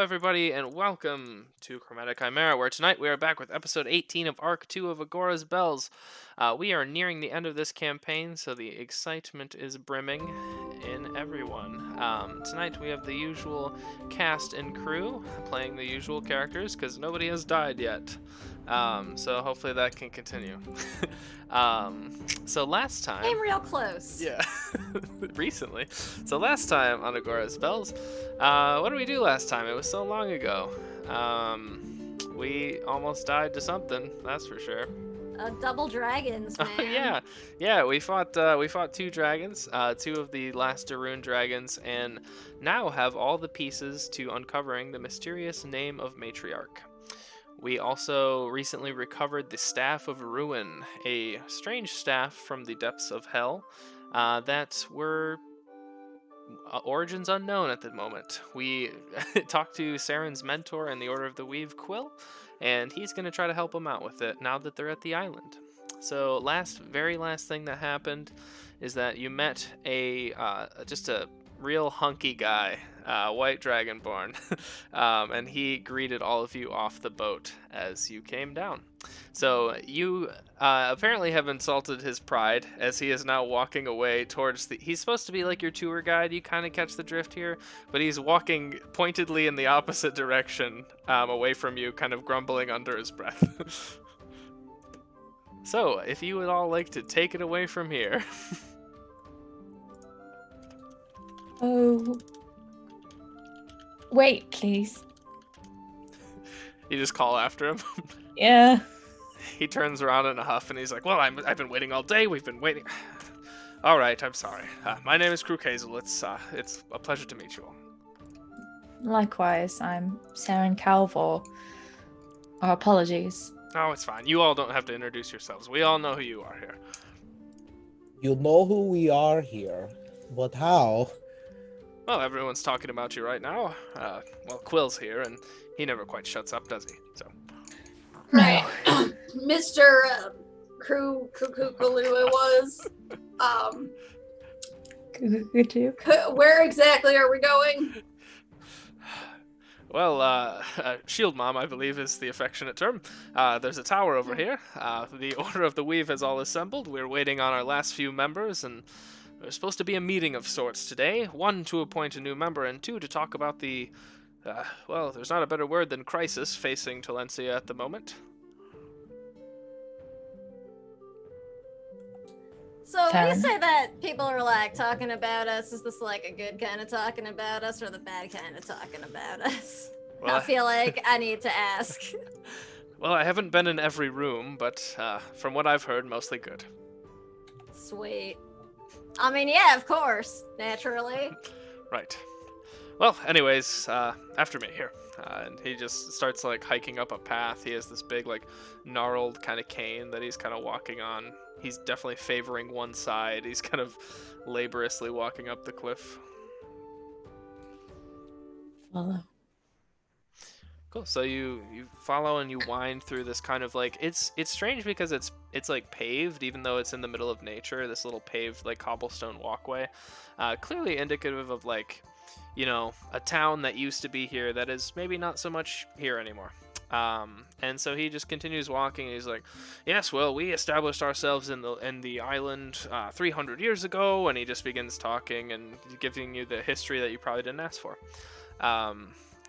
everybody, and welcome to Chromatic Chimera, where tonight we are back with episode 18 of Arc 2 of Agora's Bells. We are nearing the end of this campaign, so the excitement is brimming in everyone. Tonight we have the usual cast and crew playing the usual characters, because nobody has died yet. So hopefully that can continue. So last time... Came real close. Yeah, recently. So last time on Agora's Bells, what did we do last time? It was so long ago. We almost died to something, that's for sure. Double dragons, man. Yeah. We fought two dragons, two of the last Darun dragons, and now have all the pieces to uncovering the mysterious name of Matriarch. We also recently recovered the Staff of Ruin, a strange staff from the depths of hell that were origins unknown at the moment. We talked to Saren's mentor in the Order of the Weave, Quill, and he's going to try to help them out with it now that they're at the island. So very last thing that happened is that you met just a real hunky guy, white dragonborn, and he greeted all of you off the boat as you came down. So you apparently have insulted his pride, as he is now walking away towards he's supposed to be like your tour guide, you kind of catch the drift here, but he's walking pointedly in the opposite direction, away from you, kind of grumbling under his breath. So, if you would all like to take it away from here. Oh. Wait, please. You just call after him. Yeah. He turns around in a huff and he's like, well, I've been waiting all day. We've been waiting. All right, I'm sorry. My name is Kruk Hazel. It's a pleasure to meet you all. Likewise, I'm Saren Calvor. Our apologies. Oh, it's fine. You all don't have to introduce yourselves. We all know who you are here. You know who we are here, but how? Well, everyone's talking about you right now. Well, Quill's here, and he never quite shuts up, does he? So. Right. Mr. Kukulua was. Where exactly are we going? Well, Shield Mom, I believe, is the affectionate term. There's a tower over here. The Order of the Weave has all assembled. We're waiting on our last few members, and there's supposed to be a meeting of sorts today. 1, to appoint a new member, and 2, to talk about the, well, there's not a better word than crisis facing Talencia at the moment. So when you say that people are like talking about us, is this like a good kind of talking about us or the bad kind of talking about us? Well, I feel like I need to ask. Well, I haven't been in every room, but from what I've heard, mostly good. Sweet. I mean, yeah, of course, naturally. Right. Well, anyways, after me, here. And he just starts, like, hiking up a path. He has this big, like, gnarled kind of cane that he's kind of walking on. He's definitely favoring one side. He's kind of laboriously walking up the cliff. Follow. Cool. So you follow and you wind through this kind of like it's strange because it's like paved, even though it's in the middle of nature. This little paved like cobblestone walkway, clearly indicative of like, you know, a town that used to be here that is maybe not so much here anymore. And so he just continues walking. And he's like, yes, well, we established ourselves in the island 300 years ago, and he just begins talking and giving you the history that you probably didn't ask for.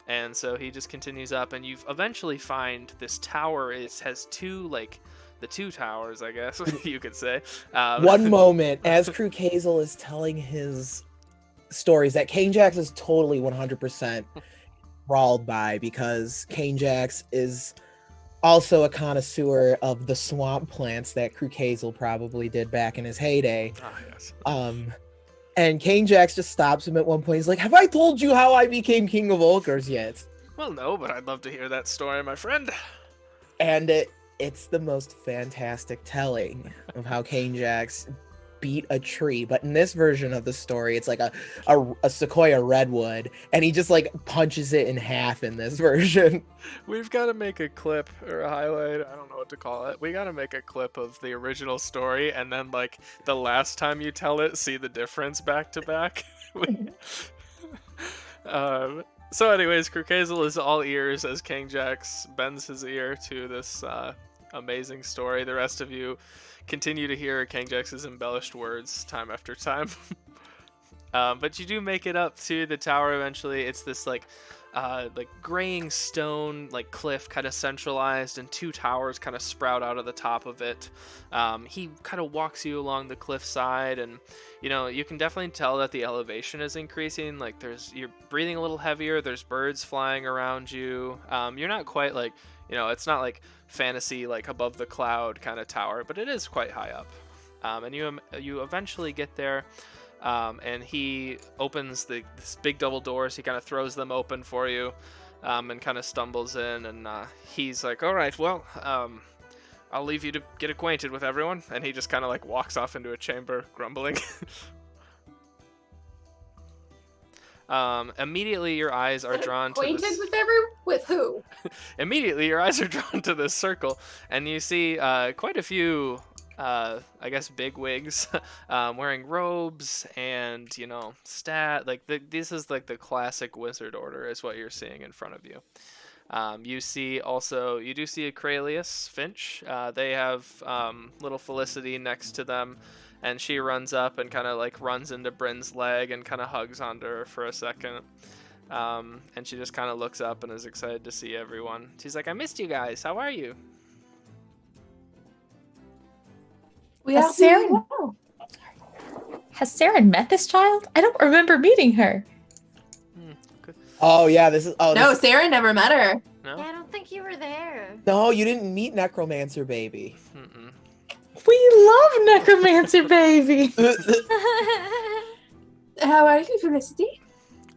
And so he just continues up, and you eventually find this tower has two, like, the two towers, I guess you could say. One moment, as Kruk Hazel is telling his stories that Kane Jax is totally 100% enthralled by, because Kane Jax is also a connoisseur of the swamp plants that Kruk Hazel probably did back in his heyday. Ah, yes. And Kane Jax just stops him at one point. He's like, have I told you how I became King of Ulkers yet? Well, no, but I'd love to hear that story, my friend. And it's the most fantastic telling of how Kane Jax beat a tree. But in this version of the story, it's like a sequoia redwood, and he just like punches it in half in this version. We've got to make a clip or a highlight. I don't know what to call it. We got to make a clip of the original story, and then like the last time you tell it, see the difference back to back. So anyways, Crookhazel is all ears as King Jax bends his ear to this amazing story. The rest of you continue to hear King Jax's embellished words time after time. But you do make it up to the tower eventually. It's this like graying stone like cliff, kind of centralized, and two towers kind of sprout out of the top of it. He kind of walks you along the cliff side, and you can definitely tell that the elevation is increasing. Like you're breathing a little heavier. There's birds flying around you. You're not quite like it's not like fantasy like above the cloud kind of tower, but it is quite high up. And you eventually get there. And he opens this big double doors. He kind of throws them open for you, and kind of stumbles in. And he's like, "All right, well, I'll leave you to get acquainted with everyone." And he just kind of like walks off into a chamber, grumbling. Immediately, your eyes are drawn to this. With who? Immediately, your eyes are drawn to this circle, and you see quite a few. I guess big wigs, wearing robes and this is like the classic wizard order is what you're seeing in front of you. You do see a Cralius Finch. They have little Felicity next to them, and she runs up and kind of like runs into Bryn's leg and kind of hugs onto her for a second. And she just kind of looks up and is excited to see everyone. She's like, "I missed you guys. How are you?" Has Saren met this child? I don't remember meeting her. Oh yeah, this is. Oh no, Saren never met her. No? Yeah, I don't think you were there. No, you didn't meet Necromancer Baby. Mm-mm. We love Necromancer Baby. How are you, Felicity?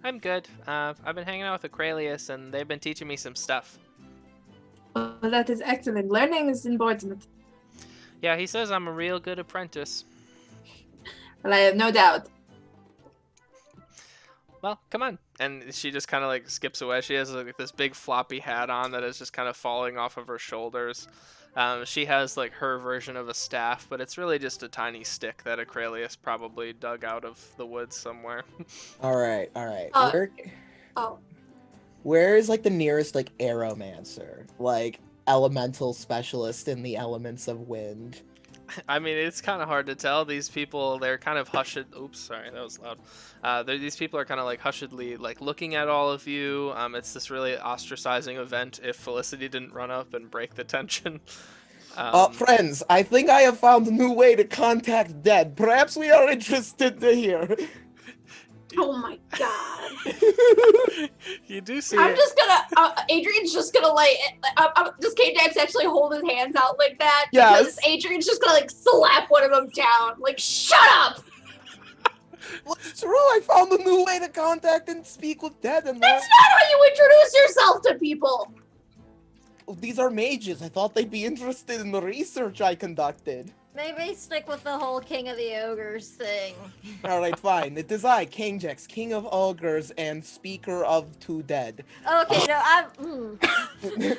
I'm good. I've been hanging out with Acralius, and they've been teaching me some stuff. Well, that is excellent. Learning is important. Yeah, he says I'm a real good apprentice. Well, I have no doubt. Well, come on. And she just kind of like skips away. She has like this big floppy hat on that is just kind of falling off of her shoulders. She has like her version of a staff, but it's really just a tiny stick that Acralius probably dug out of the woods somewhere. All right. Where is like the nearest like Aeromancer, like elemental specialist in the elements of wind? I mean, it's kind of hard to tell. These people, they're kind of hushed. Oops, sorry, that was loud. These people are kind of like hushedly, like looking at all of you. It's this really ostracizing event if Felicity didn't run up and break the tension. Friends, I think I have found a new way to contact dead. Perhaps we are interested to hear. Oh my god. You do see I'm just gonna, Adrian's just gonna like, does K-Jax actually hold his hands out like that? Yes. Because Adrian's just gonna like slap one of them down. Like, shut up! Well, it's true, I found a new way to contact and speak with dead. And That's not how you introduce yourself to people! These are mages. I thought they'd be interested in the research I conducted. Maybe stick with the whole King of the Ogres thing. Alright, fine. It is I, King Jax, King of Ogres and Speaker of Two Dead. Okay, no, I'm...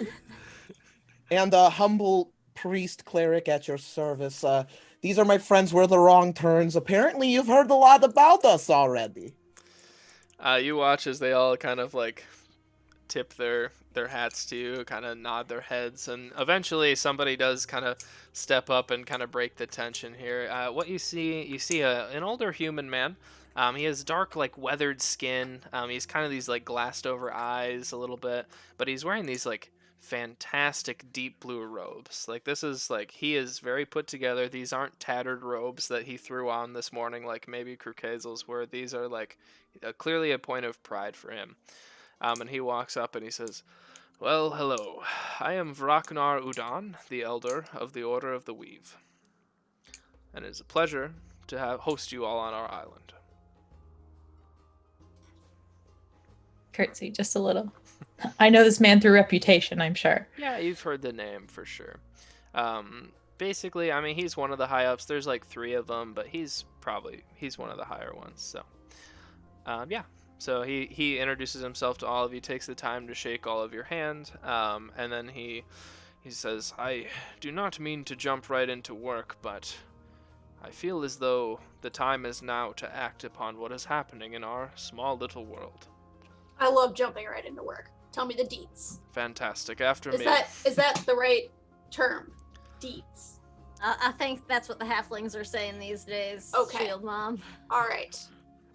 And a humble priest cleric at your service. These are my friends. We're the Wrong Turns. Apparently you've heard a lot about us already. You watch as they all kind of like tip their hats to you, kind of nod their heads, and eventually somebody does kind of step up and kind of break the tension here. What you see an older human man. He has dark, like, weathered skin. He's kind of these, like, glassed over eyes a little bit, but he's wearing these, like, fantastic deep blue robes. Like, this is, like, he is very put together. These aren't tattered robes that he threw on this morning like maybe Crookhazel's were. These are, like, clearly a point of pride for him. And he walks up and he says, "Well, hello. I am Vraknar Udan, the Elder of the Order of the Weave. And it is a pleasure to host you all on our island." Curtsy, just a little. I know this man through reputation, I'm sure. Yeah, you've heard the name for sure. Basically, I mean, he's one of the high-ups. There's like 3 of them, but he's one of the higher ones. So, yeah. So he introduces himself to all of you, takes the time to shake all of your hand, and then he says, "I do not mean to jump right into work, but I feel as though the time is now to act upon what is happening in our small little world." I love jumping right into work. Tell me the deets. Fantastic. After me. Is that the right term? Deets. I think that's what the halflings are saying these days. Okay. Shield Mom. All right.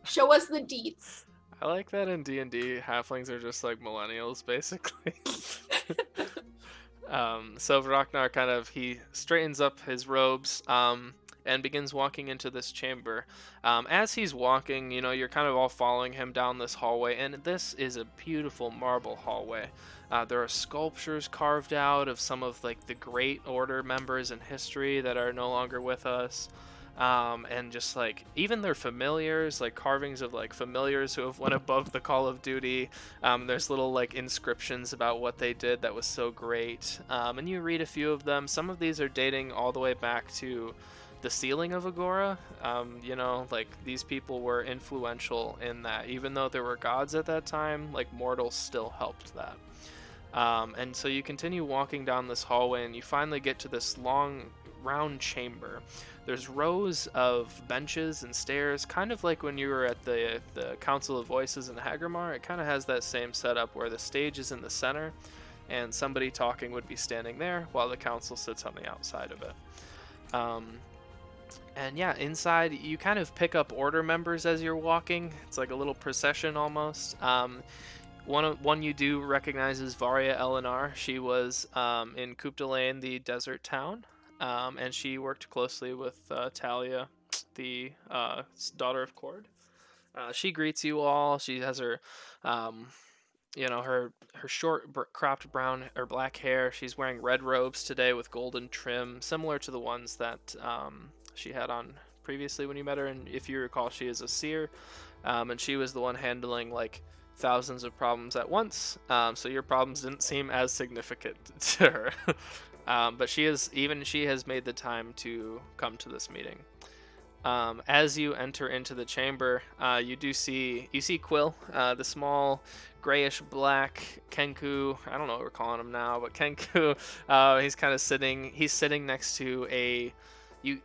Show us the deets. I like that in D&D, halflings are just like millennials, basically. So Ragnar he straightens up his robes and begins walking into this chamber. As he's walking, you're kind of all following him down this hallway, and this is a beautiful marble hallway. There are sculptures carved out of some of like the Great Order members in history that are no longer with us. And just like even their familiars, like carvings of like familiars who have went above the call of duty. There's little like inscriptions about what they did that was so great. And you read a few of them. Some of these are dating all the way back to the sealing of Agora. Like these people were influential in that. Even though there were gods at that time, like mortals still helped that. And so you continue walking down this hallway and you finally get to this long round chamber. There's rows of benches and stairs, kind of like when you were at the Council of Voices in Hagermar. It kind of has that same setup where the stage is in the center and somebody talking would be standing there while the council sits on the outside of it. And yeah, inside you kind of pick up order members as you're walking. It's like a little procession almost. One you do recognize is Varia Elenar. She was in Kupdalain, the desert town. And she worked closely with Talia, the daughter of Cord. She greets you all. She has her, her short cropped brown or black hair. She's wearing red robes today with golden trim, similar to the ones that she had on previously when you met her. And if you recall, she is a seer, and she was the one handling like thousands of problems at once. So your problems didn't seem as significant to her. But she has made the time to come to this meeting. As you enter into the chamber, you see Quill, the small grayish black Kenku. I don't know what we're calling him now, but Kenku. He's kind of sitting next to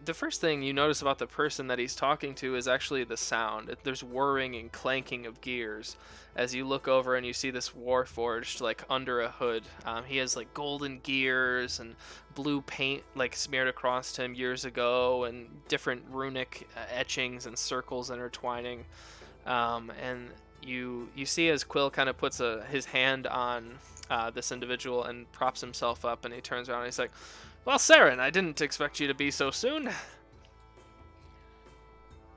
the first thing you notice about the person that he's talking to is actually the sound. There's whirring and clanking of gears as you look over and you see this Warforged like under a hood. He has like golden gears and blue paint like smeared across him years ago and different runic etchings and circles intertwining. And you see as Quill kind of puts his hand on this individual and props himself up, and he turns around and he's like, "Well, Saren, I didn't expect you to be so soon."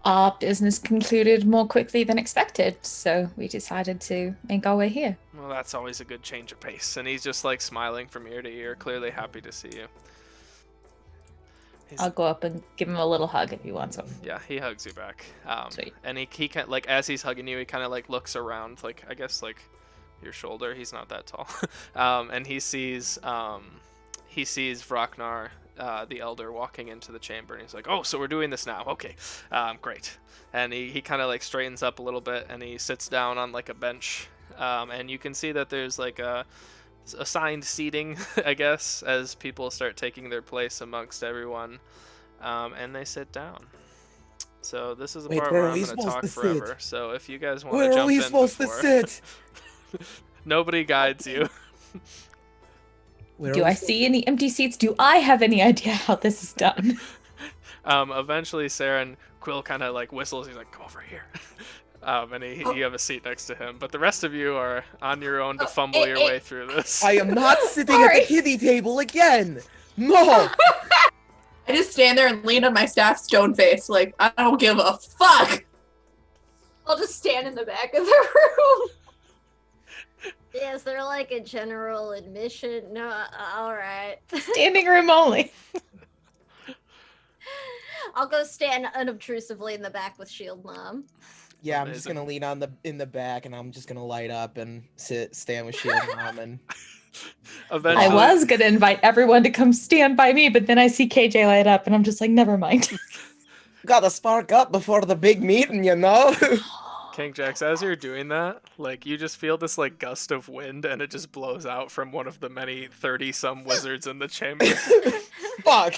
Our business concluded more quickly than expected, so we decided to make our way here. Well, that's always a good change of pace. And he's just like smiling from ear to ear, clearly happy to see you. I'll go up and give him a little hug if he wants one. Yeah, he hugs you back. Sweet. And he kind like as he's hugging you, he kind of like looks around, like I guess like your shoulder. He's not that tall, and he sees Vraknar, the elder, walking into the chamber, and he's like, "Oh, so we're doing this now? Okay, great." And he kind of like straightens up a little bit, and he sits down on like a bench, and you can see that there's like assigned seating, I guess, as people start taking their place amongst everyone, and they sit down. So this is the part where I'm going to talk forever. So if you guys want to jump in, where are we supposed to sit? Nobody guides you. Do I see any empty seats? Do I have any idea how this is done? Eventually, Saren, Quill kind of like whistles. He's like, "Go over here." And you have a seat next to him. But the rest of you are on your own to fumble your way through this. I am not sitting at the kiddie table again. No. I just stand there and lean on my staff, stone face, like I don't give a fuck. I'll just stand in the back of the room. Yeah, is there like a general admission? No, all right. Standing room only. I'll go stand unobtrusively in the back with Shield Mom. Yeah, I'm just gonna lean in the back, and I'm just gonna light up and stand with Shield Mom. And I was gonna invite everyone to come stand by me, but then I see KJ light up, and I'm just like, never mind. Gotta spark up before the big meeting, you know. King Jax, as you're doing that, like you just feel this like gust of wind, and it just blows out from one of the many 30-some wizards in the chamber. Fuck!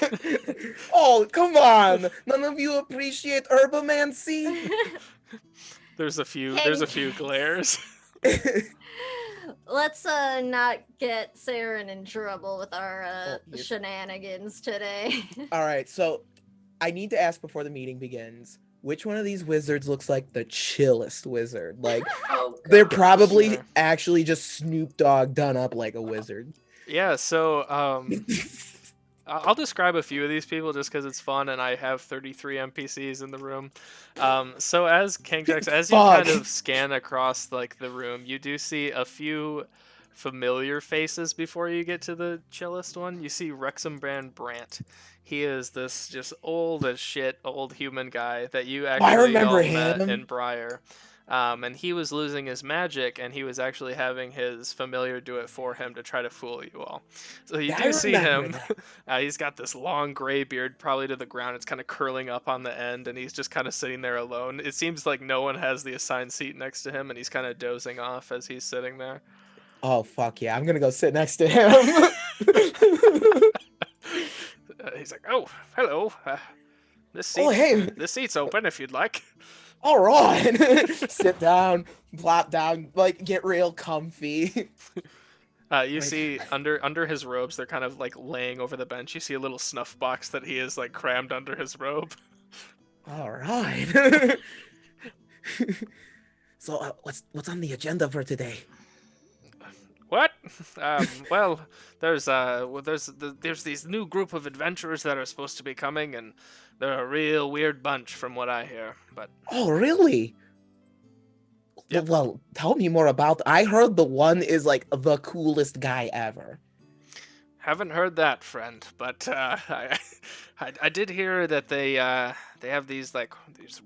Oh, come on! None of you appreciate herbomancy? There's a few glares. Let's not get Saren in trouble with our shenanigans today. All right, so I need to ask before the meeting begins. Which one of these wizards looks like the chillest wizard? Like, they're probably actually just Snoop Dogg done up like a wizard. Yeah, so I'll describe a few of these people just because it's fun, and I have 33 NPCs in the room. So as Kangjax, as you kind of scan across like the room, you do see a few familiar faces before you get to the chillest one. You see Rexambrand Brant. He is this just old as shit old human guy that you actually all met in Briar. And he was losing his magic, and he was actually having his familiar do it for him to try to fool you all. So you do see him. He's got this long gray beard, probably to the ground. It's kind of curling up on the end, and he's just kind of sitting there alone. It seems like no one has the assigned seat next to him, and he's kind of dozing off as he's sitting there. Oh, fuck yeah. I'm going to go sit next to him. He's like, oh, hello. This seat's open if you'd like. All right. Sit down, plop down, like get real comfy. You see under his robes, they're kind of like laying over the bench. You see a little snuff box that he is like crammed under his robe. All right. So what's on the agenda for today? What? Well, there's these new group of adventurers that are supposed to be coming, and they're a real weird bunch from what I hear. But oh, really? Yep. Well, tell me more about. I heard the one is like the coolest guy ever. Haven't heard that, friend, but I did hear that they have these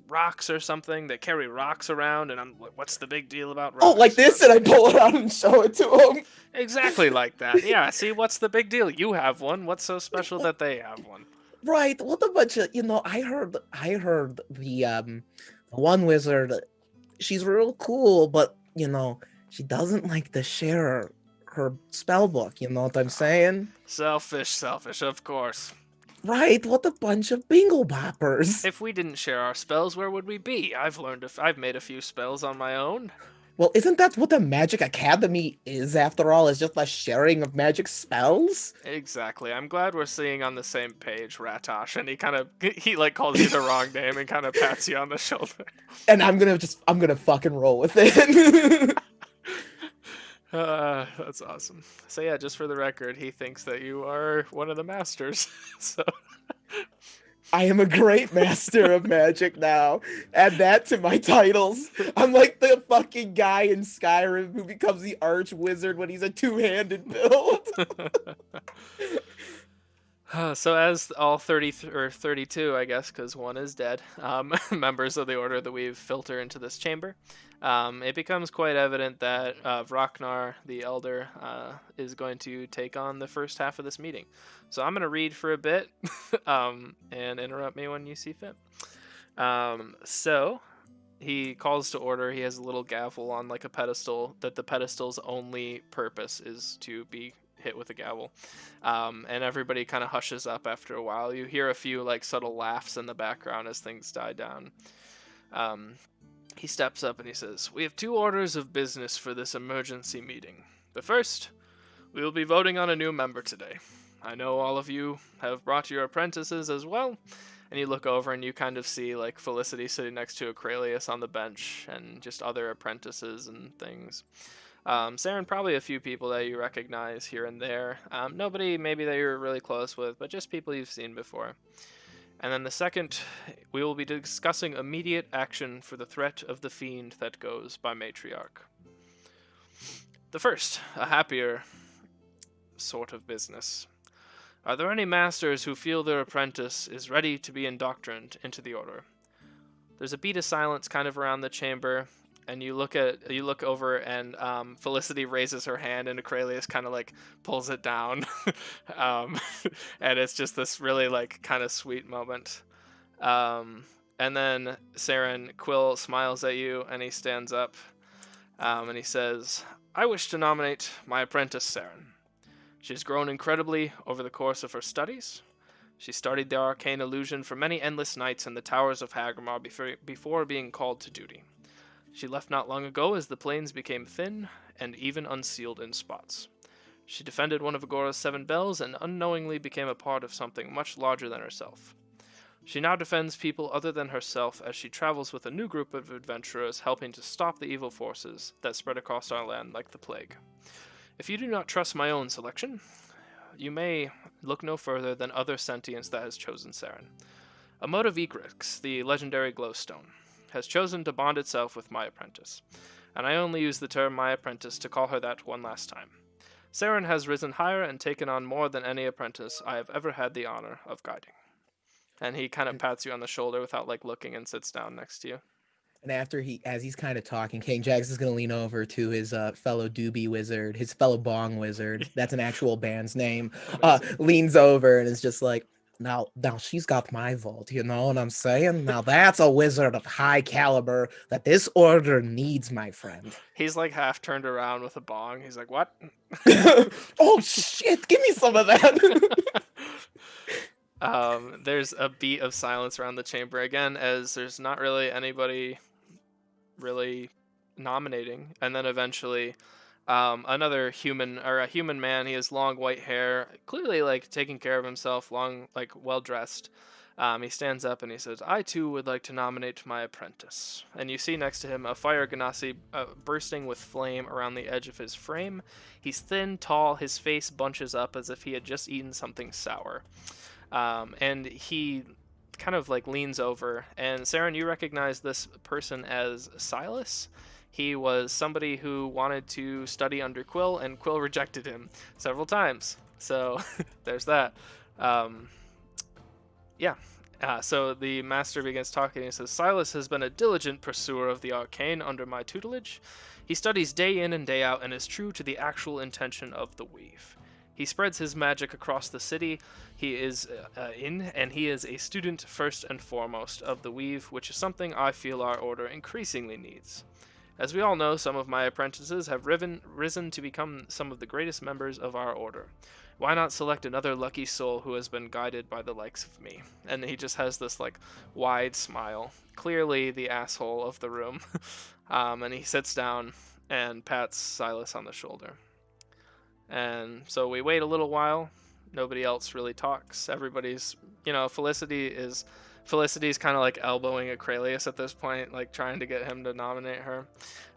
rocks or something. They carry rocks around, and I'm like, what's the big deal about rocks? Oh, like this, and I pull it out and show it to him. Exactly like that. Yeah. See, what's the big deal? You have one. What's so special that they have one? Right. What a bunch of I heard the one wizard. She's real cool, but she doesn't like to share her spell book. You know what I'm saying? Selfish, of course. Right, what a bunch of bingle boppers. If we didn't share our spells, where would we be? I've made a few spells on my own. Well, isn't that what the Magic Academy is, after all? Is just a sharing of magic spells? Exactly. I'm glad we're seeing on the same page, Ratosh. And he calls you the wrong name and kind of pats you on the shoulder. And I'm gonna fucking roll with it. That's awesome. So yeah, just for the record, he thinks that you are one of the masters. So I am a great master of magic now. Add that to my titles. I'm like the fucking guy in Skyrim who becomes the arch wizard when he's a two-handed build. So as all 32, I guess, because one is dead, members of the Order that we've filtered into this chamber, it becomes quite evident that Vraknar, the Elder, is going to take on the first half of this meeting. So I'm going to read for a bit and interrupt me when you see fit. So he calls to order. He has a little gavel on like a pedestal that the pedestal's only purpose is to be hit with a gavel. And everybody kind of hushes up after a while. You hear a few like subtle laughs in the background as things die down. He steps up and he says, "We have 2 orders of business for this emergency meeting. The first, we will be voting on a new member today. I know all of you have brought your apprentices as well." And you look over and you kind of see like Felicity sitting next to Acrelius on the bench and just other apprentices and things. Saren, probably a few people that you recognize here and there. Nobody maybe that you're really close with, but just people you've seen before. And then the second, we will be discussing immediate action for the threat of the fiend that goes by Matriarch. The first, a happier sort of business. Are there any masters who feel their apprentice is ready to be indoctrined into the order? There's a beat of silence kind of around the chamber, and you look over, and Felicity raises her hand, and Acrelius kind of like pulls it down, and it's just this really like kind of sweet moment. And then Saren, Quill smiles at you, and he stands up, and he says, "I wish to nominate my apprentice, Saren. She's grown incredibly over the course of her studies. She studied the arcane illusion for many endless nights in the towers of Hagamar before being called to duty. She left not long ago as the plains became thin and even unsealed in spots. She defended one of Agora's 7 bells and unknowingly became a part of something much larger than herself. She now defends people other than herself as she travels with a new group of adventurers helping to stop the evil forces that spread across our land like the plague. If you do not trust my own selection, you may look no further than other sentience that has chosen Saren. A mode of Egrix, the legendary glowstone, has chosen to bond itself with my apprentice, and I only use the term my apprentice to call her that one last time. Saren has risen higher and taken on more than any apprentice I have ever had the honor of guiding. And he kind of pats you on the shoulder without looking and sits down next to you. And as he's kind of talking, King Jax is going to lean over to his fellow doobie wizard, his fellow bong wizard. That's an actual band's name. Leans over and is just like, now she's got my vote. You know what I'm saying? Now that's a wizard of high caliber that this order needs, my friend. He's half turned around with a bong. He's like, what? Oh shit! Give me some of that. There's a beat of silence around the chamber again, as there's not really anybody really nominating. And then eventually, another human man. He has long white hair, clearly taking care of himself, long, well dressed. He stands up and he says, "I too would like to nominate my apprentice." And you see next to him a fire ganassi bursting with flame around the edge of his frame. He's thin, tall. His face bunches up as if he had just eaten something sour. And he kind of leans over, and Saren, you recognize this person as Silas. He was somebody who wanted to study under Quill, and Quill rejected him several times. So there's that. So the master begins talking. He says, "Silas has been a diligent pursuer of the arcane under my tutelage. He studies day in and day out and is true to the actual intention of the weave. He spreads his magic across the city he is and he is a student first and foremost of the weave, which is something I feel our order increasingly needs. As we all know, some of my apprentices have risen to become some of the greatest members of our order. Why not select another lucky soul who has been guided by the likes of me?" And he just has this wide smile, clearly the asshole of the room. And he sits down and pats Silas on the shoulder. And so we wait a little while. Nobody else really talks. Everybody's, Felicity's kind of elbowing Acrelius at this point, trying to get him to nominate her.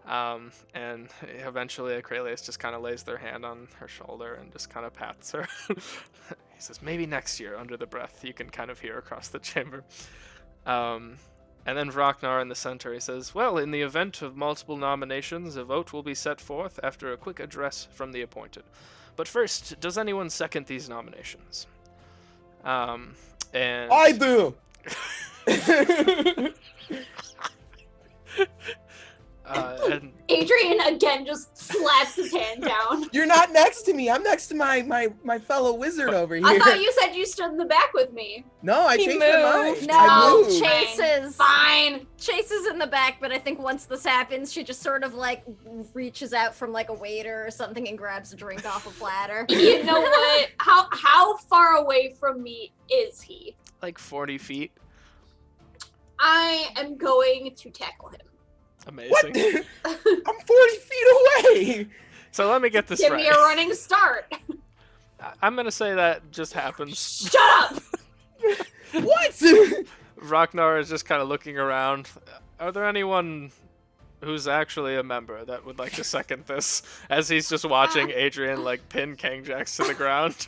And eventually Acrelius just kind of lays their hand on her shoulder and just kind of pats her. He says, "Maybe next year," under the breath. You can kind of hear across the chamber. And then Vraknar in the center, he says, "Well, in the event of multiple nominations, a vote will be set forth after a quick address from the appointed. But first, does anyone second these nominations?" And I do! And Adrian again just slaps his hand down. You're not next to me. I'm next to my fellow wizard over here. I thought you said you stood in the back with me. No, I changed my mind. No, I moved. Fine. Chase is in the back, but I think once this happens, she just sort of reaches out from a waiter or something and grabs a drink off a platter. You know what? How far away from me is he? 40 feet. I am going to tackle him. Amazing. What? I'm 40 feet away. So let me get this Give right. me a running start. I'm going to say that just happens. Shut up! What? Ragnar is just kind of looking around. Are there anyone who's actually a member that would like to second this? As he's just watching Adrian pin Kangjax to the ground.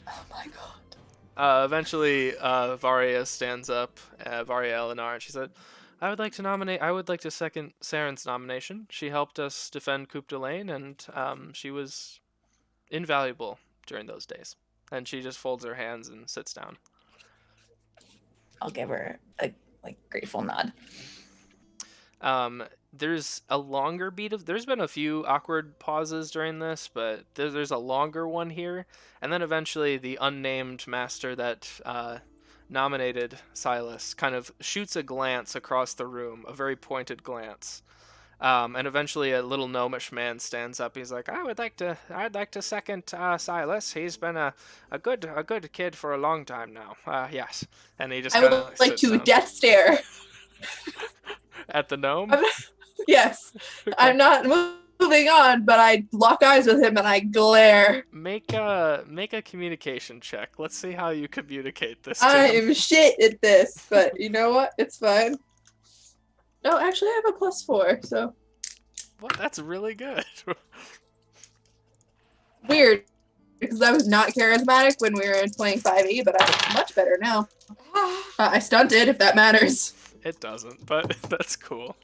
Oh my god. Eventually, Varia stands up, Varia Eleanor, and she said, I would like to second Saren's nomination. She helped us defend Coupe de Lane, and she was invaluable during those days. And she just folds her hands and sits down. I'll give her a grateful nod. There's a longer beat of... There's been a few awkward pauses during this, but there's a longer one here. And then eventually the unnamed master that nominated Silas kind of shoots a glance across the room, a very pointed glance. And eventually a little gnomish man stands up. He's like, I'd like to second Silas. He's been a good kid for a long time now. Yes. And he just I would like to down. death stare. At the gnome? Yes. I'm not moving on, but I lock eyes with him and I glare. Make a communication check. Let's see how you communicate this to I him. am shit at this, but you know what? It's fine. No, actually, I have a +4, so. What? That's really good. Weird, because I was not charismatic when we were playing 5e, but I'm much better now. I stunted, if that matters. It doesn't, but that's cool.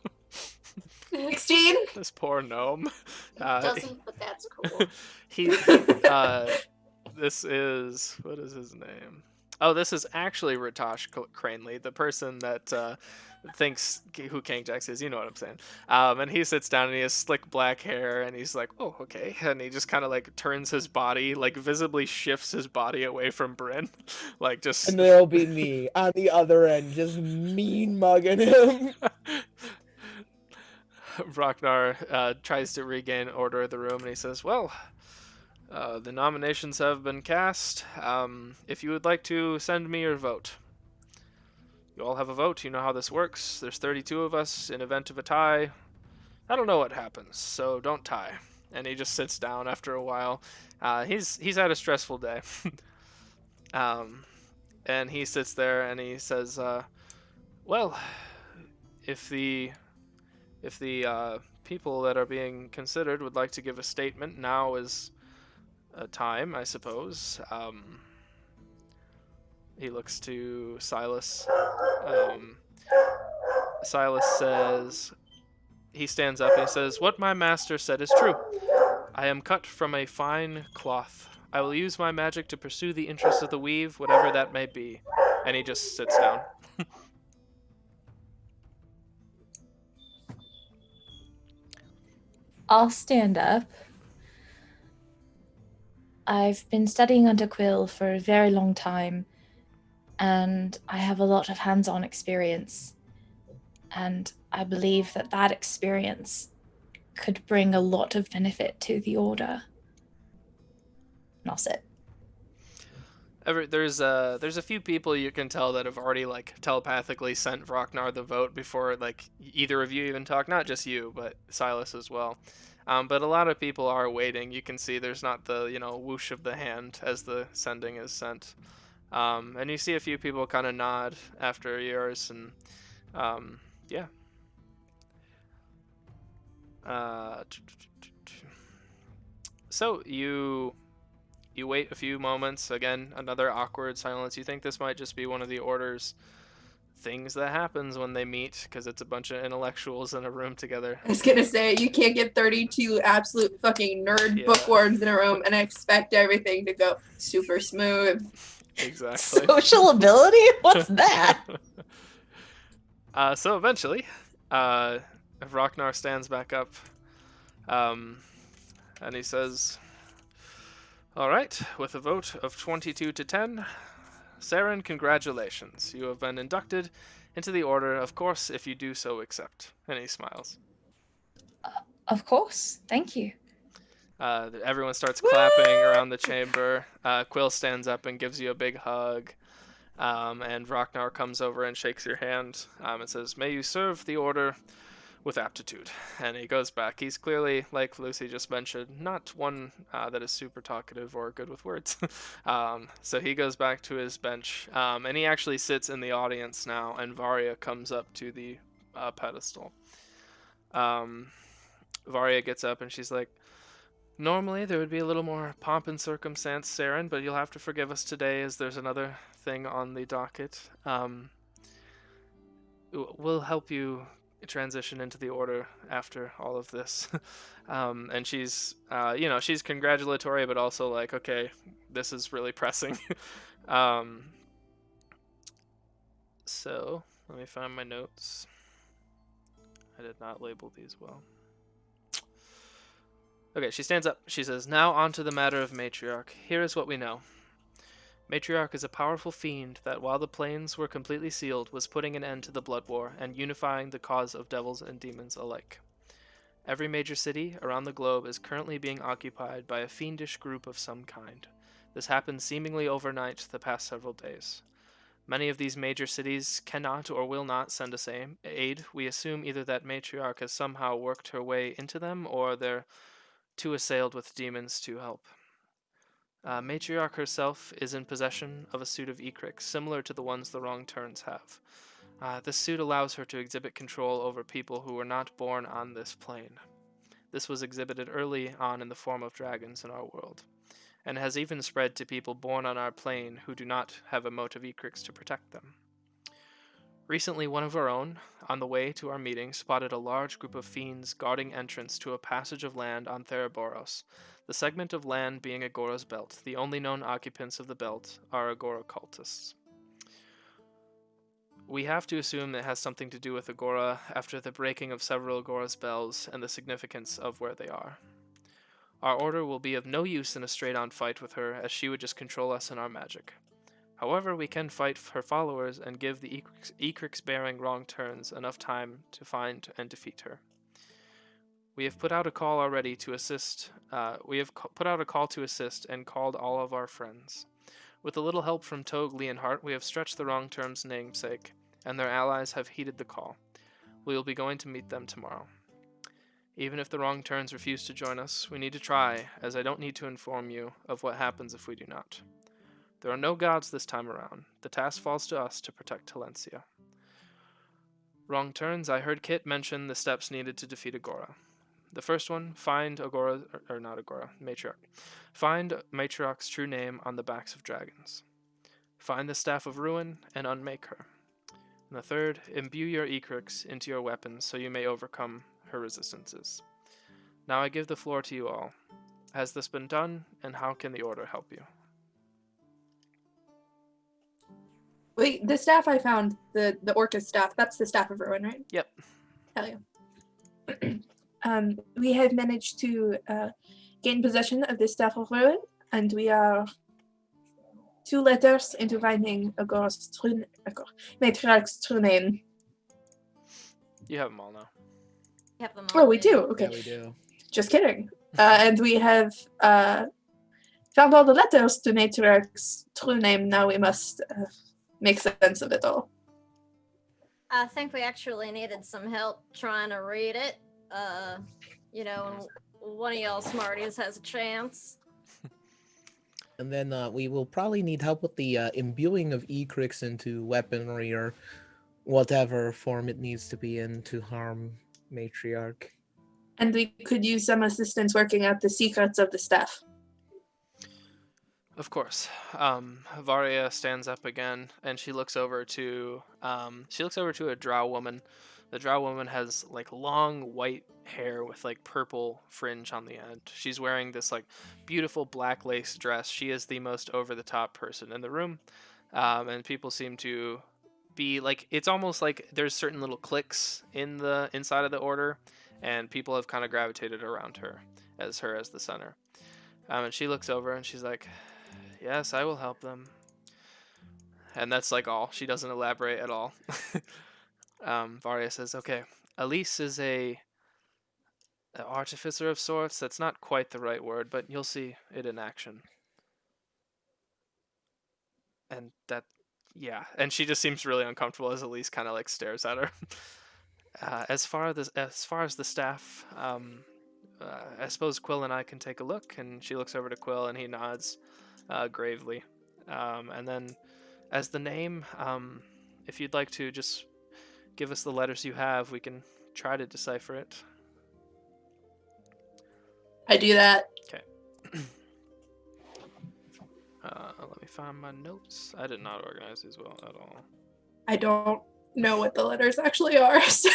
16? This poor gnome. Doesn't, but that's cool. This is, what is his name? Oh, this is actually Ratosh Cranley, the person that thinks who Kangjax is. You know what I'm saying. And he sits down and he has slick black hair and he's like, oh, okay. And he just kind of like turns his body, like visibly shifts his body away from Bryn. Like just. And there'll be me on the other end, just mean mugging him. Ragnar tries to regain order of the room and he says, well, the nominations have been cast. If you would like to send me your vote. You all have a vote. You know how this works. There's 32 of us. In event of a tie, I don't know what happens, so don't tie. And he just sits down after a while. He's had a stressful day. And he sits there and he says, well, if the people that are being considered would like to give a statement, now is a time, I suppose. He looks to Silas. Silas says, he stands up and he says, what my master said is true. I am cut from a fine cloth. I will use my magic to pursue the interests of the weave, whatever that may be. And he just sits down. I'll stand up. I've been studying under Quill for a very long time, and I have a lot of hands-on experience. And I believe that that experience could bring a lot of benefit to the Order. And I'll sit. There's a few people you can tell that have already like telepathically sent Ragnar the vote before like either of you even talk, not just you, but Silas as well. But a lot of people are waiting. You can see there's not the whoosh of the hand as the sending is sent, and you see a few people kind of nod after yours, and yeah. So you wait a few moments. Again, another awkward silence. You think this might just be one of the Order's things that happens when they meet, because it's a bunch of intellectuals in a room together. I was gonna say, you can't get 32 absolute fucking nerd bookworms in a room and expect everything to go super smooth. Exactly. Social ability? What's that? So eventually, Ragnar stands back up, and he says, all right, with a vote of 22 to 10, Saren, congratulations. You have been inducted into the Order, of course, if you do so accept. And he smiles. Of course. Thank you. Everyone starts clapping around the chamber. Quill stands up and gives you a big hug. And Ragnar comes over and shakes your hand and says, may you serve the Order with aptitude. And he goes back. He's clearly, like Lucy just mentioned, not one that is super talkative or good with words. So he goes back to his bench, and he actually sits in the audience now, and Varia comes up to the pedestal. Varia gets up and she's like, normally there would be a little more pomp and circumstance, Saren, but you'll have to forgive us today as there's another thing on the docket. We'll help you transition into the Order after all of this. And she's she's congratulatory, but also like, okay, this is really pressing. So let me find my notes. I did not label these well. Okay, she stands up. She says, now on to the matter of Matriarch. Here is what we know. Matriarch is a powerful fiend that, while the plains were completely sealed, was putting an end to the blood war and unifying the cause of devils and demons alike. Every major city around the globe is currently being occupied by a fiendish group of some kind. This happened seemingly overnight the past several days. Many of these major cities cannot or will not send us aid. We assume either that Matriarch has somehow worked her way into them, or they're too assailed with demons to help. Matriarch herself is in possession of a suit of Ecrix, similar to the ones the Wrong Turns have. This suit allows her to exhibit control over people who were not born on this plane. This was exhibited early on in the form of dragons in our world, and has even spread to people born on our plane who do not have a mote of Ecrix to protect them. Recently, one of our own, on the way to our meeting, spotted a large group of fiends guarding entrance to a passage of land on Theroboros, the segment of land being Agora's belt. The only known occupants of the belt are Agora cultists. We have to assume that it has something to do with Agora after the breaking of several Agora spells and the significance of where they are. Our order will be of no use in a straight-on fight with her, as she would just control us in our magic. However, we can fight her followers and give the Ecrix-bearing Wrong Turns enough time to find and defeat her. We have put out a call already to assist. Put out a call to assist and called all of our friends. With a little help from Togue, Leonhart, we have stretched the Wrong Turns' namesake, and their allies have heeded the call. We will be going to meet them tomorrow. Even if the Wrong Turns refuse to join us, we need to try, as I don't need to inform you of what happens if we do not. There are no gods this time around. The task falls to us to protect Telencia. Wrong Turns, I heard Kit mention the steps needed to defeat Agora. The first one, find Agora, or not Agora, Matriarch. Find Matriarch's true name on the backs of dragons. Find the Staff of Ruin and unmake her. And the third, imbue your Ecrix into your weapons so you may overcome her resistances. Now I give the floor to you all. Has this been done, and how can the Order help you? Wait, the staff I found, the Orcus staff, that's the Staff of Ruin, right? Yep. Hell yeah. We have managed to gain possession of the Staff of Ruin, and we are 2 letters into finding Matriarch's true name. You have them all now. You have them all. Oh, we do? Okay. Yeah, we do. Just kidding. And we have found all the letters to Matriarch's true name. Now we must make sense of it all. I think we actually needed some help trying to read it. One of y'all smarties has a chance. And then we will probably need help with the imbuing of Ecrix into weaponry or whatever form it needs to be in to harm Matriarch. And we could use some assistance working out the secrets of the staff. Of course. Varia stands up again, and she looks over to a drow woman. The drow woman has like long white hair with like purple fringe on the end. She's wearing this like beautiful black lace dress. She is the most over-the-top person in the room, and people seem to be like, it's almost like there's certain little cliques in the inside of the order, and people have kind of gravitated around her as the center. And she looks over and she's like, "Yes, I will help them." And that's like all. She doesn't elaborate at all. Varia says, "Okay, Elise is an artificer of sorts. That's not quite the right word, but you'll see it in action." And that, yeah. And she just seems really uncomfortable as Elise kind of like stares at her. As far as the staff, I suppose Quill and I can take a look. And she looks over to Quill and he nods gravely. And then as the name, if you'd like to just give us the letters you have, we can try to decipher it. I do that. Okay. Let me find my notes. I did not organize these well at all. I don't know what the letters actually are. So.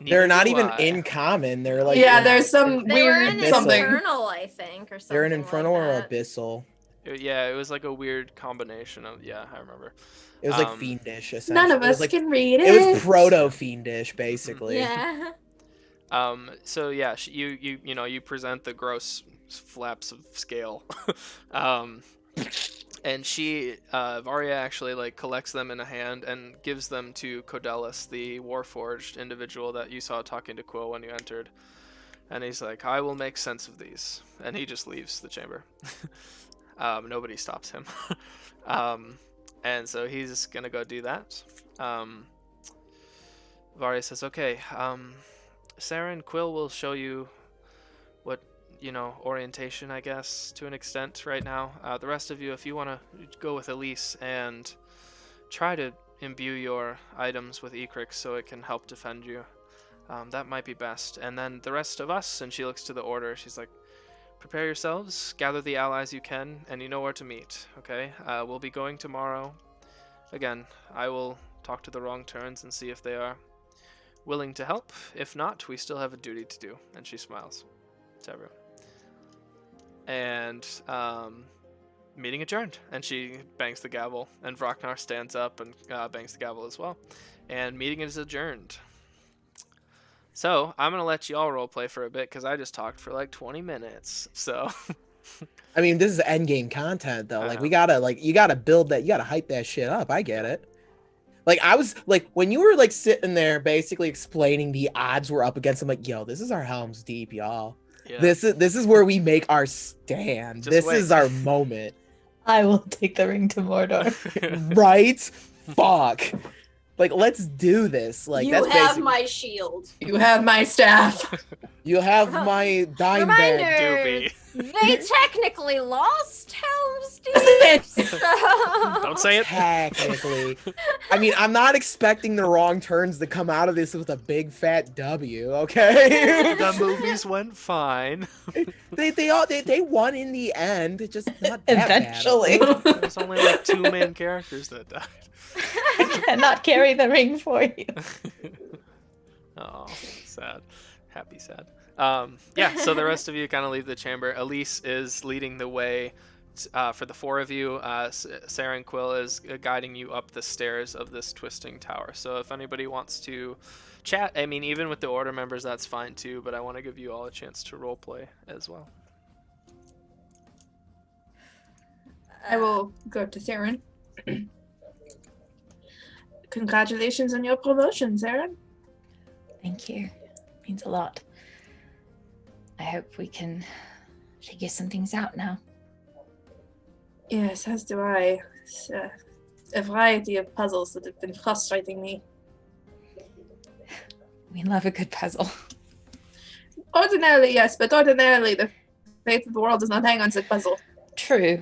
They're not even in common. They're like, yeah, there's some they weird were in something. Infernal, I think, or something. They're an infernal like or that. abyssal. Yeah, it was like a weird combination of, yeah, I remember. It was like fiendish, essentially. None of us can read it. It was proto-fiendish, basically. Yeah. So yeah, you present the gross flaps of scale. And Varia actually like collects them in a hand and gives them to Codelis, the Warforged individual that you saw talking to Quill when you entered. And he's like, "I will make sense of these." And he just leaves the chamber. Nobody stops him. And so he's gonna go do that. Varya says, okay, Sarah and Quill will show you what, orientation, I guess, to an extent right now. The rest of you, if you want to go with Elise and try to imbue your items with Ecrix so it can help defend you, that might be best. And then the rest of us, and she looks to the order, she's like, prepare yourselves, gather the allies you can, and you know where to meet, okay? We'll be going tomorrow. Again, I will talk to the Wrong Turns and see if they are willing to help. If not, we still have a duty to do. And she smiles to everyone. And meeting adjourned. And she bangs the gavel. And Vraknar stands up and bangs the gavel as well. And meeting is adjourned. So I'm gonna let you all roleplay for a bit because I just talked for like 20 minutes. So I mean, this is endgame content though. Like you gotta build that, you gotta hype that shit up. I get it. Like I was like when you were like sitting there basically explaining the odds we're up against, I'm like, yo, this is our Helm's Deep, y'all. Yeah. This is where we make our stand. Just this is our moment. I will take the ring to Mordor. Right? Fuck. Like, let's do this. Like, you that's have my shield. You have my staff. You have my dime bag. They technically lost Helm's Deep. So... Don't say it. Technically. I mean, I'm not expecting the Wrong Turns to come out of this with a big fat W, okay? The movies went fine. They won in the end. It's just not that eventually. Bad. There's only like 2 main characters that died. I cannot carry the ring for you. Oh, sad. Happy sad. Yeah, so the rest of you kind of leave the chamber. Elise is leading the way for the 4 of you. Sarah and Quill is guiding you up the stairs of this twisting tower. So if anybody wants to chat, I mean, even with the order members, that's fine too, but I want to give you all a chance to roleplay as well. I will go to Saren. Congratulations on your promotion, Saren. Thank you. It means a lot. I hope we can figure some things out now. Yes, as do I. It's a variety of puzzles that have been frustrating me. We love a good puzzle. Ordinarily, yes, but ordinarily the fate of the world does not hang on such puzzle. True.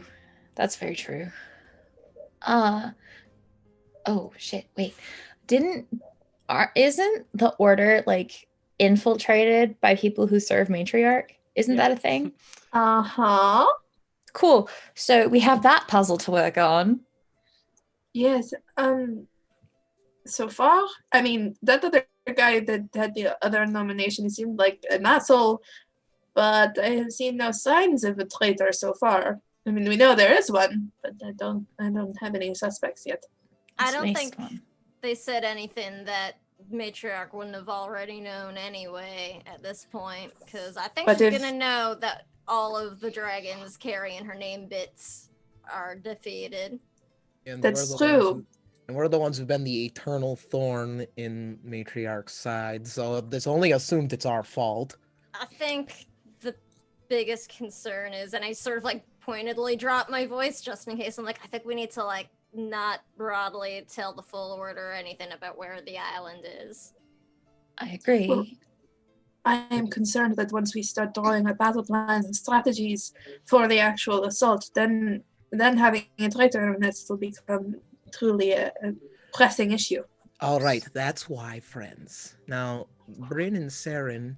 That's very true. Oh shit, wait. Isn't the order like infiltrated by people who serve matriarch? Isn't that a thing? Uh-huh. Cool. So we have that puzzle to work on. Yes. So far, I mean, that other guy that had the other nomination seemed like an asshole, but I have seen no signs of a traitor so far. I mean, we know there is one, but I don't have any suspects yet. I don't think they said anything that Matriarch wouldn't have already known anyway at this point, because I think she's gonna know that all of the dragons carrying her name bits are defeated. And that's true. And we're the ones who've been the eternal thorn in Matriarch's side, so it's only assumed it's our fault. I think the biggest concern is, and I sort of like pointedly drop my voice just in case, I'm like, I think we need to like not broadly tell the full order or anything about where the island is. I agree. Well, I am concerned that once we start drawing up battle plans and strategies for the actual assault, then having a traitor in this will become truly a pressing issue. All right, that's why, friends. Now, Bryn and Saren,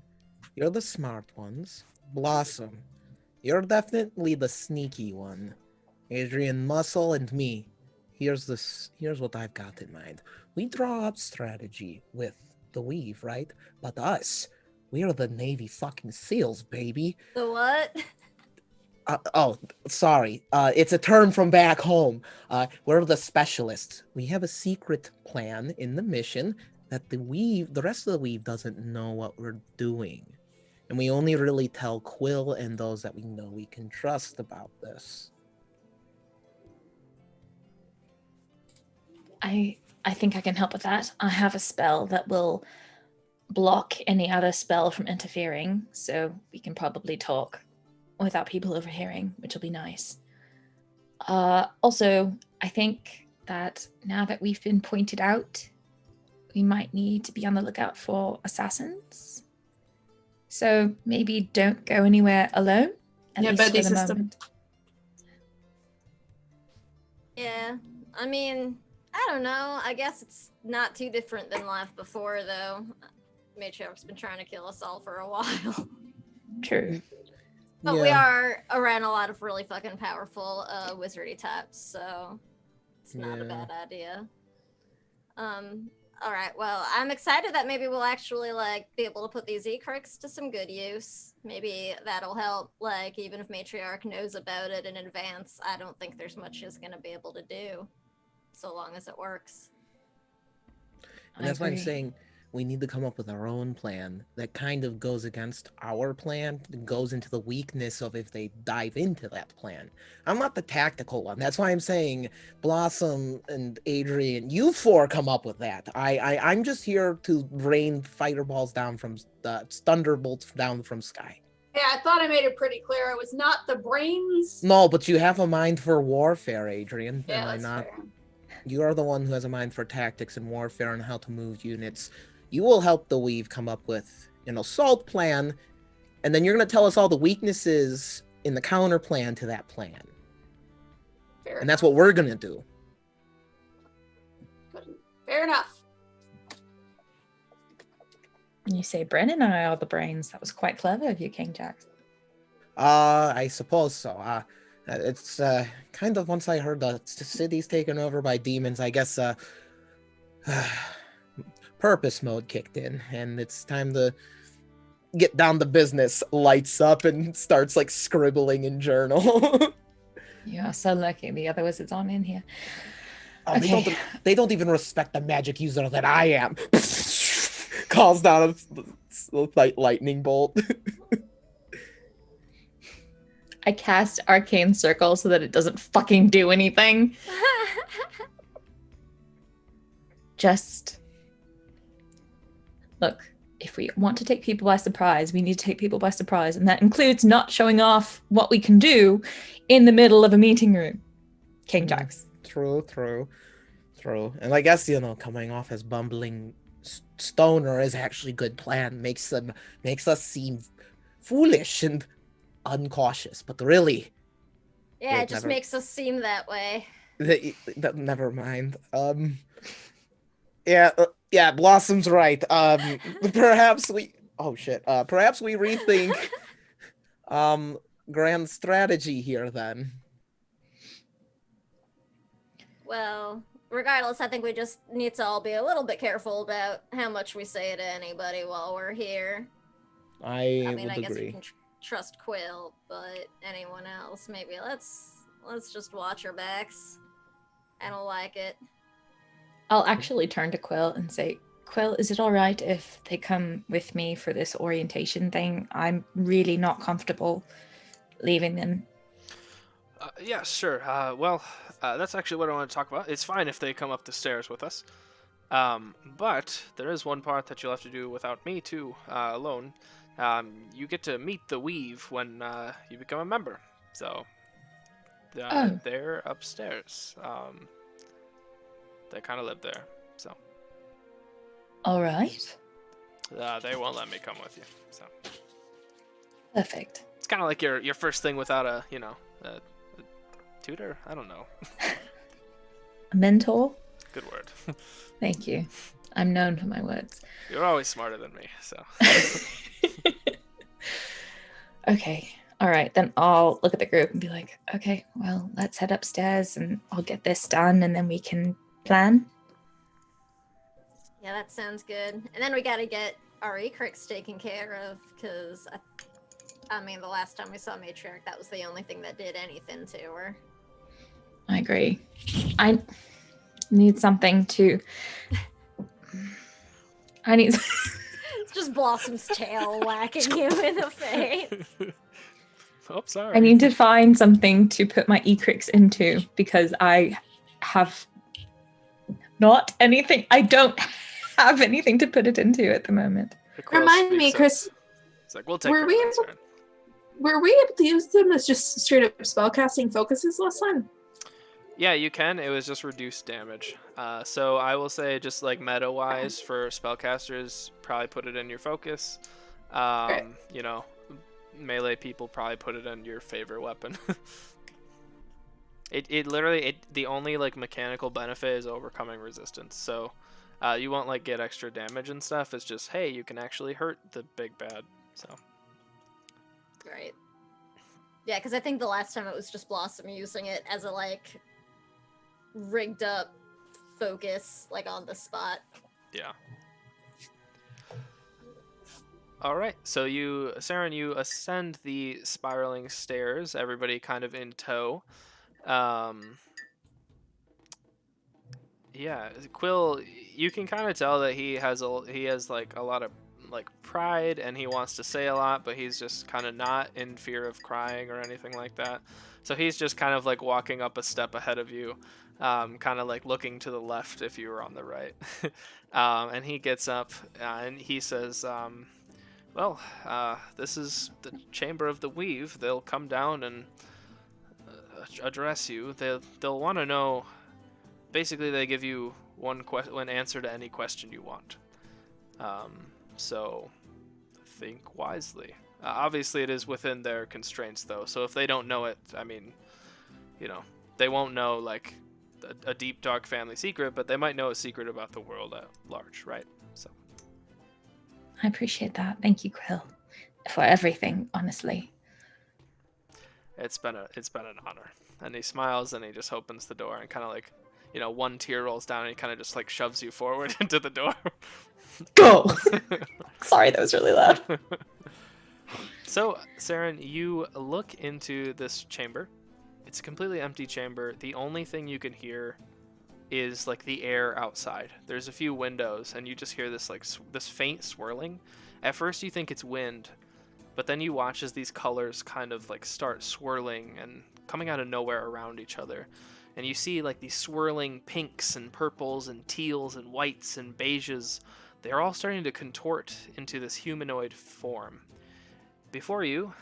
you're the smart ones. Blossom, you're definitely the sneaky one. Adrian, Muscle, and me. Here's what I've got in mind. We draw up strategy with the weave, right? But us, we are the Navy fucking SEALs, baby. The what? Sorry. It's a term from back home. We're the specialists. We have a secret plan in the mission that the rest of the weave doesn't know what we're doing. And we only really tell Quill and those that we know we can trust about this. I think I can help with that. I have a spell that will block any other spell from interfering, so we can probably talk without people overhearing, which will be nice. Also, I think that now that we've been pointed out, we might need to be on the lookout for assassins. So maybe don't go anywhere alone, at least buddy for the system. moment. Yeah, I mean, I don't know. I guess it's not too different than life before, though. Matriarch's been trying to kill us all for a while. True. But we are around a lot of really fucking powerful wizardy types, so it's not a bad idea. All right, well, I'm excited that maybe we'll actually, like, be able to put these e-cricks to some good use. Maybe that'll help, like, even if Matriarch knows about it in advance, I don't think there's much he's going to be able to do, so long as it works. And that's why I'm saying we need to come up with our own plan that kind of goes against our plan, goes into the weakness of if they dive into that plan. I'm not the tactical one. That's why I'm saying Blossom and Adrian, you four come up with that. I'm just here to rain fireballs down from thunderbolts down from sky. Yeah, I thought I made it pretty clear. It was not the brains. No, but you have a mind for warfare, Adrian. Yeah, Am I that's not? fair. You are the one who has a mind for tactics and warfare and how to move units. You will help the Weave come up with an assault plan, and then you're going to tell us all the weaknesses in the counter plan to that plan. Fair And that's what we're going to do. Fair enough. You say Brennan and I are the brains. That was quite clever of you, King Jack. I suppose so. It's kind of once I heard the city's taken over by demons, I guess purpose mode kicked in, and it's time to get down to business. Lights up and starts like scribbling in journal. You are so lucky the other wizards aren't in here. They don't even respect the magic user that I am. Calls down a lightning bolt. I cast Arcane Circle so that it doesn't fucking do anything. Just look, if we want to take people by surprise, we need to take people by surprise, and that includes not showing off what we can do in the middle of a meeting room. King Jax. True. And I guess, coming off as bumbling stoner is actually a good plan. Makes us seem foolish and uncautious, but really... Yeah, it just makes us seem that way. Never mind. Yeah, Blossom's right. Perhaps we rethink grand strategy here then. Well, regardless, I think we just need to all be a little bit careful about how much we say to anybody while we're here. I guess agree. we can trust Quill, but anyone else, maybe let's just watch our backs. I don't like it. I'll actually turn to Quill and say, Quill, is it all right if they come with me for this orientation thing? I'm really not comfortable leaving them. Yeah, sure. That's actually what I want to talk about. It's fine if they come up the stairs with us. But there is one part that you'll have to do without me, too, alone. You get to meet the Weave when you become a member. So, they're upstairs. They kind of live there, so. All right. They won't let me come with you, so. Perfect. It's kind of like your first thing without a tutor? I don't know. A mentor? Good word. Thank you. I'm known for my words. You're always smarter than me, so. Okay. All right. Then I'll look at the group and be like, okay, well, let's head upstairs and I'll get this done and then we can plan. Yeah, that sounds good. And then we gotta get our e-cricks taken care of, because I mean, the last time we saw Matriarch, that was the only thing that did anything to her. I agree. I need something to... It's just Blossom's tail whacking you in the face. Oh, sorry. I need to find something to put my e-cricks into because I have not anything. I don't have anything to put it into at the moment. Remind me, Chris. It's like, we'll take were we able to use them as just straight up spellcasting focuses last time? Yeah, you can. It was just reduced damage. So I will say, just like meta-wise for spellcasters, probably put it in your focus. You know, melee people probably put it in your favorite weapon. It literally, the only like mechanical benefit is overcoming resistance. So you won't like get extra damage and stuff. It's just, hey, you can actually hurt the big bad. So. Right. Yeah, because I think the last time it was just Blossom using it as a like rigged up focus, like on the spot. Yeah. All right. So you, Saren, you ascend the spiraling stairs. Everybody kind of in tow. Yeah, Quill, you can kind of tell that he has like a lot of like pride, and he wants to say a lot, but he's just kind of not in fear of crying or anything like that. So he's just kind of like walking up a step ahead of you, kind of like looking to the left if you were on the right. And he gets up and he says, well, this is the Chamber of the Weave. They'll come down and address you. They'll want to know. Basically, they give you one answer to any question you want. So think wisely. Obviously, it is within their constraints, though. So if they don't know it, I mean, you know, they won't know like a deep, dark family secret, but they might know a secret about the world at large, right? So. I appreciate that. Thank you, Quill, for everything. Honestly, it's been an honor. And he smiles and he just opens the door and kind of like, you know, one tear rolls down and he kind of just like shoves you forward into the door. Go. Sorry, that was really loud. So, Saren, you look into this chamber. It's a completely empty chamber. The only thing you can hear is like the air outside. There's a few windows and you just hear this like this faint swirling. At first you think it's wind, but then you watch as these colors kind of like start swirling and coming out of nowhere around each other. And you see like these swirling pinks and purples and teals and whites and beiges. They're all starting to contort into this humanoid form. Before you,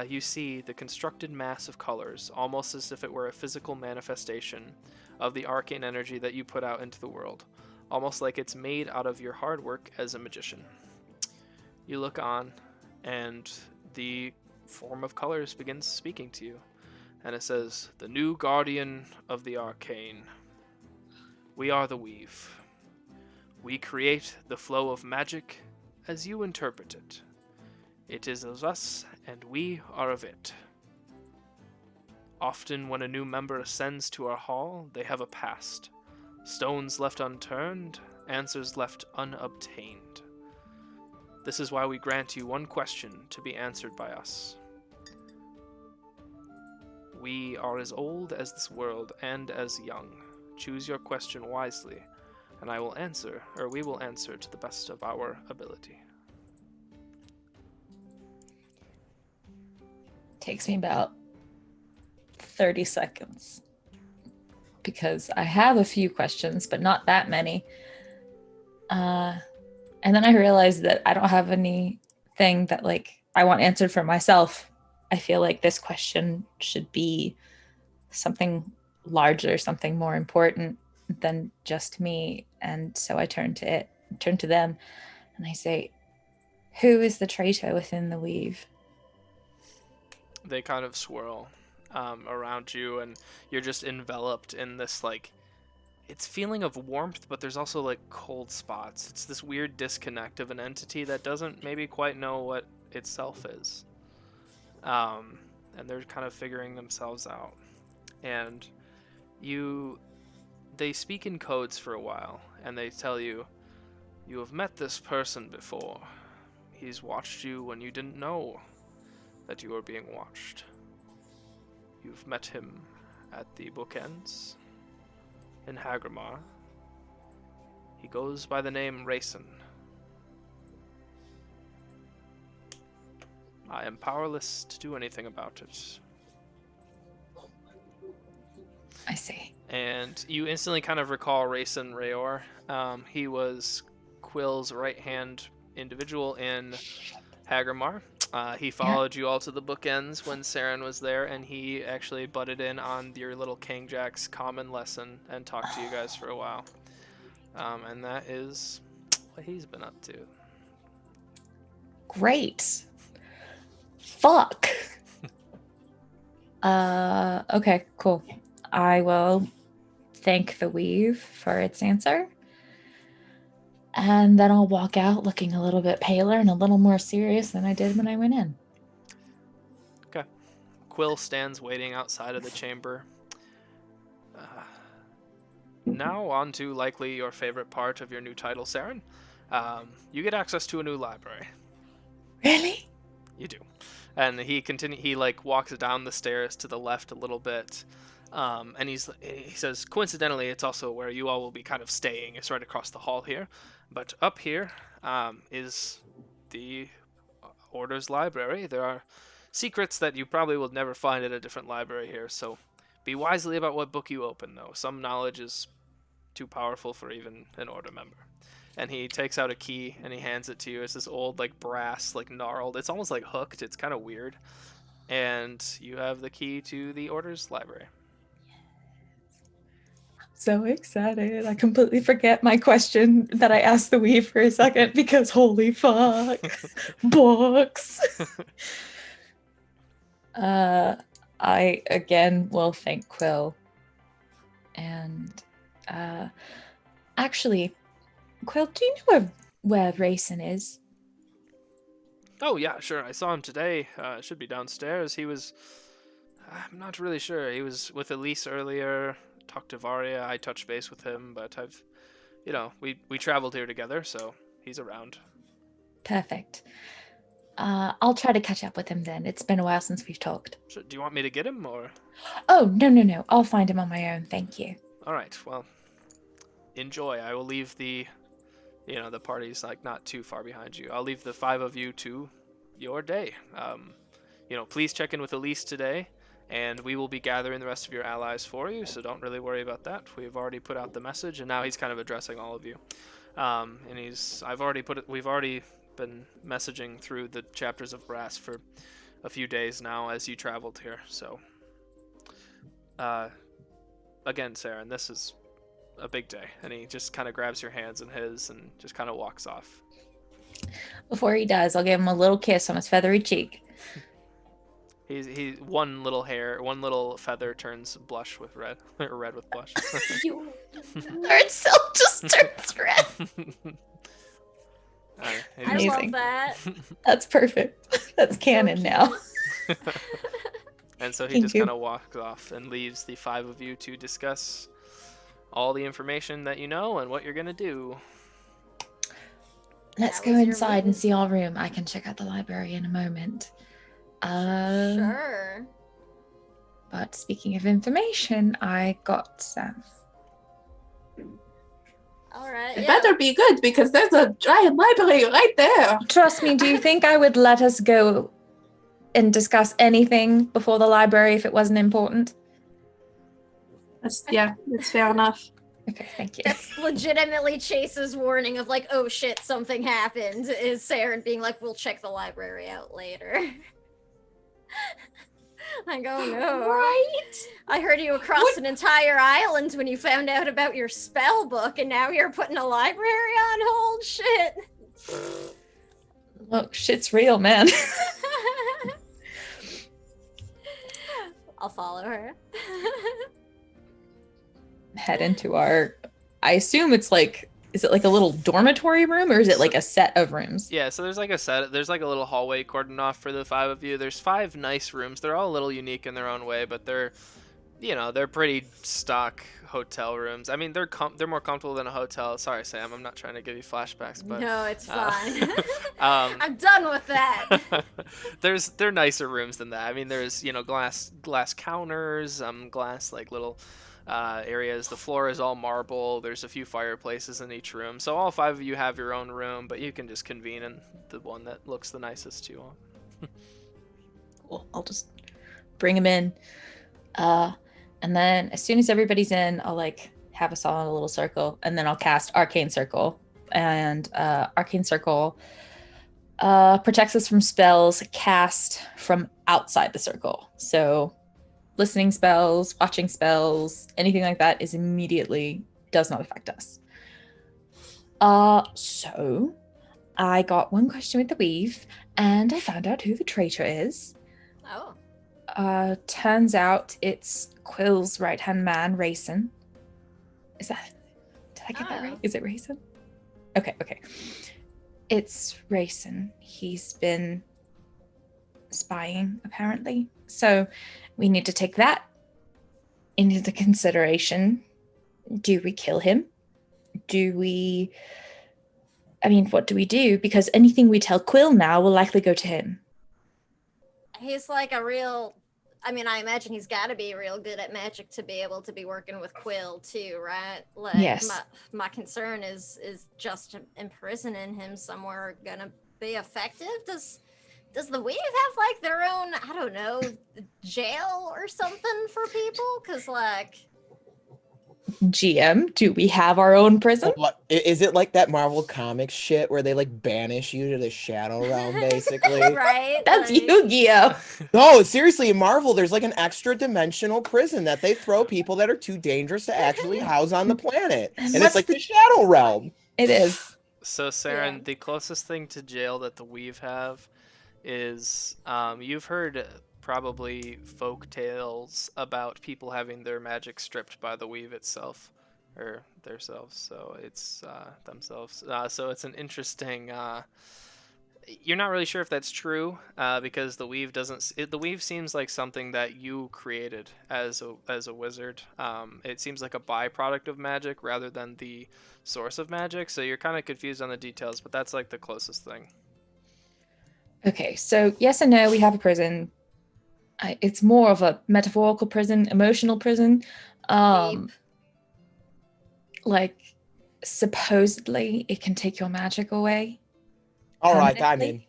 you see the constructed mass of colors, almost as if it were a physical manifestation of the arcane energy that you put out into the world, almost like it's made out of your hard work as a magician. You look on, and the form of colors begins speaking to you. And it says, "The new guardian of the arcane. We are the weave. We create the flow of magic as you interpret it. It is of us, and we are of it. Often when a new member ascends to our hall, they have a past. Stones left unturned, answers left unobtained. This is why we grant you one question to be answered by us. We are as old as this world and as young. Choose your question wisely, and I will answer, or we will answer to the best of our ability." Takes me about 30 seconds because I have a few questions, but not that many. And then I realized that I don't have anything that like I want answered for myself. I feel like this question should be something larger, something more important than just me. And so I turn to them, and I say, "Who is the traitor within the weave?" They kind of swirl around you, and you're just enveloped in this like, it's feeling of warmth, but there's also like cold spots. It's this weird disconnect of an entity that doesn't maybe quite know what itself is. And they're kind of figuring themselves out. And they speak in codes for a while, and they tell you, "You have met this person before. He's watched you when you didn't know that you were being watched. You've met him at the bookends in Agora. He goes by the name Rayson. I am powerless to do anything about it." I see. And you instantly kind of recall Rayson Rayor. He was Quill's right-hand individual in Hagamar. He followed you all to the bookends when Saren was there, and he actually butted in on your little King Jack's common lesson and talked to you guys for a while. And that is what he's been up to. Great. Fuck. Okay, cool. I will thank the weave for its answer. And then I'll walk out looking a little bit paler and a little more serious than I did when I went in. Okay. Quill stands waiting outside of the chamber. Now on to likely your favorite part of your new title, Saren. You get access to a new library. Really? You do. And he like walks down the stairs to the left a little bit. And he says, coincidentally, it's also where you all will be kind of staying. It's right across the hall here. But up here is the Order's library. There are secrets that you probably will never find at a different library here, so be wisely about what book you open, though. Some knowledge is too powerful for even an Order member. And he takes out a key and he hands it to you. It's this old, like, brass, like, gnarled. It's almost like hooked. It's kind of weird. And you have the key to the Order's library. So excited. I completely forget my question that I asked the weave for a second because holy fuck. Books. I again will thank Quill. And actually, Quill, do you know where Rayson is? Oh, yeah, sure. I saw him today. Should be downstairs. I'm not really sure. He was with Elise earlier. Talked to Varia. I touched base with him, but we traveled here together, so he's around. Perfect. I'll try to catch up with him then. It's been a while since we've talked. So, do you want me to get him, or? Oh, no. I'll find him on my own. Thank you. All right. Well, enjoy. I will leave the party's like not too far behind you. I'll leave the 5 of you to your day. Please check in with Elise today. And we will be gathering the rest of your allies for you, so don't really worry about that. We've already put out the message, and now he's kind of addressing all of you. We've already been messaging through the chapters of Brass for a few days now as you traveled here. So, again, Saren, this is a big day, and he just kind of grabs your hands in his and just kind of walks off. Before he does, I'll give him a little kiss on his feathery cheek. He one little feather turns blush with red, or red with blush. Or itself just turns red. I love that. That's perfect. That's canon now. And so he just kind of walks off and leaves the 5 of you to discuss all the information that you know and what you're gonna do. Let's go inside and see our room. I can check out the library in a moment. Sure. But speaking of information, I got some. All right. It better be good because there's a giant library right there. Trust me, do you think I would let us go and discuss anything before the library if it wasn't important? That's fair enough. Okay, thank you. That's legitimately Chase's warning of like, oh shit, something happened. Is Saren being like, we'll check the library out later. I go, no. Right? I heard you across an entire island when you found out about your spell book, and now you're putting a library on hold? Shit. Look, shit's real, man. I'll follow her. Head into our... I assume it's like... Is it like a little dormitory room, or is it like a set of rooms? Yeah, so there's like a little hallway cordoned off for the 5 of you. There's 5 nice rooms. They're all a little unique in their own way, but they're pretty stock hotel rooms. I mean, they're more comfortable than a hotel. Sorry, Sam, I'm not trying to give you flashbacks, but no, it's fine. I'm done with that. They're nicer rooms than that. I mean, there's glass counters, glass like little areas. The floor is all marble. There's a few fireplaces in each room. So all 5 of you have your own room, but you can just convene in the one that looks the nicest to you all. Cool. I'll just bring them in. And then as soon as everybody's in, I'll like have us all in a little circle, and then I'll cast Arcane Circle. And Arcane Circle Protects us from spells cast from outside the circle. So listening spells, watching spells, anything like that is immediately does not affect us. So I got one question with the weave, and I found out who the traitor is. Oh. Turns out it's Quill's right-hand man, Rayson. Did I get that right? Is it Rayson? Okay. It's Rayson. He's been spying, apparently. So we need to take that into consideration. Do we kill him? What do we do? Because anything we tell Quill now will likely go to him. He's like a real... I imagine he's got to be real good at magic to be able to be working with Quill too, right? Like, yes. My concern is just imprisoning him somewhere gonna be effective? Does the Weave have like their own, I don't know, jail or something for people? Because like... GM, do we have our own prison? What, is it like that Marvel Comics shit where they like banish you to the Shadow Realm, basically? Right? That's like... Yu-Gi-Oh! No, seriously, in Marvel, there's like an extra dimensional prison that they throw people that are too dangerous to actually house on the planet. And it's like the Shadow Realm. It is. So, Saren, the closest thing to jail that the Weave have is, you've heard probably folk tales about people having their magic stripped by the Weave itself, or theirselves. So it's themselves. So it's an interesting. You're not really sure if that's true, because the Weave doesn't. The Weave seems like something that you created as a wizard. It seems like a byproduct of magic rather than the source of magic. So you're kind of confused on the details, but that's like the closest thing. Okay, so yes and no, we have a prison. It's more of a metaphorical prison, emotional prison. Like, supposedly it can take your magic away. All right, I'm in.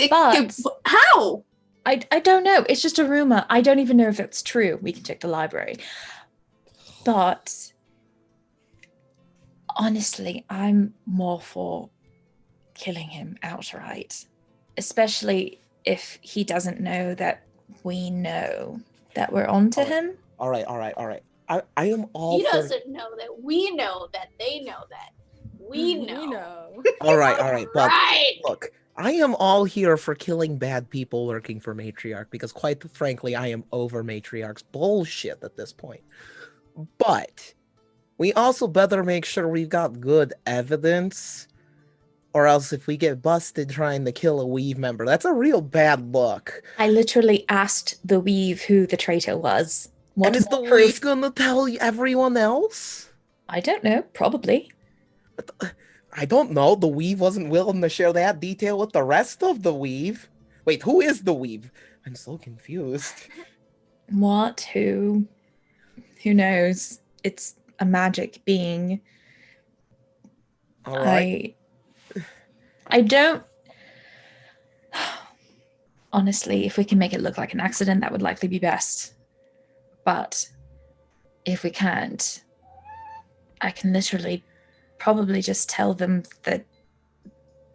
But how? I don't know. It's just a rumor. I don't even know if it's true. We can check the library. But honestly, I'm more for killing him outright, especially if he doesn't know that we know that we're onto him. All right. I am all He doesn't know that we know that they know that we know. All right. But look, I am all here for killing bad people working for Matriarch because, quite frankly, I am over Matriarch's bullshit at this point. But we also better make sure we've got good evidence, or else if we get busted trying to kill a Weave member, that's a real bad look. I literally asked the Weave who the traitor was. And is the Weave gonna tell everyone else? I don't know, probably. I don't know. The Weave wasn't willing to share that detail with the rest of the Weave. Wait, who is the Weave? I'm so confused. What? Who? Who knows? It's a magic being. All right. I don't... Honestly, if we can make it look like an accident, that would likely be best. But if we can't, I can literally probably just tell them that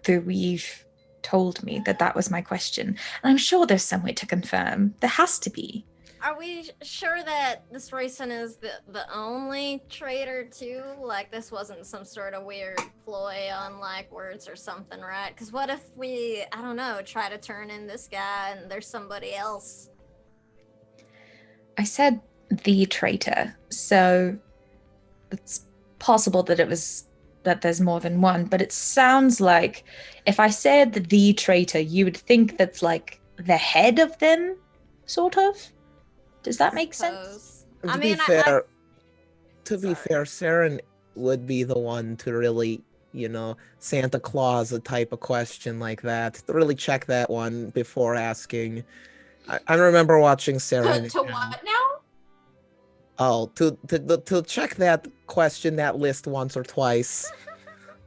the Weave told me that was my question. And I'm sure there's some way to confirm. There has to be. Are we sure that this Rayson is the only traitor too? Like, this wasn't some sort of weird ploy on like words or something, right? Because what if we, I don't know, try to turn in this guy and there's somebody else? I said the traitor, so it's possible that there's more than one, but it sounds like if I said the traitor, you would think that's like the head of them, sort of. Does that make sense? To be fair, Saren would be the one to really, Santa Claus a type of question like that, to really check that one before asking. I remember watching Saren. To what now? Oh, to check that question, that list once or twice.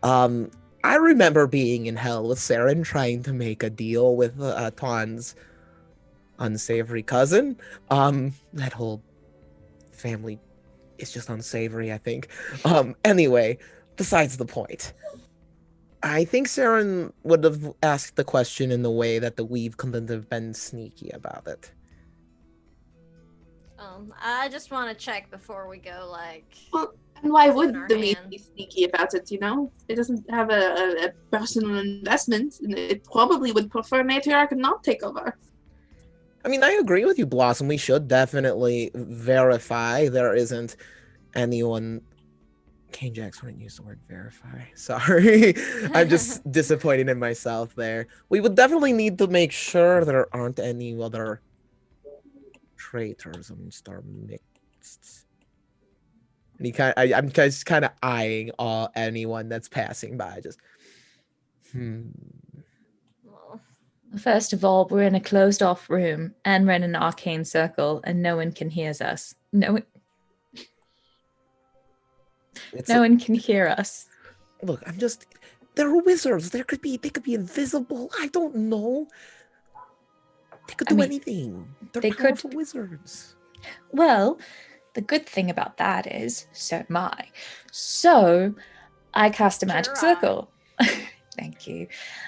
I remember being in hell with Saren trying to make a deal with Ton's unsavory cousin. That whole family is just unsavory, I think. Anyway, besides the point. I think Saren would have asked the question in the way that the weave couldn't have been sneaky about it. I just want to check before we go, like... Well, and why would our the weave hand. be sneaky about it, you know? It doesn't have a personal investment, and it probably would prefer Matriarch not take over. I mean, I agree with you, Blossom. We should definitely verify there isn't anyone... Kane Jax wouldn't use the word verify. Sorry. I'm just disappointed in myself there. We would definitely need to make sure there aren't any other traitors amongst our midst. And I'm just kind of eyeing anyone that's passing by. Just, Well, First of all, we're in a closed-off room, and we're in an arcane circle, and no one can hear us. No one can hear us. Look, they're wizards. They could be invisible. I don't know. They could do anything. They're powerful wizards. Well, the good thing about that is, so am I. So, I cast a magic circle. Thank you.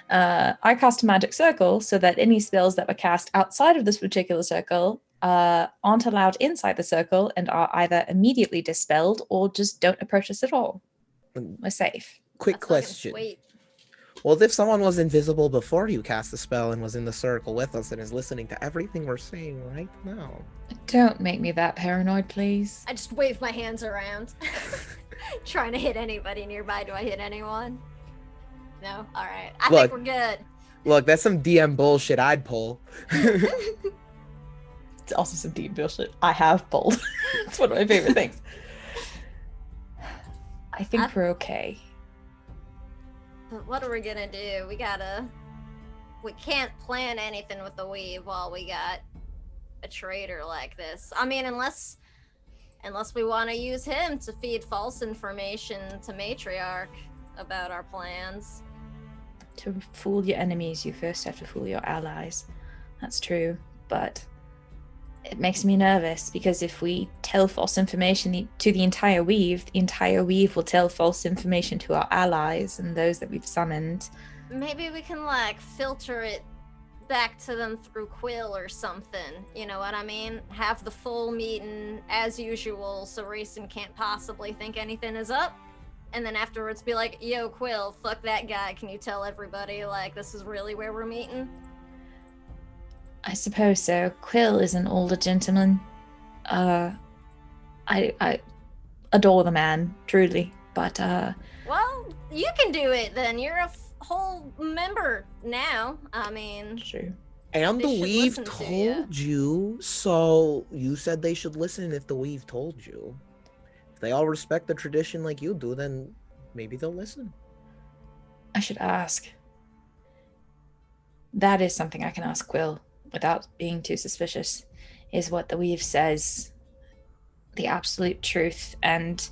I cast a magic circle so that any spells that were cast outside of this particular circle aren't allowed inside the circle and are either immediately dispelled or just don't approach us at all. We're safe. Quick question. Well, if someone was invisible before you cast the spell and was in the circle with us and is listening to everything we're saying right now. Don't make me that paranoid, please. I just wave my hands around. Trying to hit anybody nearby. Do I hit anyone? No? Alright. I think we're good. Look, that's some DM bullshit I'd pull. It's also some deep bullshit I have pulled. It's one of my favorite things. I think we're okay. But what are we gonna do? We can't plan anything with the weave while we got a traitor like this. I mean, unless we want to use him to feed false information to Matriarch about our plans. To fool your enemies, you first have to fool your allies. That's true, but it makes me nervous because if we tell false information to the entire weave will tell false information to our allies and those that we've summoned. Maybe we can, filter it back to them through Quill or something. You know what I mean? Have the full meeting as usual so Rayson can't possibly think anything is up. And then afterwards be like, yo, Quill, fuck that guy. Can you tell everybody, this is really where we're meeting? I suppose so. Quill is an older gentleman. I adore the man, truly. But, well, you can do it then. You're a whole member now. I mean... True. And the weave told you, so you said they should listen if the weave told you. If they all respect the tradition like you do, then maybe they'll listen. I should ask. That is something I can ask Quill without being too suspicious, is what the weave says, the absolute truth and,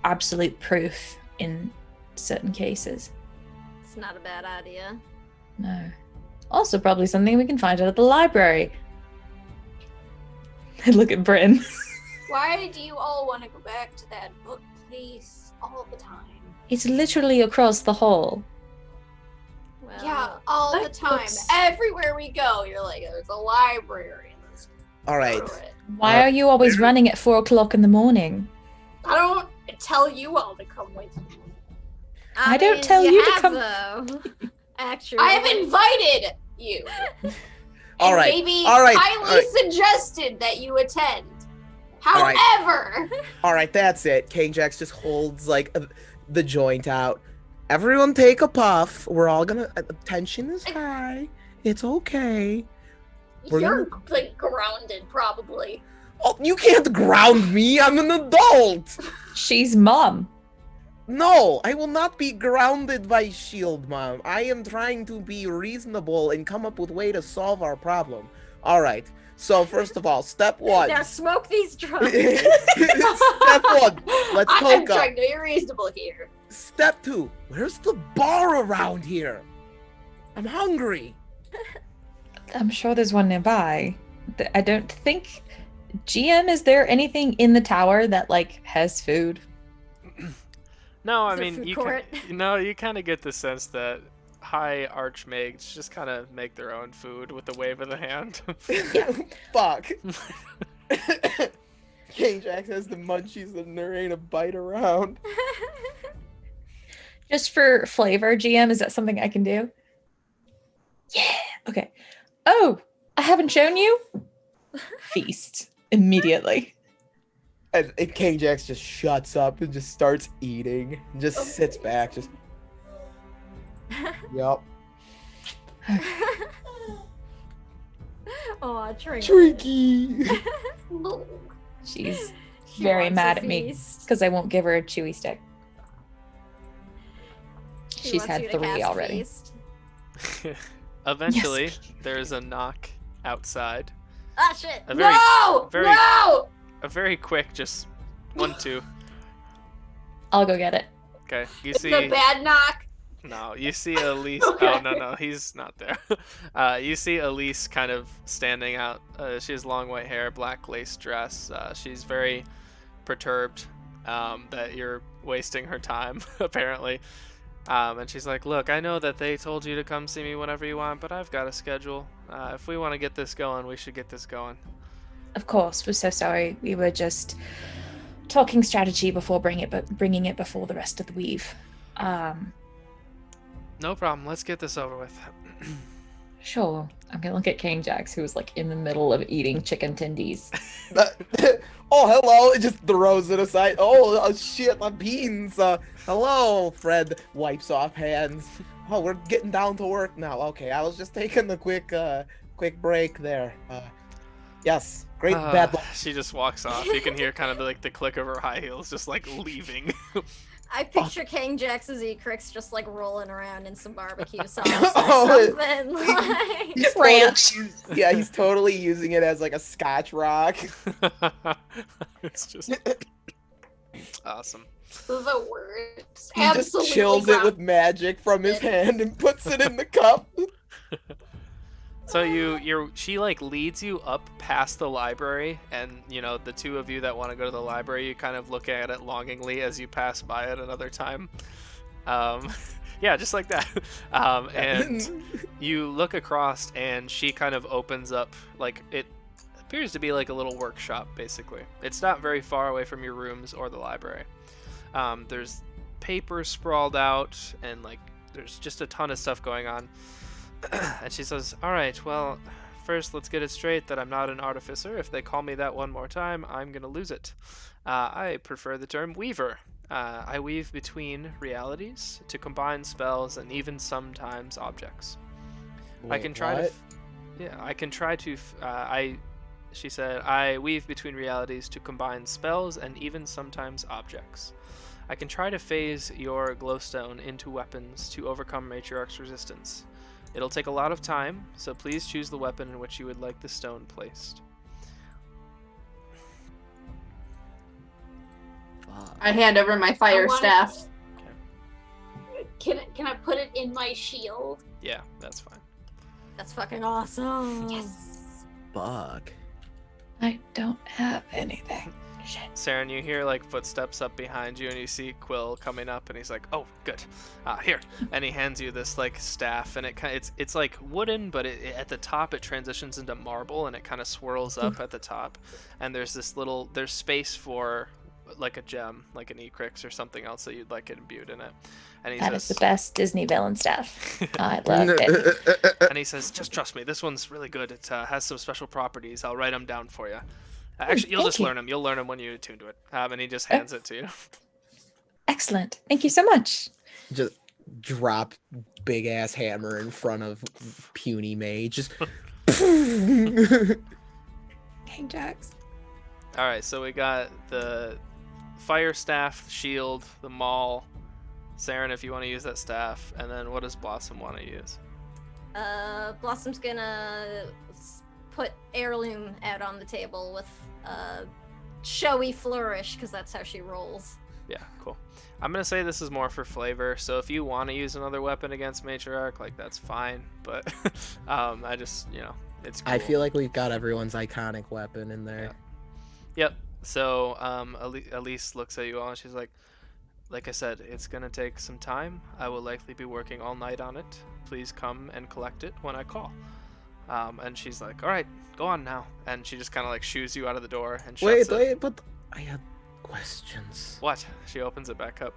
absolute proof in certain cases. It's not a bad idea. No. Also probably something we can find out at the library. Look at Bryn. Why do you all want to go back to that book place all the time? It's literally across the hall. Well, yeah, all the time. Everywhere we go, you're like, there's a library. All right. Why are you always running at 4:00 in the morning? I don't tell you all to come with me. I don't tell you to come. Though. Actually, I have invited you. All right. Maybe highly suggested that you attend. However, all right, that's it. King Jax just holds the joint out. Everyone take a puff. We're all gonna. Tension is high. It's okay. You're grounded, probably. Oh, you can't ground me. I'm an adult. She's mom. No, I will not be grounded by Shield, Mom. I am trying to be reasonable and come up with a way to solve our problem. All right. So first of all, step one. Now smoke these drugs. Step one. Let's coke I'm up. trying to be reasonable here. Step two. Where's the bar around here? I'm hungry. I'm sure there's one nearby. I don't think... GM, is there anything in the tower that, has food? No, I Is it mean food you court? you kind of get the sense that high archmages just kind of make their own food with a wave of the hand. Fuck. King Jax has the munchies and there ain't a bite around. Just for flavor, GM, is that something I can do? Yeah. Okay. Oh, I haven't shown you. Feast immediately. And King Jax just shuts up and just starts eating. Just sits back. Just. Yup. Oh, Tricky. She's She very wants mad a at me feast. because I won't give her a chewy stick. She She's wants had you to 3 cast already. feast. Eventually, there's a knock outside. Ah, shit. A very, No! very, No! a very quick, just 1, 2. I'll go get it. Okay, you It's see. a bad knock. No, you see Elise. Okay. Oh no, he's not there. You see Elise kind of standing out. She has long white hair, black lace dress. She's very perturbed that you're wasting her time, apparently. And she's like, "Look, I know that they told you to come see me whenever you want, but I've got a schedule. If we want to get this going, we should get this going." Of course, we're so sorry. We were just talking strategy before bringing it before the rest of the weave. No problem. Let's get this over with. Sure. I'm gonna look at King Jax, who was like in the middle of eating chicken tendies. Oh, hello. It just throws it aside. Oh, shit, my beans. Hello, Fred wipes off hands. Oh, we're getting down to work now. Okay, I was just taking a quick break there. Yes, great bad luck. She just walks off. You can hear kind of like the click of her high heels just like leaving. I picture King Jax's E-Crix just like rolling around in some barbecue sauce or Oh, something. Like... He's Ranch. Yeah, he's totally using it as like a Scotch rock. It's just awesome. The worst. He just Absolutely chills it wrong. with magic from his hand and puts it in the cup. So she like leads you up past the library, and you know the two of you that want to go to the library, you kind of look at it longingly as you pass by it another time. Yeah, just like that. And you look across, and she kind of opens up like it appears to be like a little workshop. Basically, it's not very far away from your rooms or the library. There's paper sprawled out, and like there's just a ton of stuff going on. And she says, "All right, well, first let's get it straight that I'm not an artificer. If they call me that one more time, I'm gonna lose it. I prefer the term weaver. I weave between realities to combine spells and even sometimes objects. I can try She said, I weave between realities to combine spells and even sometimes objects. I can try to phase your glowstone into weapons to overcome Matriarch's resistance. It'll take a lot of time, so please choose the weapon in which you would like the stone placed." I hand over my fire staff. Can I put it in my shield? Yeah, that's fine. That's fucking awesome. Yes. Fuck. I don't have anything. Shit. Saren, you hear like footsteps up behind you, and you see Quill coming up, and he's like, "Oh, good. Here." And he hands you this like staff, and it's like wooden, but at the top it transitions into marble, and it kind of swirls up at the top. And there's space for like a gem, like an E-Crix or something else that you'd like imbued in it. And he That says, is the best Disney villain stuff. I loved it. And he says, "Just trust me. This one's really good. It has some special properties. I'll write them down for you. Actually, you'll thank just you. learn them. You'll learn them when you attune to it." And he just hands it to you. Excellent. Thank you so much. Just drop big ass hammer in front of puny mage. Just. King Jax. All right, so we got the fire staff, shield, the maul. Saren, if you want to use that staff, and then what does Blossom want to use? Blossom's gonna put heirloom out on the table with showy flourish, because that's how she rolls. Yeah, cool. I'm gonna say this is more for flavor, so if you want to use another weapon against Matriarch, like that's fine. But I just, it's cool. I feel like we've got everyone's iconic weapon in there. Yep. So Elise looks at you all, and she's like, like I said, it's gonna take some time. I will likely be working all night on it. Please come and collect it when I call. And she's like, all right, go on now. And she just kind of like shoos you out of the door and shuts it. Wait, but I had questions. What? She opens it back up.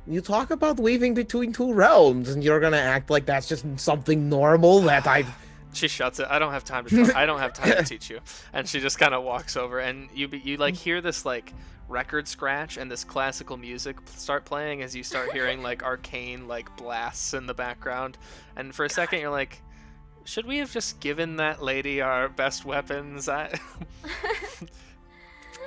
You talk about weaving between two realms, and you're gonna act like that's just something normal that I've... She shuts it. I don't have time to talk. I don't have time to teach you. And she just kind of walks over, and you like hear this like record scratch and this classical music start playing as you start hearing like arcane like blasts in the background. And for a second you're like, should we have just given that lady our best weapons?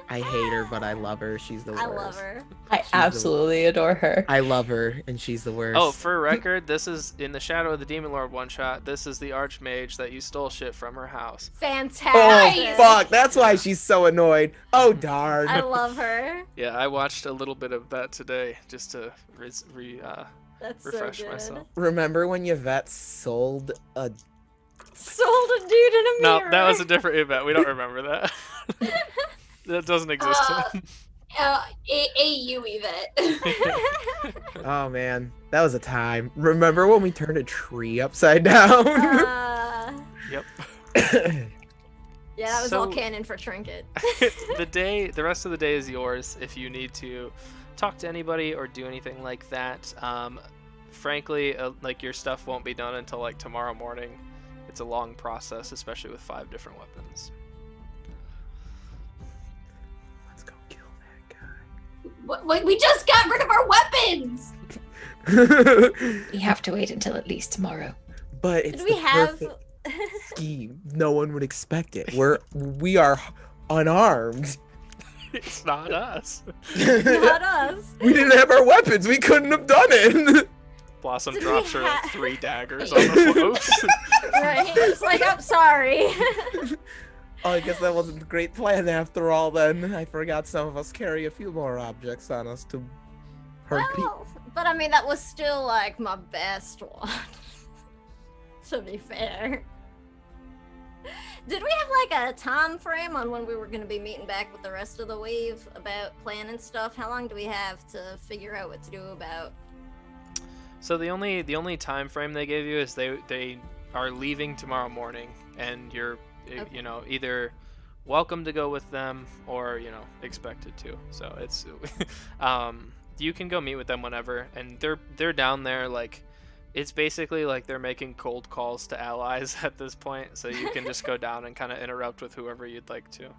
I hate her, but I love her. She's the worst. I love her. I absolutely adore her. I love her, and she's the worst. Oh, for record, this is in the Shadow of the Demon Lord one-shot. This is the Archmage that you stole shit from her house. Fantastic. Oh, fuck. That's why she's so annoyed. Oh, darn. I love her. Yeah, I watched a little bit of that today just to That's refresh so good. myself. Remember when Yvette sold a... Sold a dude in a No, mirror. that was a different event. We don't remember that. That doesn't exist. AU Yvette. Oh, man. That was a time. Remember when we turned a tree upside down? Yep. Yeah, that was all So- canon for Trinket. The rest of the day is yours if you need to talk to anybody or do anything like that. Frankly, like your stuff won't be done until like tomorrow morning. It's a long process, especially with 5 different weapons. Let's go kill What, we just got rid of our weapons! that guy. We have to wait until at least tomorrow. But it's Did we the have... perfect scheme. No one would expect it. We are unarmed. It's not us. Not us. We didn't have our weapons. We couldn't have done it. Blossom Did drops we her like ha- 3 daggers on the floor. Oops. Right. It's like, I'm sorry. Oh, I guess that wasn't a great plan after all then. I forgot some of us carry a few more objects on us to hurt people. Well, but I mean, that was still like my best one. To be fair. Did we have like a time frame on when we were going to be meeting back with the rest of the wave about planning stuff? How long do we have to figure out what to do about? So the only time frame they gave you is they are leaving tomorrow morning, and you're Okay. either welcome to go with them or expected to. So it's you can go meet with them whenever, and they're down there like. It's basically like they're making cold calls to allies at this point, so you can just go down and kind of interrupt with whoever you'd like to.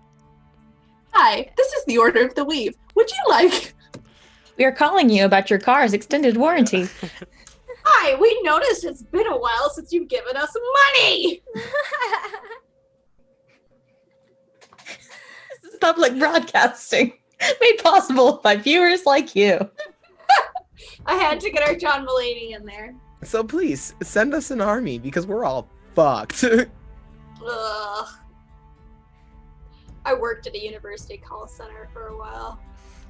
Hi, this is the Order of the Weave. Would you like... We are calling you about your car's extended warranty. Hi, we noticed it's been a while since you've given us money! This is public broadcasting, made possible by viewers like you. I had to get our John Mulaney in there. So please, send us an army, because we're all fucked. Ugh. I worked at a university call center for a while.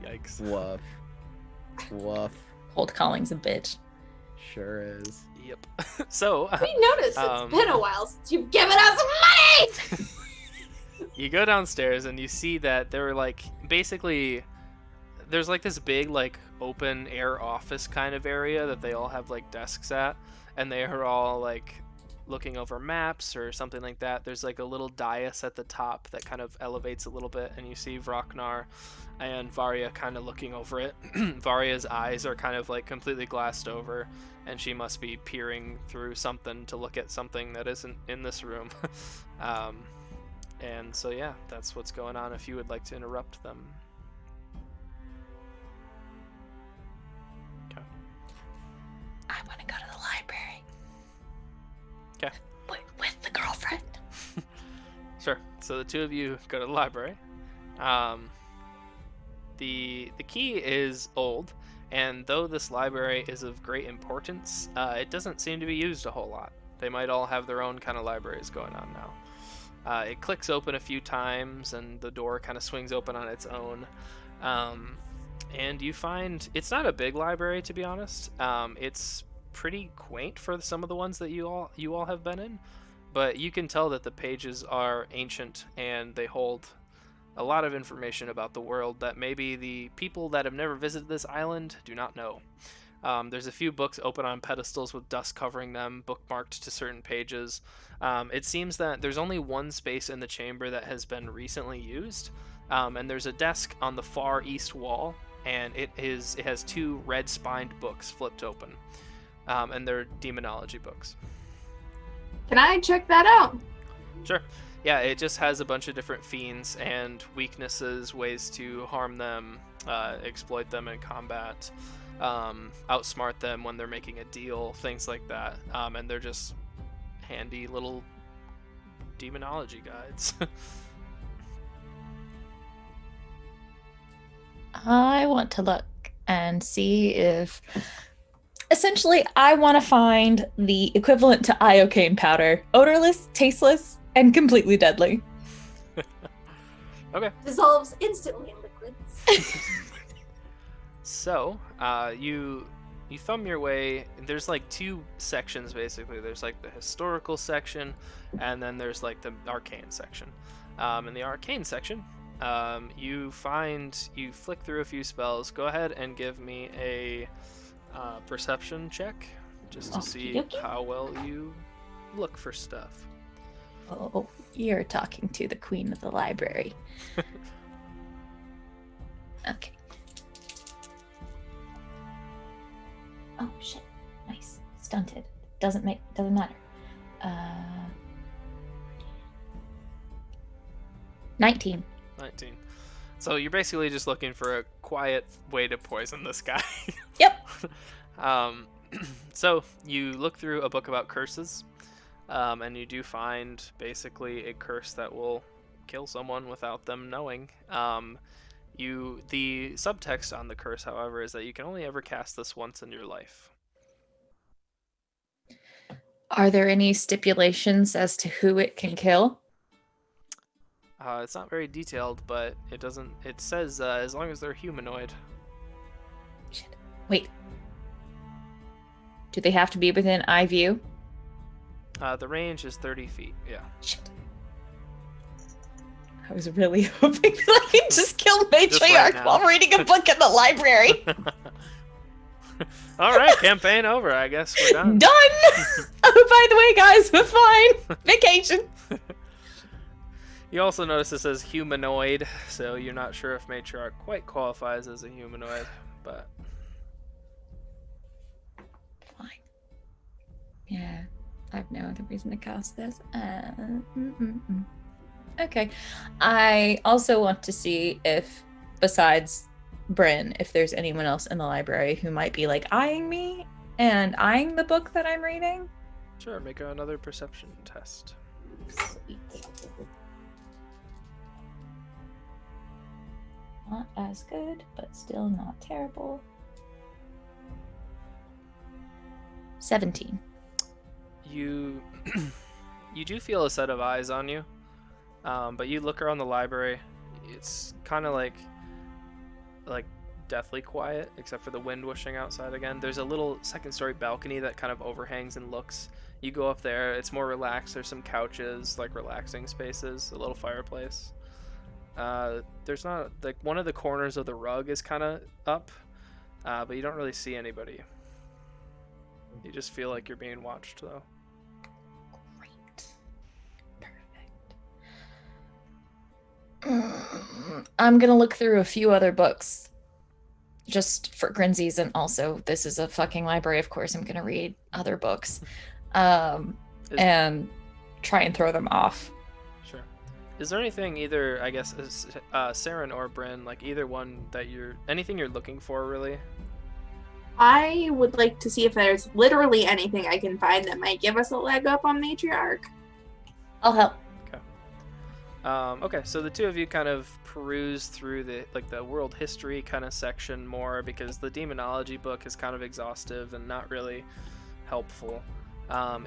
Yikes. Woof. Woof. Cold calling's a bitch. Sure is. Yep. So We noticed Um, it's been a while since you've given us money! you go downstairs and you see that there are like basically there's like this big like open air office kind of area that they all have like desks at, and they are all like looking over maps or something like that. There's like a little dais at the top that kind of elevates a little bit, and you see Vraknar and Varya kind of looking over it. Varya's eyes are kind of like completely glassed over, and she must be peering through something to look at something that isn't in this room. And so yeah, that's what's going on if you would like to interrupt them. Okay. I want to go to the library. Okay. With the girlfriend. Sure. So the two of you go to the library. The key is old, and though this library is of great importance, it doesn't seem to be used a whole lot. They might all have their own kind of libraries going on now. It clicks open a few times, and the door kind of swings open on its own. And you find it's not a big library, to be honest. It's pretty quaint for some of the ones that you all have been in, but you can tell that the pages are ancient and they hold a lot of information about the world that maybe the people that have never visited this island do not know. There's a few books open on pedestals with dust covering them, bookmarked to certain pages. It seems that there's only one space in the chamber that has been recently used, and there's a desk on the far east wall, and it has 2 red-spined books flipped open, and they're demonology books. Can I check that out? Sure. Yeah, it just has a bunch of different fiends and weaknesses, ways to harm them, exploit them in combat, outsmart them when they're making a deal, things like that. And they're just handy little demonology guides. I want to look and see if... Essentially, I want to find the equivalent to iocane powder. Odorless, tasteless, and completely deadly. Okay. Dissolves instantly in liquids. So, you thumb your way. There's like 2 sections basically. There's like the historical section, and then there's like the arcane section. In the arcane section, you flick through a few spells. Go ahead and give me a perception check, just to see how well you look for stuff. Oh, you're talking to the queen of the library. Okay. Oh shit! Nice. Stunted. Doesn't matter. 19. 19. So you're basically just looking for a quiet way to poison this guy. Yep. So you look through a book about curses, and you do find basically a curse that will kill someone without them knowing. The subtext on the curse, however, is that you can only ever cast this once in your life. Are there any stipulations as to who it can kill? It's not very detailed, but it says as long as they're humanoid. Shit. Wait. Do they have to be within eye view? The range is 30 feet, yeah. Shit. I was really hoping that I could just kill Matriarch while reading a book in the library. All right, campaign over. I guess we're done. Done! Oh, by the way, guys, we're fine. Vacation. You also notice it says humanoid, so you're not sure if Matriarch quite qualifies as a humanoid, but... Fine. Yeah, I have no other reason to cast this. Okay. I also want to see if, besides Bryn, if there's anyone else in the library who might be, like, eyeing me and eyeing the book that I'm reading. Sure, make another perception test. Sweet. Not as good, but still not terrible. 17. You do feel a set of eyes on you, but you look around the library. It's kind of like deathly quiet, except for the wind whooshing outside again. There's a little second-story balcony that kind of overhangs and looks. You go up there. It's more relaxed. There's some couches, like relaxing spaces, a little fireplace. There's not, like, one of the corners of the rug is kind of up, but you don't really see anybody. You just feel like you're being watched, though. Great. Perfect. I'm gonna look through a few other books, just for grinsies, and also this is a fucking library, of course I'm gonna read other books, and try and throw them off. Sure. Is there anything, either, I guess, Saren or Bryn, like either one that anything you're looking for, really? I would like to see if there's literally anything I can find that might give us a leg up on Matriarch. I'll help. Okay, so the two of you kind of peruse through the world history kind of section more, because the demonology book is kind of exhaustive and not really helpful. I'll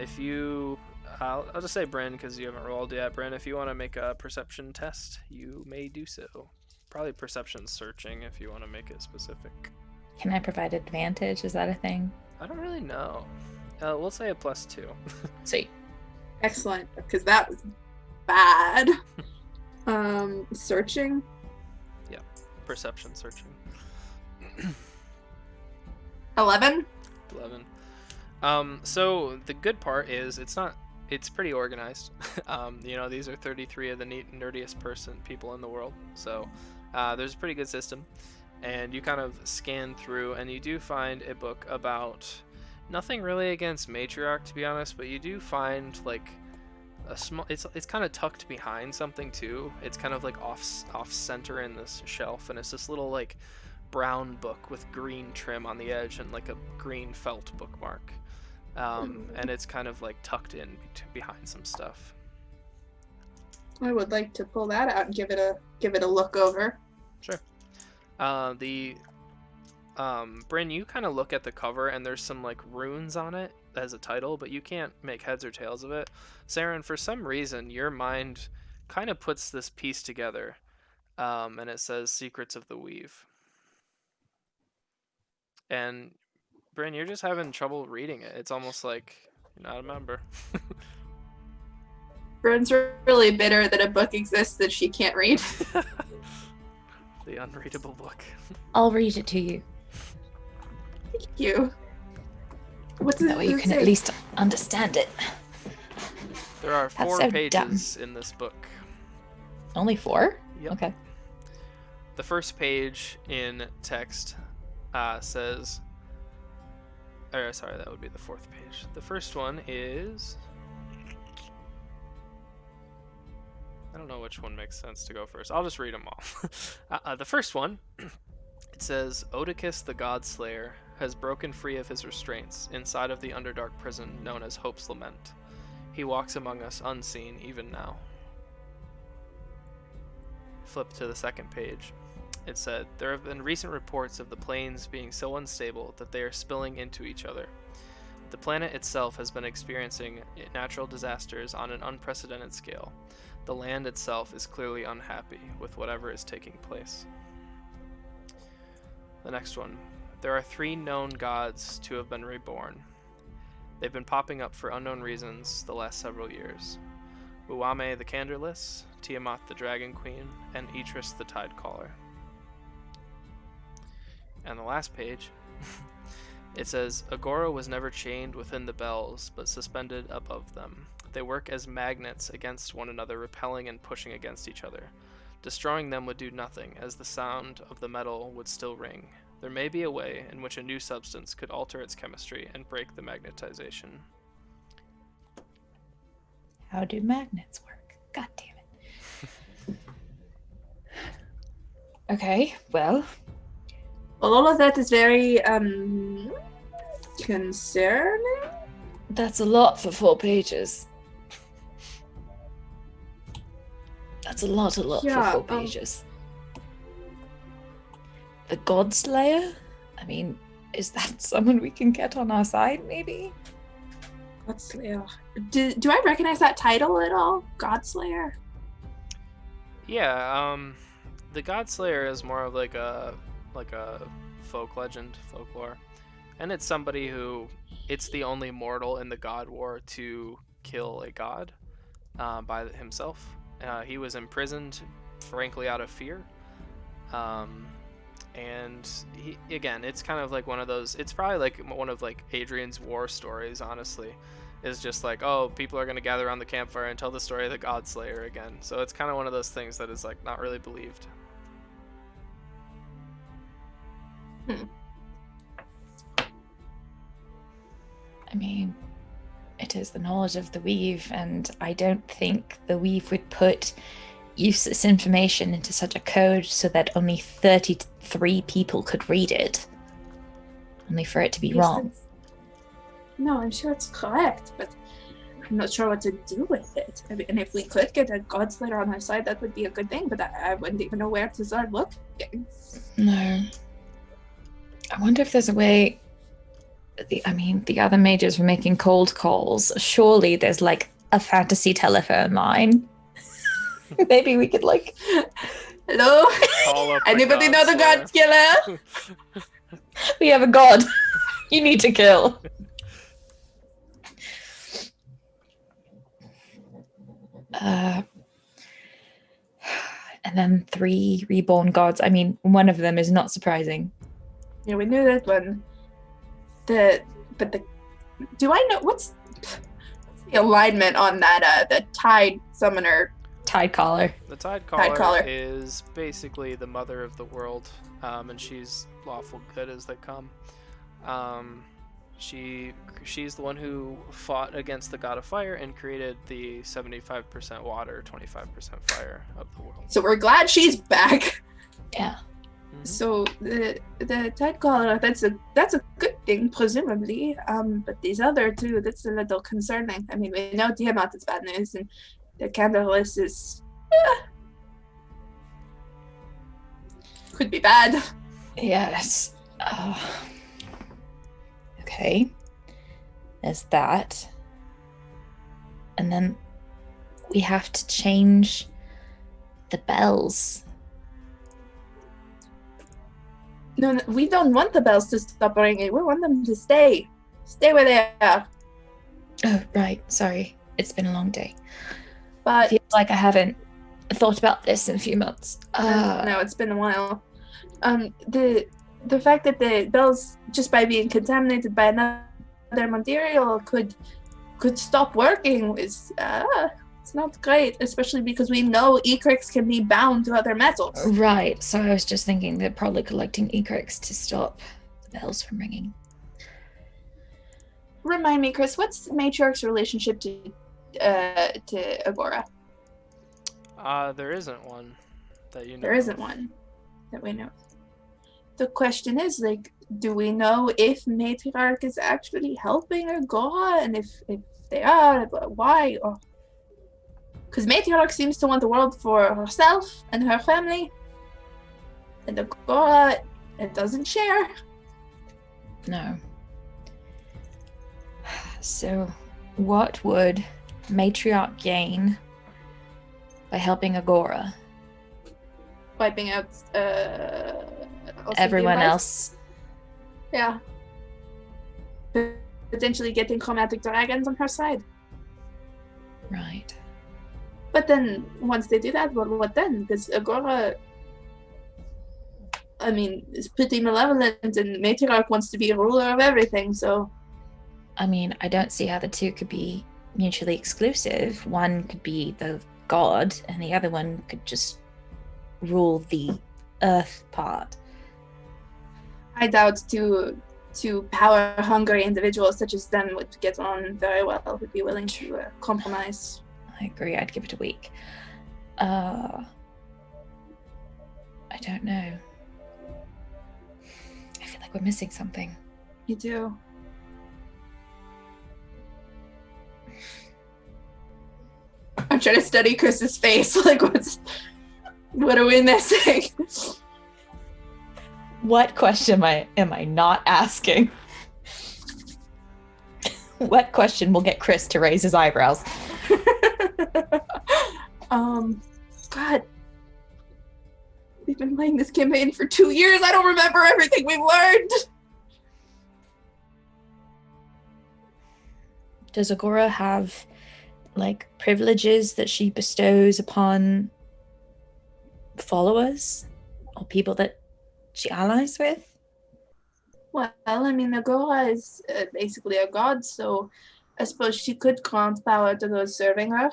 just say Bryn, because you haven't rolled yet. Bryn, if you want to make a perception test, you may do so. Probably perception searching if you want to make it specific. Can I provide advantage? Is that a thing? I don't really know. We'll say a +2. Sweet. Excellent, because that was bad. Searching. Yeah, perception searching. 11. 11. So the good part is it's pretty organized. These are 33 of the nerdiest people in the world. So there's a pretty good system. And you kind of scan through and you do find a book about nothing really against Matriarch, to be honest, but you do find like a small, it's kind of tucked behind something too. It's kind of like off center in this shelf, and it's this little like brown book with green trim on the edge and like a green felt bookmark. And it's kind of like tucked in behind some stuff. I would like to pull that out and give it a look over. Sure. Bryn, you kind of look at the cover and there's some like runes on it as a title, but you can't make heads or tails of it. Saren, for some reason, your mind kind of puts this piece together, and it says Secrets of the Weave. And Bryn, you're just having trouble reading it. It's almost like you're not a member. Bryn's really bitter that a book exists that she can't read. The Unreadable Book. I'll read it to you. Thank you. What's That way you can at least understand it. There are 4 so pages in this book. Only 4? Yep. Okay. The first page in text says... sorry, that would be the 4th page. The first one is... I don't know which one makes sense to go first. I'll just read them all. The first one, it says, Oedicus the Godslayer has broken free of his restraints inside of the Underdark prison known as Hope's Lament. He walks among us unseen even now. Flip to the second page. It said, there have been recent reports of the planes being so unstable that they are spilling into each other. The planet itself has been experiencing natural disasters on an unprecedented scale. The land itself is clearly unhappy with whatever is taking place. The next one. There are 3 known gods to have been reborn. They've been popping up for unknown reasons the last several years. Uame the Candorless, Tiamat the Dragon Queen, and Etrus the Tide Caller. And the last page, it says, Agora was never chained within the bells, but suspended above them. They work as magnets against one another, repelling and pushing against each other. Destroying them would do nothing, as the sound of the metal would still ring. There may be a way in which a new substance could alter its chemistry and break the magnetization. How do magnets work? God damn it. Okay, well, all of that is very concerning. That's a lot for 4 pages. That's a lot for 4 pages. The Godslayer? I mean, is that someone we can get on our side, maybe? Godslayer. Do I recognize that title at all? Godslayer? Yeah, the Godslayer is more of like a folk legend, folklore. And it's somebody who, it's the only mortal in the God War to kill a god by himself. He was imprisoned, frankly, out of fear. And he, again, it's kind of like one of those, it's probably like one of like Adrian's war stories, honestly. Is just like, oh, people are going to gather around the campfire and tell the story of the Godslayer again. So it's kind of one of those things that is like not really believed. I mean, it is the knowledge of the Weave, and I don't think the Weave would put useless information into such a code so that only 33 people could read it. Only for it to be wrong. No, I'm sure it's correct, but I'm not sure what to do with it. I mean, and if we could get a Godslayer on our side, that would be a good thing, but I wouldn't even know where to start looking. No. I wonder if there's a way... the other mages were making cold calls. Surely there's like a fantasy telephone line. Maybe we could like... Hello? Anybody know the God Killer? We have a god. You need to kill. And then 3 reborn gods. I mean, one of them is not surprising. Yeah, we knew that one. Do I know what's the alignment on that? The Tide Summoner. Tide Caller. The Tide Caller is basically the mother of the world, and she's lawful good as they come. She's the one who fought against the god of fire and created the 75% water, 25% fire of the world. So we're glad she's back. Yeah. Mm-hmm. So the Tide Caller, that's a good thing, presumably. But these other two, that's a little concerning. I mean, we know Tiamat is bad news, and the Candleless is could be bad. Yes. Okay. There's that. And then we have to change the bells. No, we don't want the bells to stop ringing. We want them to stay. Stay where they are. Oh, right. Sorry. It's been a long day. But I feel like I haven't thought about this in a few months. no, it's been a while. The fact that the bells, just by being contaminated by another material, could stop working is it's not great, especially because we know ecrix can be bound to other metals. Right. So I was just thinking they're probably collecting ecrix to stop the bells from ringing. Remind me, Chris, what's Matriarch's relationship to Agora? There isn't one that you know. There isn't one that we know. The question is, like, do we know if Matriarch is actually helping Agora, and if they are, why? Because Matriarch seems to want the world for herself and her family, and Agora, it doesn't share. No. So, what would Matriarch gain by helping Agora? Wiping out Everyone else. Yeah. Potentially getting chromatic dragons on her side. Right. But then, once they do that, what then? Because Agora, I mean, is pretty malevolent, and Matriarch wants to be a ruler of everything, so... I mean, I don't see how the two could be mutually exclusive. One could be the god, and the other one could just rule the earth part. I doubt two power-hungry individuals such as them would get on very well, would be willing to compromise. I agree, I'd give it a week. I don't know. I feel like we're missing something. You do. I'm trying to study Chris's face. Like, what are we missing? What question am I not asking? What question will get Chris to raise his eyebrows? God. We've been playing this campaign for 2 years. I don't remember everything we've learned. Does Agora have, like, privileges that she bestows upon followers or people that she allies with? Well, I mean, Agora is basically a god, so I suppose she could grant power to those serving her.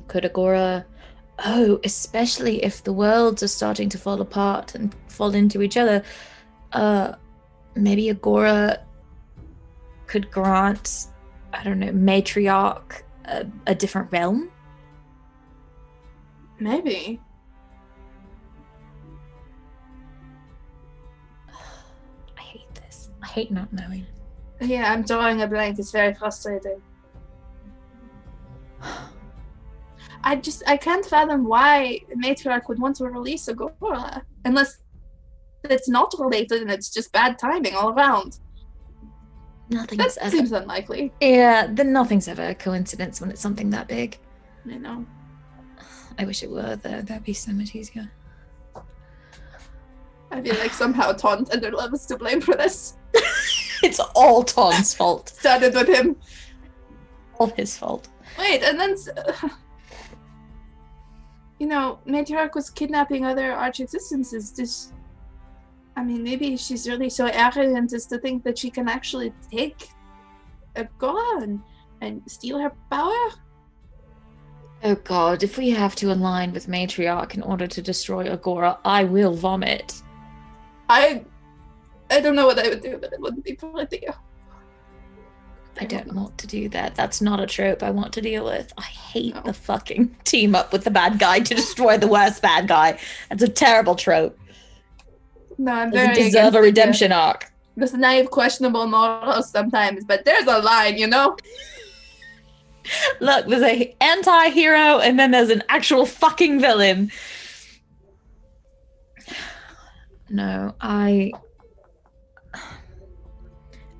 Could Agora... Oh, especially if the worlds are starting to fall apart and fall into each other, maybe Agora could grant, I don't know, Matriarch a different realm? Maybe. I hate this. I hate not knowing. Yeah, I'm drawing a blank. It's very frustrating. I can't fathom why Matriarch would want to release Agora, unless it's not related and it's just bad timing all around. Nothing's That ever... seems unlikely. Yeah, then nothing's ever a coincidence when it's something that big. I know. I wish it were, though. That'd be so much easier. I feel like somehow Ton Tenderlove is to blame for this. It's all Ton's fault. Started with him. All his fault. Wait, and then... Matriarch was kidnapping other arch-existences. Maybe she's really so arrogant as to think that she can actually take Agora and steal her power. Oh god, if we have to align with Matriarch in order to destroy Agora, I will vomit. I don't know what I would do, but it wouldn't be pretty. I don't want to do that. That's not a trope I want to deal with. I hate the fucking team up with the bad guy to destroy the worst bad guy. That's a terrible trope. No, I'm very doesn't deserve a redemption arc. This naive, questionable morals sometimes, but there's a line, Look, there's an anti-hero and then there's an actual fucking villain. No,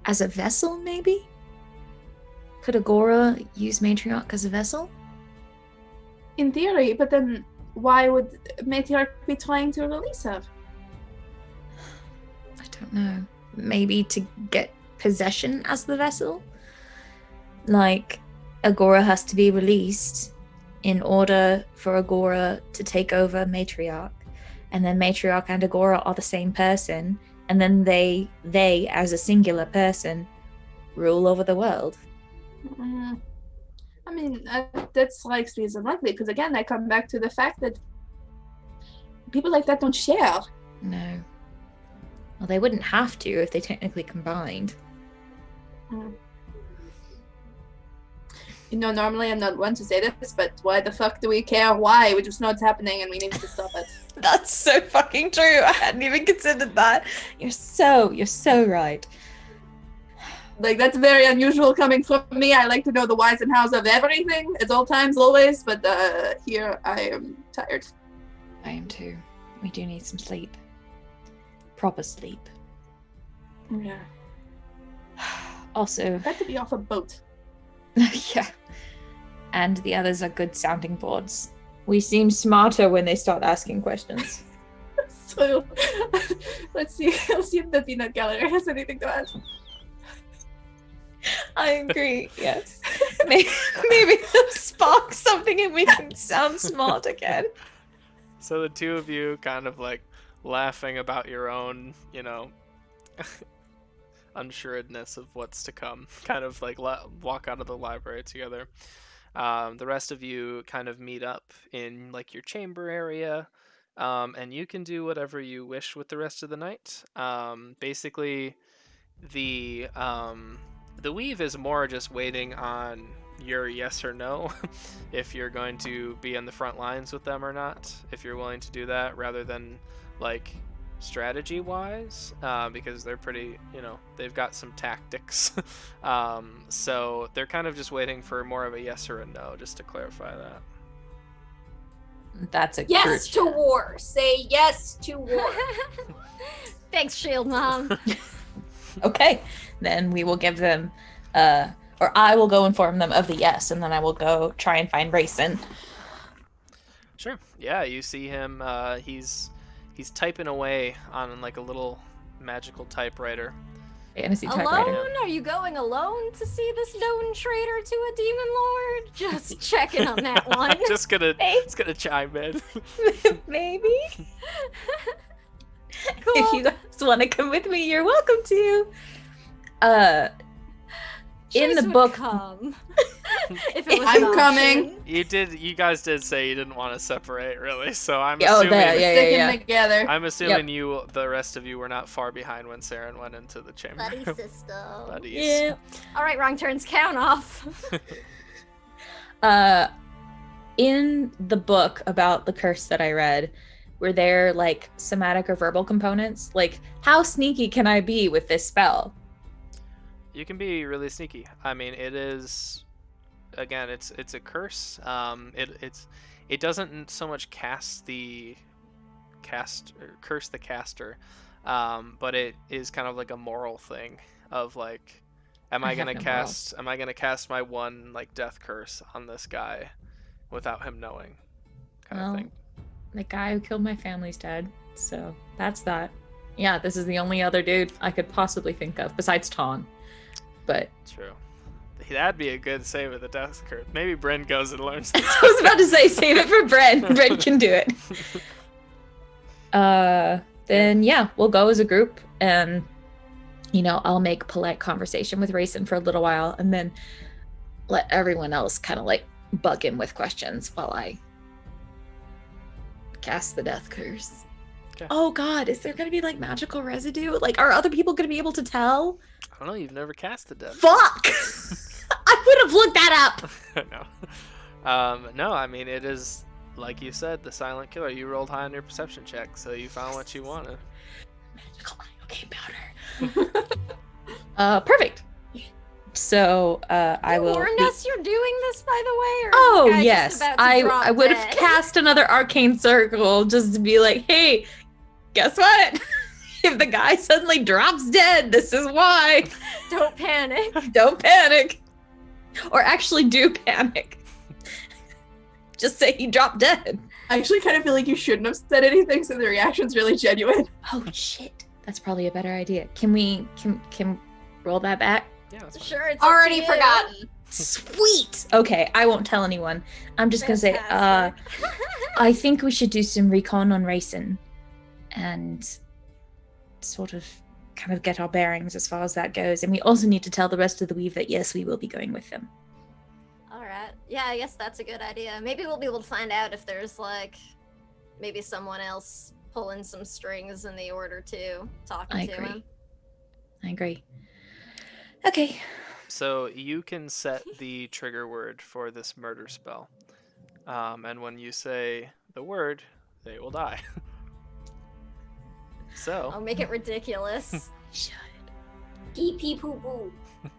as a vessel, maybe? Could Agora use Matriarch as a vessel? In theory, but then why would Matriarch be trying to release her? I don't know. Maybe to get possession as the vessel? Like, Agora has to be released in order for Agora to take over Matriarch. And then Matriarch and Agora are the same person. And then they as a singular person, rule over the world. That strikes me as unlikely, because again, I come back to the fact that people like that don't share. No. Well, they wouldn't have to if they technically combined. Normally I'm not one to say this, but why the fuck do we care? Why? We just know it's happening and we need to stop it. That's so fucking true. I hadn't even considered that. You're so right. Like, that's very unusual coming from me. I like to know the whys and hows of everything at all times, always, but here I am tired. I am too. We do need some sleep. Proper sleep. Yeah. Also... I've got to be off a boat. Yeah. And the others are good sounding boards. We seem smarter when they start asking questions. So, let's see. I'll see if the peanut gallery has anything to add. I agree, yes. Maybe they'll spark something and we can sound smart again. So the two of you kind of like laughing about your own, unsureness of what's to come, kind of like walk out of the library together. The rest of you kind of meet up in like your chamber area, and you can do whatever you wish with the rest of the night. Basically, the weave is more just waiting on your yes or no, if you're going to be on the front lines with them or not, if you're willing to do that, rather than like strategy wise, because they're pretty, they've got some tactics. So they're kind of just waiting for more of a yes or a no, just to clarify that. That's a yes to war. Say yes to war. Thanks, Shield Mom. Okay, then we will give them, or I will go inform them of the yes, and then I will go try and find Rayson. Sure. Yeah, you see him. He's typing away on like a little magical typewriter. Fantasy alone? Typewriter. Are you going alone to see this known traitor to a demon lord? Just checking on that one. just gonna chime in. Maybe. Cool. If you guys want to come with me, you're welcome to. In the book, come. If it was I'm coming. You guys did say you didn't want to separate, really. So I'm Oh, assuming there, yeah. Together. I'm assuming the rest of you were not far behind when Saren went into the chamber. Buddy sister. Buddies. Yeah. All right, wrong turns. Count off. In the book about the curse that I read, were there like somatic or verbal components? Like, how sneaky can I be with this spell? You can be really sneaky. I mean, it is, again, it's a curse. It doesn't so much curse the caster, but it is kind of like a moral thing of like, am I gonna cast my one like death curse on this guy without him knowing, kind of thing. The guy who killed my family's dead, so that's that. Yeah, this is the only other dude I could possibly think of besides Ton. But true, That'd be a good save of the death curse. Maybe Bryn goes and learns. I was about to say, save it for Bryn. Bryn can do it. Then yeah, we'll go as a group, and I'll make polite conversation with Raisin for a little while, and then let everyone else kind of like bug him with questions while I cast the death curse. Okay. Oh God, is there gonna be like magical residue? Like, are other people gonna be able to tell? I don't know. You've never cast the death. Fuck! I would have looked that up. No. No. I mean, it is like you said, the silent killer. You rolled high on your perception check, so you found what you wanted. Magical powder. Perfect. So I will. You warned us you're doing this, by the way. Or oh yes, I would have cast another arcane circle just to be like, hey, guess what? If the guy suddenly drops dead, this is why. Don't panic. Don't panic. Or actually do panic. Just say he dropped dead. I actually kind of feel like you shouldn't have said anything, so the reaction's really genuine. Oh shit. That's probably a better idea. Can we roll that back? Yeah, that's fine. Sure, it's already forgotten. Sweet. Okay, I won't tell anyone. I'm just gonna say, I think we should do some recon on Raisin and sort of kind of get our bearings as far as that goes. And we also need to tell the rest of the weave that yes, we will be going with them. All right. Yeah, I guess that's a good idea. Maybe we'll be able to find out if there's like maybe someone else pulling some strings in the order too, talking to him. I agree. Okay. So you can set the trigger word for this murder spell. And when you say the word, they will die. So I'll make it ridiculous. Should. Pee pee poo poo.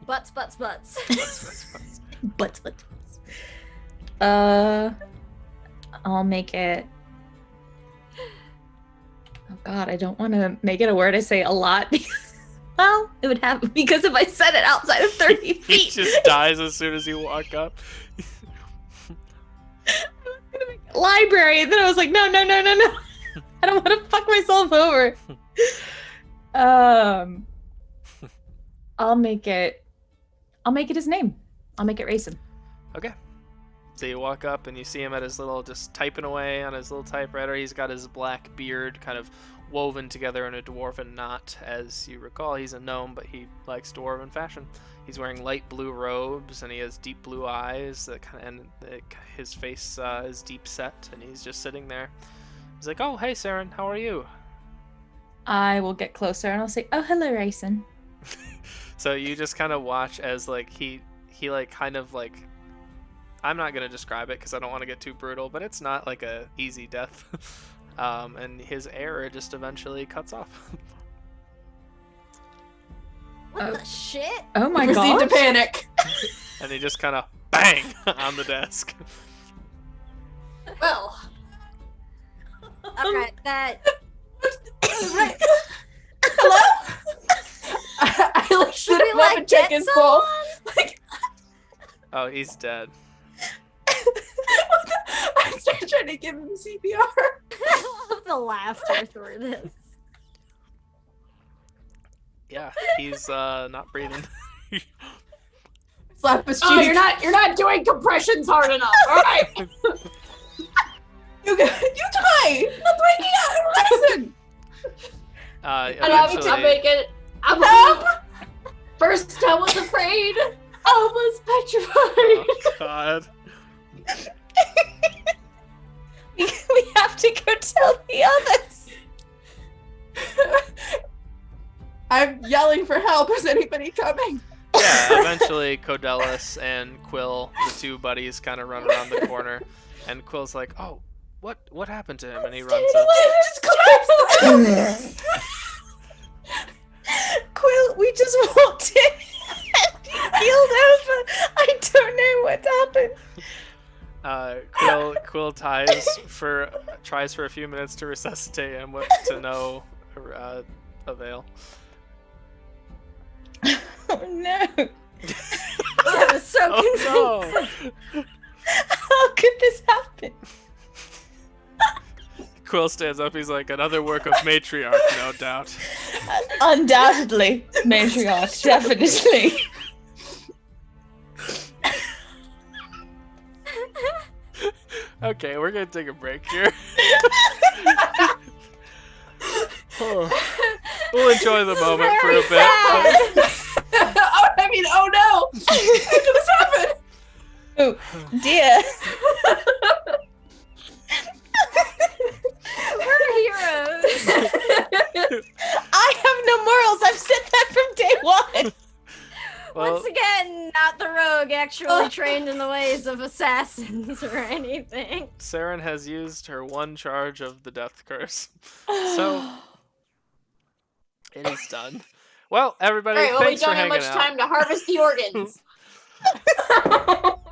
Butts. Butts. I'll make it. Oh God, I don't want to make it a word I say a lot. Well, it would happen because if I said it outside of 30 feet. He just dies as soon as you walk up. I was gonna make it library, and then I was like, no. I don't want to fuck myself over. I'll make it his name. I'll make it Raisin. Okay. So you walk up and you see him at his little, just typing away on his little typewriter. He's got his black beard kind of woven together in a dwarven knot. As you recall, he's a gnome, but he likes dwarven fashion. He's wearing light blue robes, and he has deep blue eyes, his face is deep set, and he's just sitting there. He's like, oh, hey, Saren, how are you? I will get closer, and I'll say, oh, hello, Raisin. So you just kind of watch as, like, he like, kind of, like, I'm not going to describe it because I don't want to get too brutal, but it's not, like, a easy death. And his arrow just eventually cuts off. What the shit? Oh my God. Proceed to panic. And he just kind of bang on the desk. Well. Alright, that... Right. Hello? I like Should sit we, up like, and check get his pulse. someone? Like, Oh, he's dead. I start trying to give him CPR. I love the laughter through this. Yeah, he's not breathing. Slap his cheek. Oh, you're not doing compressions hard enough. All right. You try. Not breaking out. Listen. Eventually, I'll make it. Help! First, I was afraid. I was petrified. Oh, God. We have to go tell the others. I'm yelling for help. Is anybody coming? Yeah, eventually Codelis and Quill, the two buddies, kind of run around the corner, and Quill's like, "Oh, what happened to him?" And he runs up. Quill, we just walked in and healed over. I don't know what happened. Quill tries for a few minutes to resuscitate him, but to no avail. Oh no! That was so convincing. No. How could this happen? Quill stands up. He's like, "Another work of matriarch, no doubt." Undoubtedly, matriarch, definitely. Okay, we're gonna take a break here. We'll enjoy the moment for a bit. Oh no! How did this happen? Oh dear. We're heroes. I have no morals. I've said that from day one. Well, Once again, not the rogue actually trained in the ways of assassins or anything. Saren has used her one charge of the death curse. So it is done. Well, everybody, Alright, well, we thanks for don't have hanging much out. time to harvest the organs.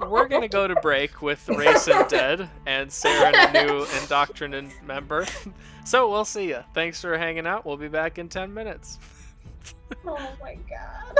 We're gonna go to break with Racing Dead and Saren, a new indoctrinate member. So we'll see ya. Thanks for hanging out. We'll be back in 10 minutes. Oh my god.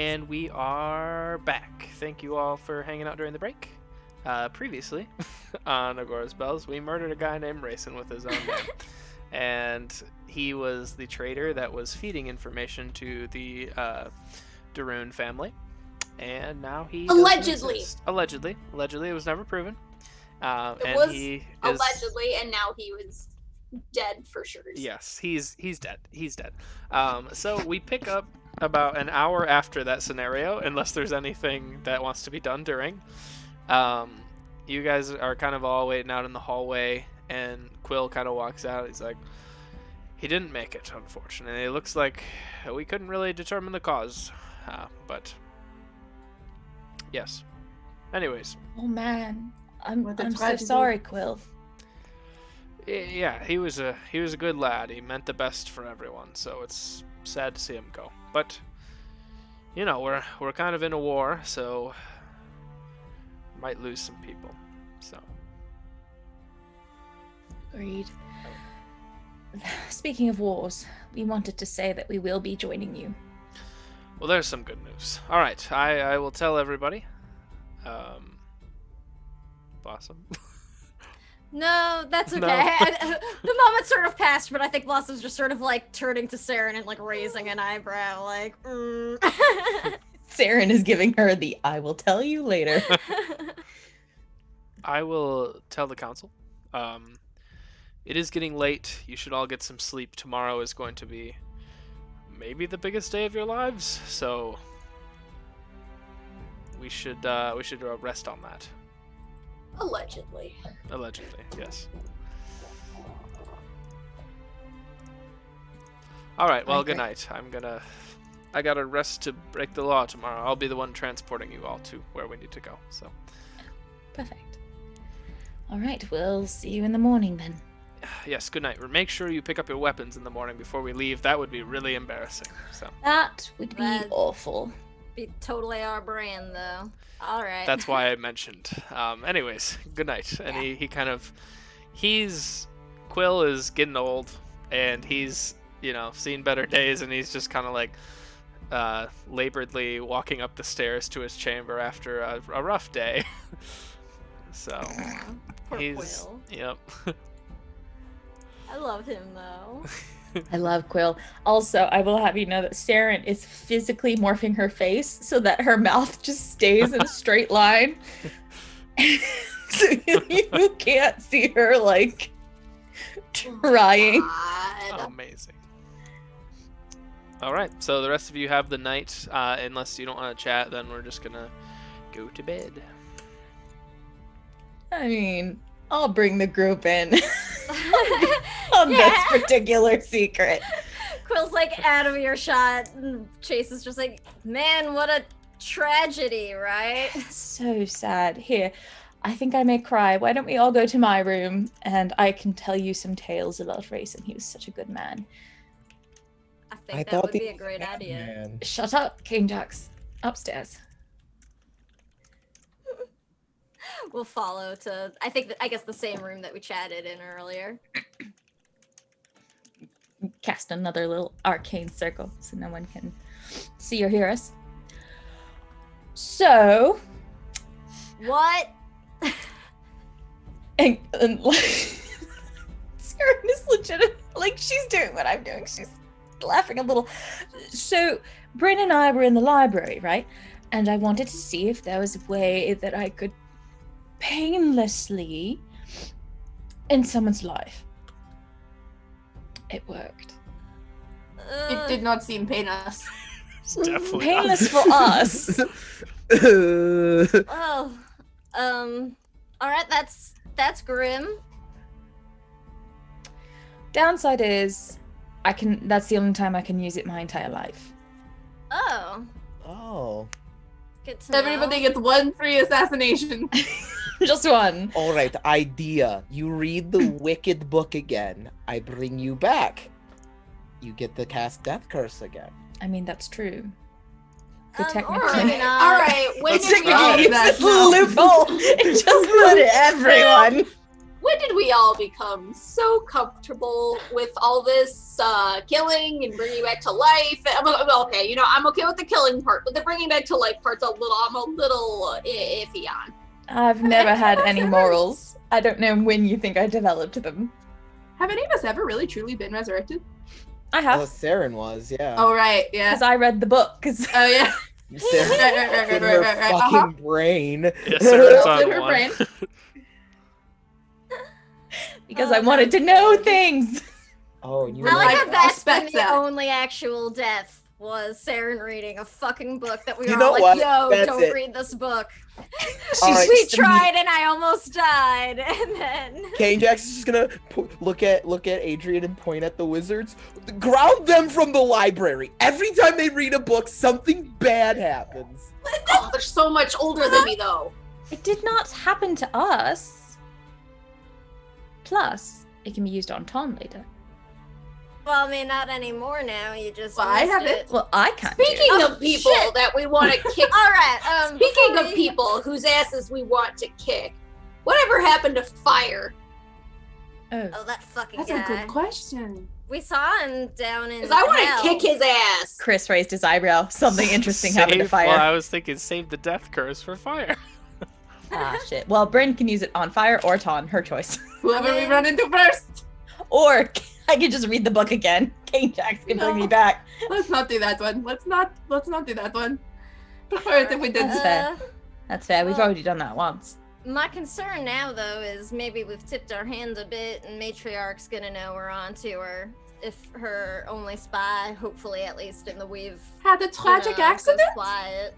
And we are back. Thank you all for hanging out during the break. Previously, on Agora's Bells, we murdered a guy named Rayson with his own name. And he was the traitor that was feeding information to the Darun family. And now he Allegedly. Allegedly, it was never proven. It was allegedly, and now he was dead for sure. Yes, he's dead. He's dead. So we pick up about an hour after that scenario, unless there's anything that wants to be done during. You guys are kind of all waiting out in the hallway, and Quill kind of walks out. He's like, he didn't make it, unfortunately. It looks like we couldn't really determine the cause, but yes. Anyways. Oh man, I'm so sorry, Quill. Yeah, he was a good lad. He meant the best for everyone, so it's sad to see him go. But you know, we're kind of in a war, so might lose some people. So agreed. Speaking of wars, we wanted to say that we will be joining you. Well, there's some good news. All right, I will tell everybody. Blossom. No, that's okay. No. The moment sort of passed, but I think Blossom's just sort of like turning to Saren and like raising an eyebrow, like. Saren is giving her the "I will tell you later." I will tell the council. It is getting late. You should all get some sleep. Tomorrow is going to be maybe the biggest day of your lives, so we should rest on that. Allegedly, yes. All right. Well, good night. I gotta rest to break the law tomorrow. I'll be the one transporting you all to where we need to go. So. Perfect. All right. We'll see you in the morning then. Yes. Good night. Make sure you pick up your weapons in the morning before we leave. That would be really embarrassing. So. That would be awful. Be totally our brand, though. All right. That's why I mentioned. Anyways, good night. And yeah. Quill is getting old, and he's, seen better days, and he's just kind of like laboredly walking up the stairs to his chamber after a rough day. So Poor he's Quill. Yep. I love him though. I love Quill. Also, I will have you know that Saren is physically morphing her face so that her mouth just stays in a straight line. So you can't see her like trying. Amazing. All right, so the rest of you have the night. Unless you don't want to chat, then we're just gonna go to bed. I mean, I'll bring the group in on this particular secret. Quill's like out of earshot, and Chase is just like, man, what a tragedy, right? So sad. Here, I think I may cry. Why don't we all go to my room and I can tell you some tales about Rayson. He was such a good man. I think that would be a great idea. Man. Shut up, King Jax. Upstairs. We'll follow to, I guess the same room that we chatted in earlier. Cast another little arcane circle so no one can see or hear us. So. What? And like, Saren is legit, like she's doing what I'm doing. She's laughing a little. So Bryn and I were in the library, right? And I wanted to see if there was a way that I could painlessly end someone's life. It worked. It did not seem painless. It's definitely painless not. for us. Oh, all right, that's grim. Downside is, that's the only time I can use it my entire life. Oh. Oh. Good to know. Everybody gets one free assassination. Just one. All right, idea. You read the Wicked book again. I bring you back. You get the cast death curse again. I mean, that's true. Or technically. maybe not. all right. When Let's did take we it do easy. that? This loophole. It just put everyone. when did we all become so comfortable with all this killing and bringing back to life? Okay, I'm okay with the killing part, but the bringing back to life part's I'm a little iffy on. I've never had any morals. I don't know when you think I developed them. Have any of us ever really truly been resurrected? I have. Well, Saren was, yeah. Oh, right, yeah. Because I read the book. Oh, yeah. Saren in her fucking brain. Yeah, Saren's In on her one. brain. Because I wanted to know things. Oh, you I like I how that's been respect the that. only actual death was Saren reading a fucking book that we You were know all like, what? yo, That's don't it. read this book. All right. We tried and I almost died. And then Kane Jax is just gonna look at Adrian and point at the wizards. Ground them from the library. Every time they read a book, something bad happens. Oh, they're so much older than me, though. It did not happen to us. Plus, it can be used on Tom later. well, I mean, not anymore now. You just Well, I used have it. Well, I can't do it. Speaking of people shit. that we want to kick, All right. speaking before of we- people whose asses we want to kick, whatever happened to Fire? Oh. Oh, that fucking That's guy. a good question. We saw him down in Because I want hell. to kick his ass. Chris raised his eyebrow. Something interesting happened to Fire. Well, I was thinking save the death curse for Fire. Ah, shit. Well, Bryn can use it on Fire or Ton, her choice. Whoever we run into first. Or I can just read the book again. Kane Jax can bring me No. back. Let's not do that one. Let's not do that one. Prefer it if we did. That's fair. That's fair. We've well- already done that once. My concern now, though, is maybe we've tipped our hand a bit, and Matriarch's gonna know we're on to her. If her only spy, hopefully at least in the weave, Had a tragic goes accident? quiet.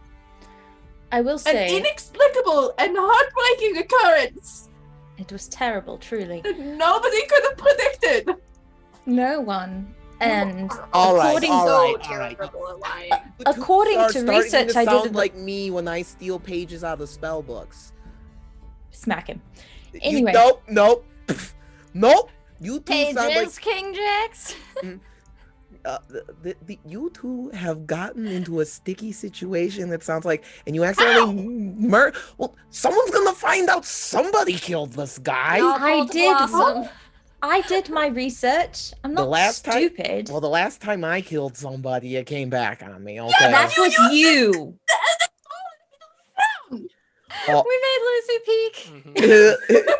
I will An say inexplicable and heartbreaking occurrence it was terrible, truly. that nobody could have predicted. No one. And All right, according all so right, all right. terrible at lying. The According Coops are to starting research to I did sound in the- like me when I steal pages out of spell books. smack him. You- Anyway. nope. Nope. You two Pages, sound like King Jax. you two have gotten into a sticky situation that sounds like, and you accidentally well, someone's gonna find out somebody killed this guy. Y'all I both did- blossom. I did my research. I'm The not last time- stupid. Well, the last time I killed somebody, it came back on me. Okay. that was you. Oh, We made Lucy peek. Mhm.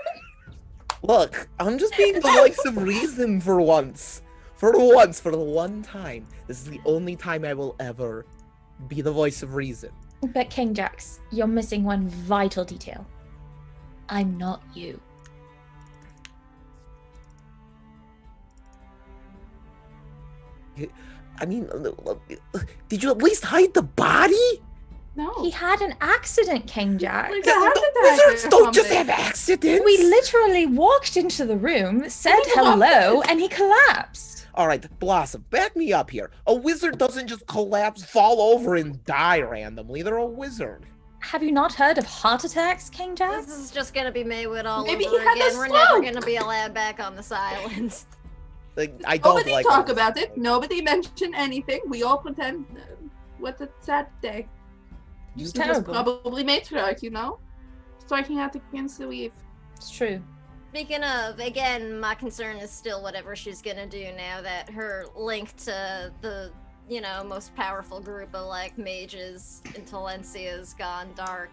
look, I'm just being the voice of reason for once. For the one time. This is the only time I will ever be the voice of reason. But King Jax, you're missing one vital detail. I'm not you. I mean, did you at least hide the body? No. He had an accident, King Jax. Like, The how did that wizards happen? don't just have accidents. We literally walked into the room, said hello, and he collapsed. All right, Blossom, back me up here. A wizard doesn't just collapse, fall over, and die randomly. They're a wizard. Have you not heard of heart attacks, King Jax? This is just gonna be Maywood all Maybe over he had again. the We're never stroke. gonna be allowed back on this island. Like, I don't Nobody like talk this. about it. Nobody mention anything. We all pretend. What a sad day. You It's It was terrible. probably matriarch, striking out against the weave. It's true. Speaking of, again, my concern is still whatever she's gonna do now that her link to the, most powerful group of, mages in Valencia's gone dark.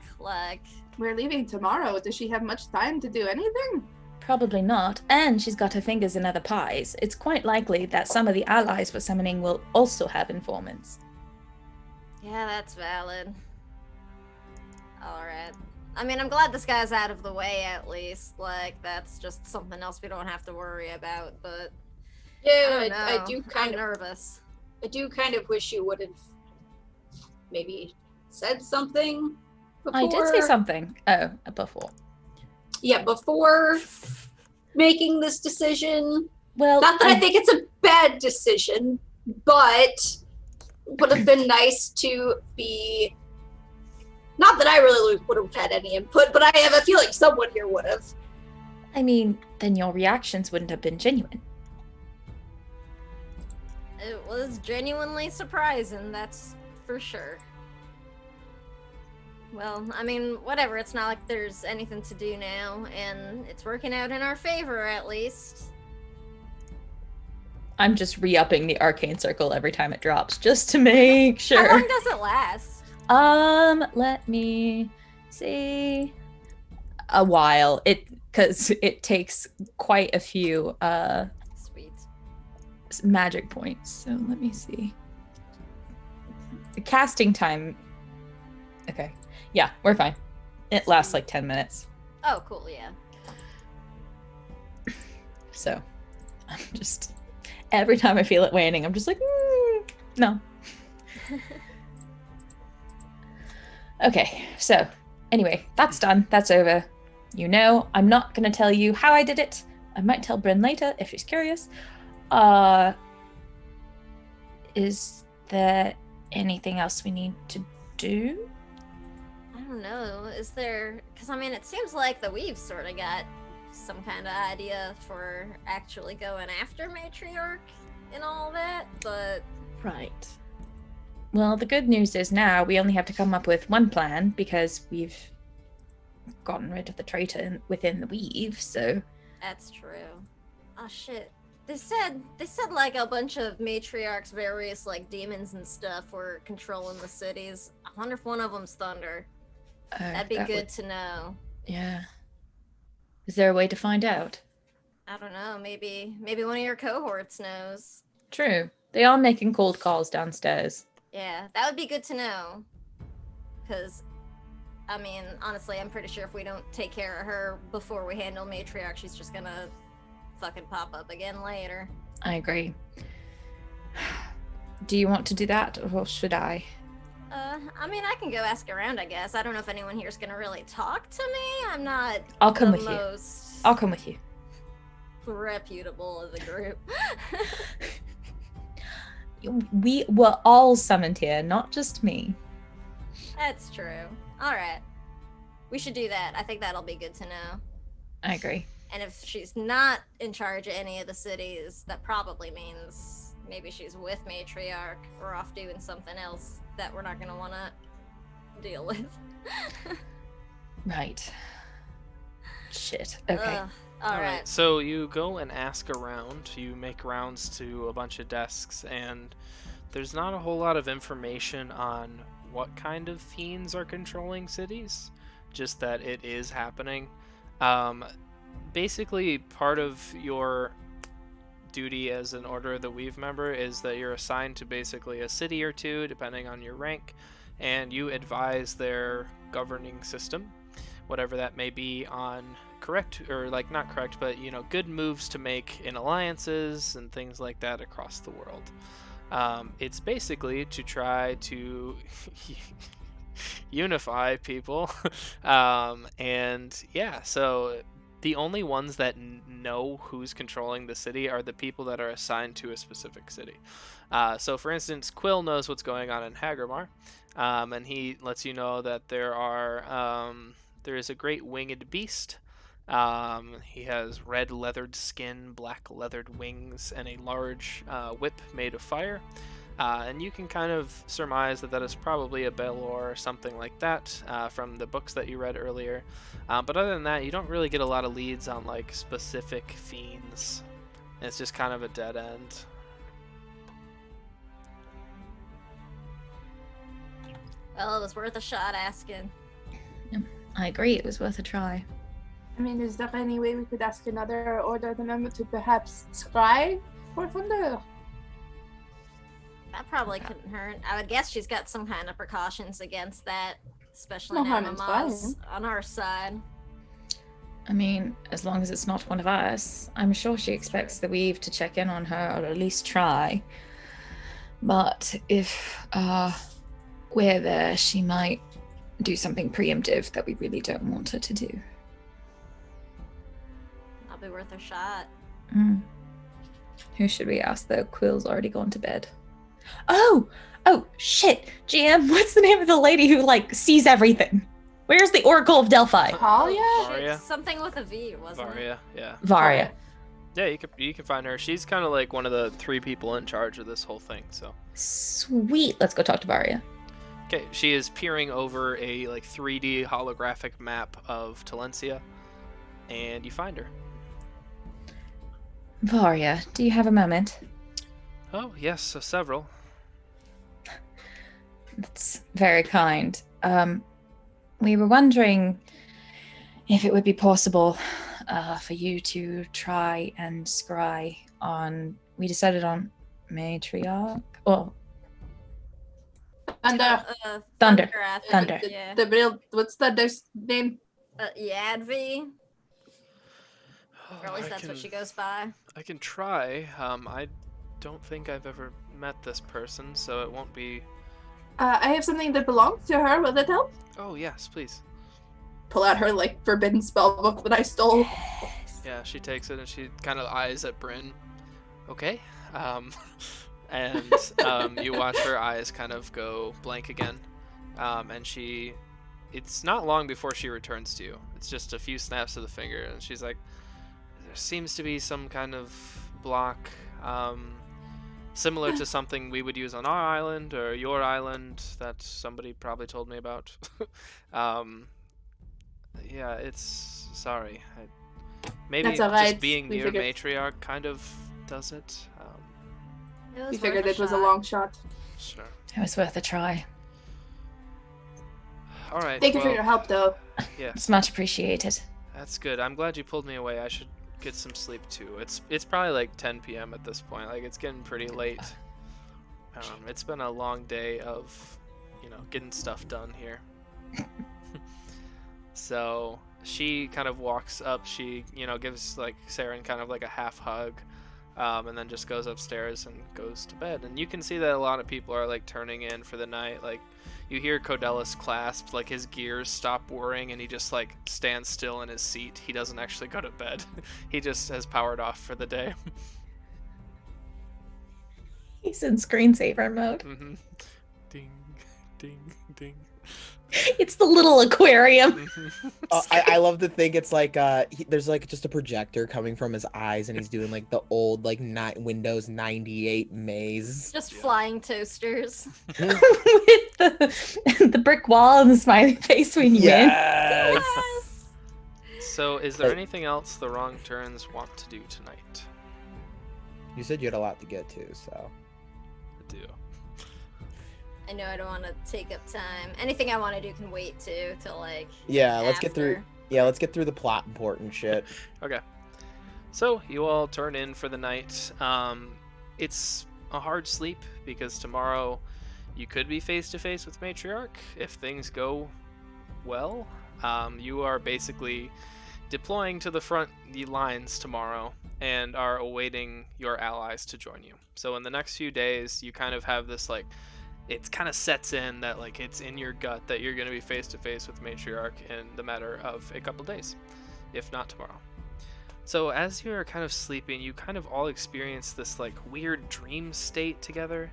We're leaving tomorrow. Does she have much time to do anything? Probably not. And she's got her fingers in other pies. It's quite likely that some of the allies for summoning will also have informants. yeah, that's valid. Alright. I mean, I'm glad this guy's out of the way, at least. That's just something else we don't have to worry about, but Yeah, I I do I'm kind of nervous. wish you would have maybe said something before. I did say something. Oh, before. Yeah, before making this decision. Well, Not that I think it's a bad decision, but would have been nice to be. Not that I really would have had any input, but I have a feeling someone here would have. I mean, then your reactions wouldn't have been genuine. It was genuinely surprising, that's for sure. Well, I mean, whatever. It's not like there's anything to do now, and it's working out in our favor, at least. I'm just re-upping the arcane circle every time it drops, just to make sure. How long does it last? Let me see. A while. Because it takes quite a few Sweet. magic points. So let me see. The casting time. Okay. Yeah, we're fine. It lasts like 10 minutes. Oh, cool, yeah. So I'm just, every time I feel it waning, I'm just like, no. Okay, so anyway, that's done. That's over. You know, I'm not going to tell you how I did it. I might tell Bryn later if she's curious. Is there anything else we need to do? I don't know. Is there... Because, I mean, it seems like the We've sort of got some kind of idea for actually going after Matriarch and all that, but... Right. Well, the good news is now we only have to come up with one plan because we've gotten rid of the traitor within the Weave, so... That's true. Oh, shit. They said like a bunch of Matriarch's various like demons and stuff were controlling the cities. I wonder if one of them's Thunder. That'd be good to know. Yeah. Is there a way to find out? I don't know. Maybe one of your cohorts knows. True. They are making cold calls downstairs. Yeah, that would be good to know. Because, I mean, honestly, I'm pretty sure if we don't take care of her before we handle Matriarch, she's just gonna fucking pop up again later. I agree. Do you want to do that, or should I? I mean, I can go ask around, I guess. I don't know if anyone here's gonna really talk to me. I'm not I'll come with most you. I'll come with you. reputable of the group. We were all summoned here, not just me. That's true. Alright. We should do that. I think that'll be good to know. I agree. And if she's not in charge of any of the cities, that probably means maybe she's with Matriarch or off doing something else that we're not going to want to deal with. Right. Shit. Okay. All right. So you go and ask around. You make rounds to a bunch of desks, and there's not a whole lot of information on what kind of fiends are controlling cities, just that it is happening. Basically, part of your duty as an Order of the Weave member is that you're assigned to basically a city or two, depending on your rank, and you advise their governing system, whatever that may be, on correct, or like not correct, but good moves to make in alliances and things like that across the world. It's basically to try to unify people, and yeah, so the only ones that know who's controlling the city are the people that are assigned to a specific city. So for instance, Quill knows what's going on in Hagermar, and he lets you know that there is a great winged beast. He has red leathered skin, black leathered wings, and a large whip made of fire. And you can kind of surmise that is probably a Belor or something like that from the books that you read earlier. But other than that, you don't really get a lot of leads on like specific fiends. It's just kind of a dead end. Well, it was worth a shot asking. I agree, it was worth a try. I mean, is there any way we could ask another Order member to perhaps scry for Thunder? That probably couldn't hurt. I would guess she's got some kind of precautions against that, especially No now harm in Mama's on our side. I mean, as long as it's not one of us, I'm sure she expects the Weave to check in on her, or at least try. But if we're there, she might do something preemptive that we really don't want her to do. That'll be worth a shot. Who should we ask, though? Quill's already gone to bed. Oh, shit. GM, what's the name of the lady who, sees everything? Where's the Oracle of Delphi? Varia? Varia? Something with a V, wasn't it? Varia, yeah. Varia. Yeah, you can find her. She's kind of like one of the 3 people in charge of this whole thing, so. Sweet. Let's go talk to Varia. Okay, she is peering over a like 3D holographic map of Talencia, and you find her. Varia, do you have a moment? Oh, yes, so several. That's very kind. We were wondering if it would be possible for you to try and scry on... We decided on Matriarch? Oh, Thunder. Thunder. Thunder. Yeah. The real, what's that there's name? Yadvi. Oh, Or at least that's what she goes by. I can try. I don't think I've ever met this person, so it won't be... I have something that belongs to her. Will that help? Oh, yes, please. Pull out her, like, forbidden spell book that I stole. Yeah, she takes it and she kind of eyes at Bryn. Okay. And you watch her eyes kind of go blank again. And she... It's not long before she returns to you. It's just a few snaps of the finger, and she's like, there seems to be some kind of block, similar to something we would use on our island or your island that somebody probably told me about. Yeah, it's... Sorry. Maybe That's all right. just being We near figured- Matriarch kind of does it. We figured it was a long shot. Sure. It was worth a try. All right. Thank you for well, your help, though. Yeah, It's much appreciated. that's good. I'm glad you pulled me away. I should get some sleep too. It's probably like 10 p.m. at this point. Like, it's getting pretty late. It's been a long day of, getting stuff done here. So she kind of walks up. She, gives like Saren kind of like a half hug, and then just goes upstairs and goes to bed. And you can see that a lot of people are like turning in for the night. Like, you hear Codelis clasp, like his gears stop whirring, and he just like stands still in his seat. He doesn't actually go to bed. He just has powered off for the day. He's in screensaver mode. Mm-hmm. Ding, ding, ding. It's the little aquarium. I love to think it's like there's like just a projector coming from his eyes, and he's doing like the old like Windows 98 maze. Just flying toasters. With the brick wall and the smiley face when you win. Yes. Yes. So, is there anything else the Wrong Turns want to do tonight? You said you had a lot to get to, so. I do. I know I don't want to take up time. Anything I want to do can wait till like. Yeah, let's get through. after. Yeah, let's get through the plot important shit. Okay. So, you all turn in for the night. It's a hard sleep because tomorrow you could be face to face with Matriarch if things go well. You are basically deploying to the front lines tomorrow and are awaiting your allies to join you. So in the next few days, you kind of have this like, it kind of sets in that like it's in your gut that you're going to be face to face with Matriarch in the matter of a couple days, if not tomorrow. So as you're kind of sleeping, you kind of all experience this like weird dream state together.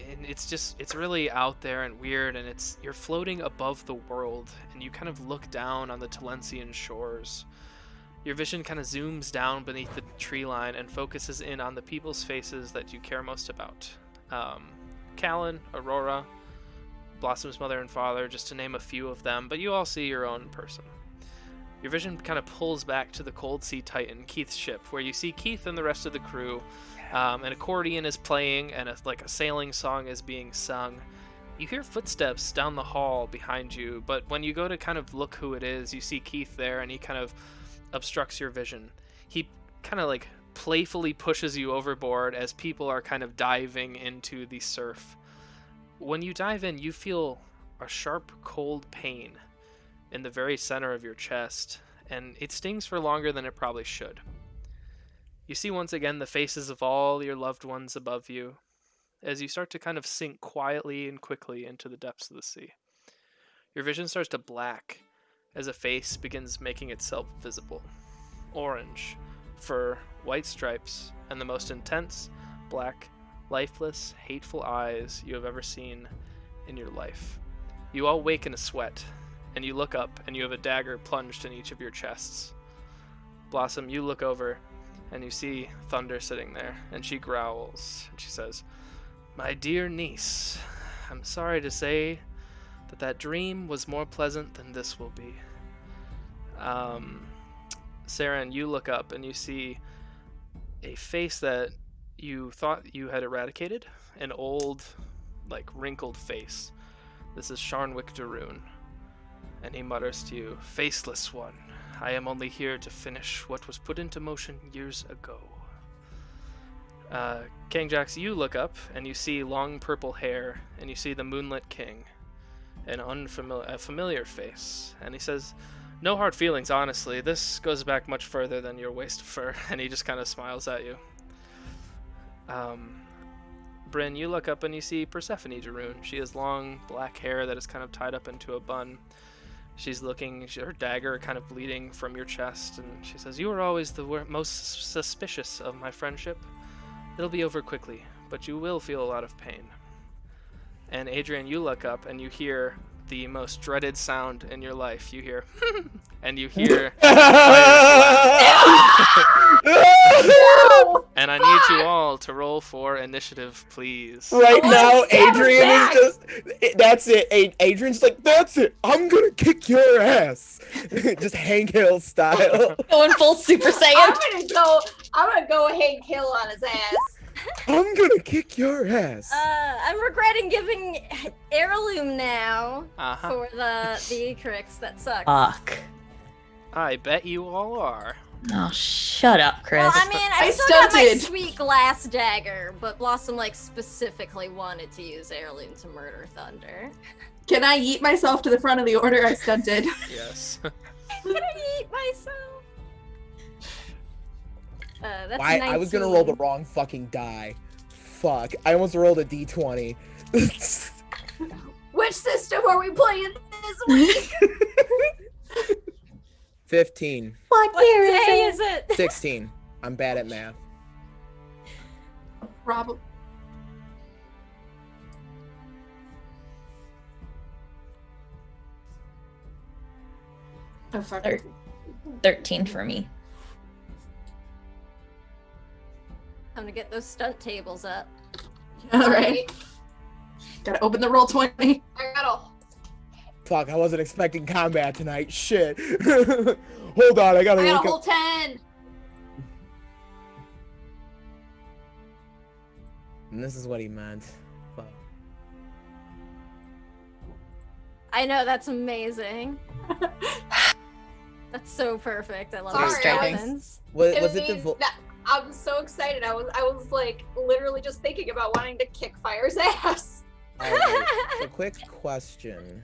And it's really out there and weird, and you're floating above the world, and you kind of look down on the Talencian shores. Your vision kind of zooms down beneath the tree line and focuses in on the people's faces that you care most about. Callan, Aurora, Blossom's mother and father, just to name a few of them, but you all see your own person. Your vision kind of pulls back to the Cold Sea Titan, Keith's ship, where you see Keith and the rest of the crew. An accordion is playing, and a sailing song is being sung. You hear footsteps down the hall behind you, but when you go to kind of look who it is, you see Keith there, and he kind of obstructs your vision. He kind of like playfully pushes you overboard as people are kind of diving into the surf. When you dive in, you feel a sharp, cold pain in the very center of your chest, and it stings for longer than it probably should. You see once again the faces of all your loved ones above you as you start to kind of sink quietly and quickly into the depths of the sea. Your vision starts to black as a face begins making itself visible. Orange, fur, white stripes, and the most intense, black, lifeless, hateful eyes you have ever seen in your life. You all wake in a sweat, and you look up, and you have a dagger plunged in each of your chests. Blossom, you look over, and you see Thunder sitting there, and she growls, and she says, "My dear niece, I'm sorry to say that dream was more pleasant than this will be. Saren, you look up and you see a face that you thought you had eradicated. An old, wrinkled face. This is Sharnwick Daroon. And he mutters to you, "Faceless one, I am only here to finish what was put into motion years ago." King Jax, you look up and you see long purple hair, and you see the Moonlit King, a familiar face, and he says, "No hard feelings, honestly. This goes back much further than your waist of fur," and he just kind of smiles at you. Bryn, you look up and you see Persephone Daroon. She has long black hair that is kind of tied up into a bun. She's looking, her dagger kind of bleeding from your chest, and she says, "You are always the most suspicious of my friendship. It'll be over quickly, but you will feel a lot of pain." And Adrian, you look up and you hear the most dreaded sound in your life. You hear, and you hear and I need you all to roll for initiative, please. Right now, Adrian is just, that's it. Adrian's like, "That's it. I'm gonna kick your ass." Just Hank Hill style. Going full Super Saiyan. I'm gonna go Hank Hill on his ass. "I'm gonna kick your ass." I'm regretting giving heirloom now Uh-huh. for the Icarix. That sucks. Fuck. I bet you all are. Oh, shut up, Chris. Well, I mean, I I still got my stunted. sweet glass dagger, but Blossom specifically wanted to use heirloom to murder Thunder. Can I yeet myself to the front of the order? I stunted. Yes. Can I eat myself? That's Why? I was gonna roll the 19. wrong fucking die. Fuck. I almost rolled a d20. Which system are we playing this week? 15. What What year day is is it? 16. I'm bad at math. Probably. Oh fuck. 13 for me. Time to get those stunt tables up. All right. Gotta open the roll 20. I gotta. Fuck, I wasn't expecting combat tonight. Shit. Hold on, I gotta I got look a whole up. 10. And this is what he meant. Fuck. I know, that's amazing. That's so perfect. I love Sorry, how it I was- happens. Was I it mean, the I'm so excited. I was literally just thinking about wanting to kick Fire's ass. A quick question.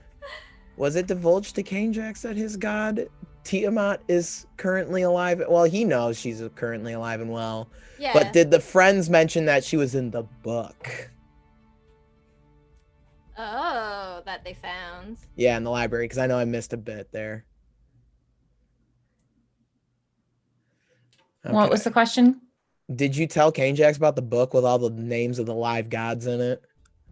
Was it divulged to Canejax that his god Tiamat is currently alive? Well, he knows she's currently alive and well. Yeah. But did the friends mention that she was in the book? Oh, that they found. Yeah, in the library, because I know I missed a bit there. What was Okay. the question? Did you tell Canejax about the book with all the names of the live gods in it?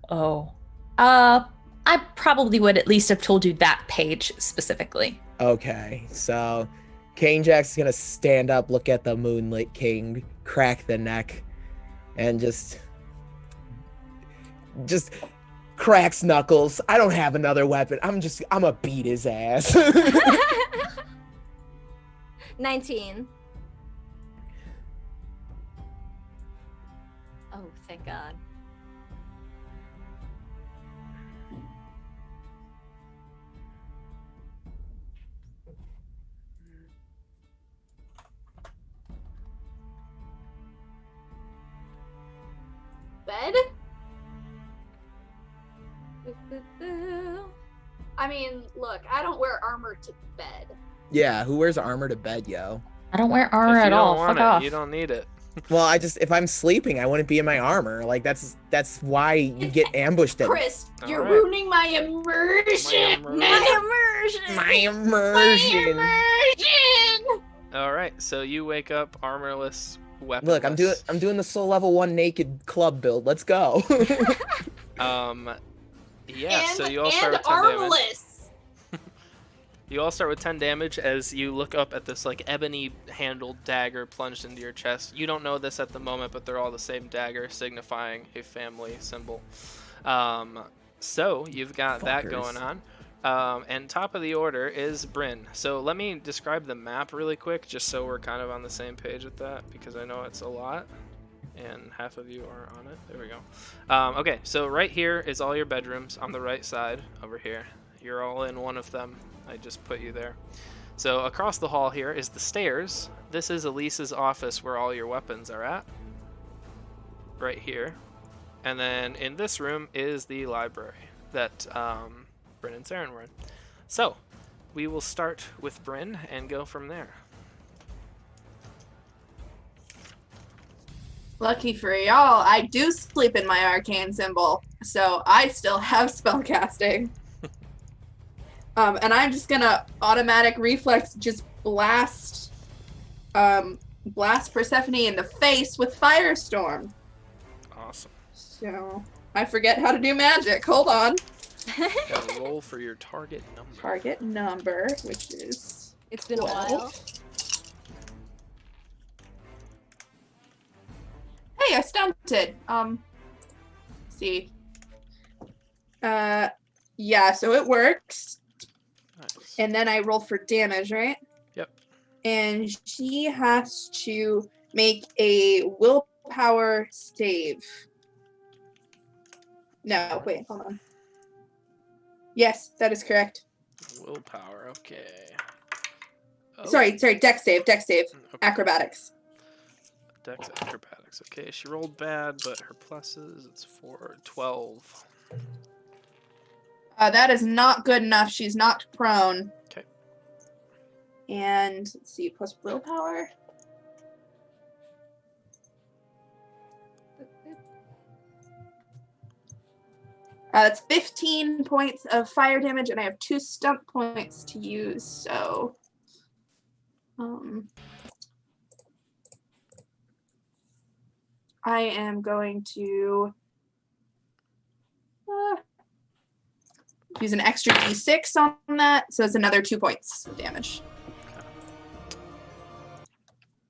Oh. I probably would at least have told you that page specifically. Okay, so Canejax is gonna stand up, look at the Moonlit King, crack the neck, and just cracks knuckles. I don't have another weapon. I'm gonna beat his ass. 19. Oh, thank God. Bed? I mean, look, I don't wear armor to bed. Yeah, who wears armor to bed, yo? I don't wear armor If you at don't all. want Fuck it, off. you don't need it. Well, if I'm sleeping, I wouldn't be in my armor. Like that's why you get ambushed at Chris, you're Alright. ruining my immersion. My immersion. My my immersion! immersion. Immersion! All right, so you wake up armorless, weaponless. Look, I'm doing the soul level 1 naked club build. Let's go. Yeah. And, So you all start and with 10 damage. armless. You all start with 10 damage as you look up at this ebony handled dagger plunged into your chest. You don't know this at the moment, but they're all the same dagger, signifying a family symbol. So you've got that Fuckers. going on. And top of the order is Bryn. So let me describe the map really quick, just so we're kind of on the same page with that, because I know it's a lot, and half of you are on it. There we go. Okay, so right here is all your bedrooms on the right side over here. You're all in one of them. I just put you there. So across the hall here is the stairs. This is Elise's office where all your weapons are at. Right here. And then in this room is the library that Bryn and Saren were in. So we will start with Bryn and go from there. Lucky for y'all, I do sleep in my arcane symbol, so I still have spellcasting. And I'm just gonna automatic reflex just blast Persephone in the face with Firestorm. Awesome. So I forget how to do magic. Hold on. Gotta roll for your target number. Target number, which is It's been a while. Hey, I stunted. See. Yeah, so it works. Nice. And then I roll for damage, right? Yep. And she has to make a willpower save. No, wait, hold on. Yes, that is correct. Willpower, okay. Oh, Sorry, dex save. okay. Acrobatics. Dex acrobatics. Okay, she rolled bad, but her pluses, it's 12. That is not good enough. She's knocked prone. Okay. And let's see, plus willpower. That's 15 points of fire damage, and I have 2 stunt points to use, so... I am going to use an extra d6 on that, so it's another 2 points of damage.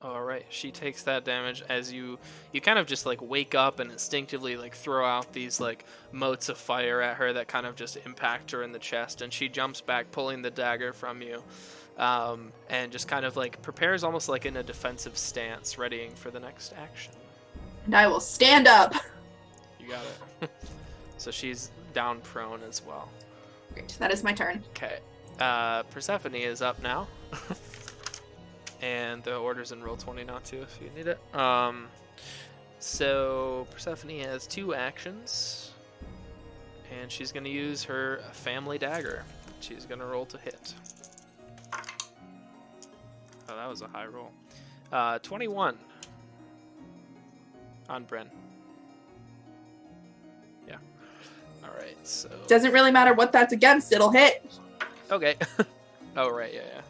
All right, she takes that damage as you kind of just like wake up and instinctively like throw out these like motes of fire at her that kind of just impact her in the chest, and she jumps back, pulling the dagger from you, and just kind of like prepares almost like in a defensive stance, readying for the next action. And I will stand up. You got it. So she's down prone as well. Great, that is my turn. Okay. Persephone is up now. And the order's in roll 20 not to if you need it. So Persephone has 2 actions. And she's going to use her family dagger. She's going to roll to hit. Oh, that was a high roll. 21 on Bryn. Yeah. All right, so... Doesn't really matter what that's against, it'll hit. Okay. Oh, right, yeah.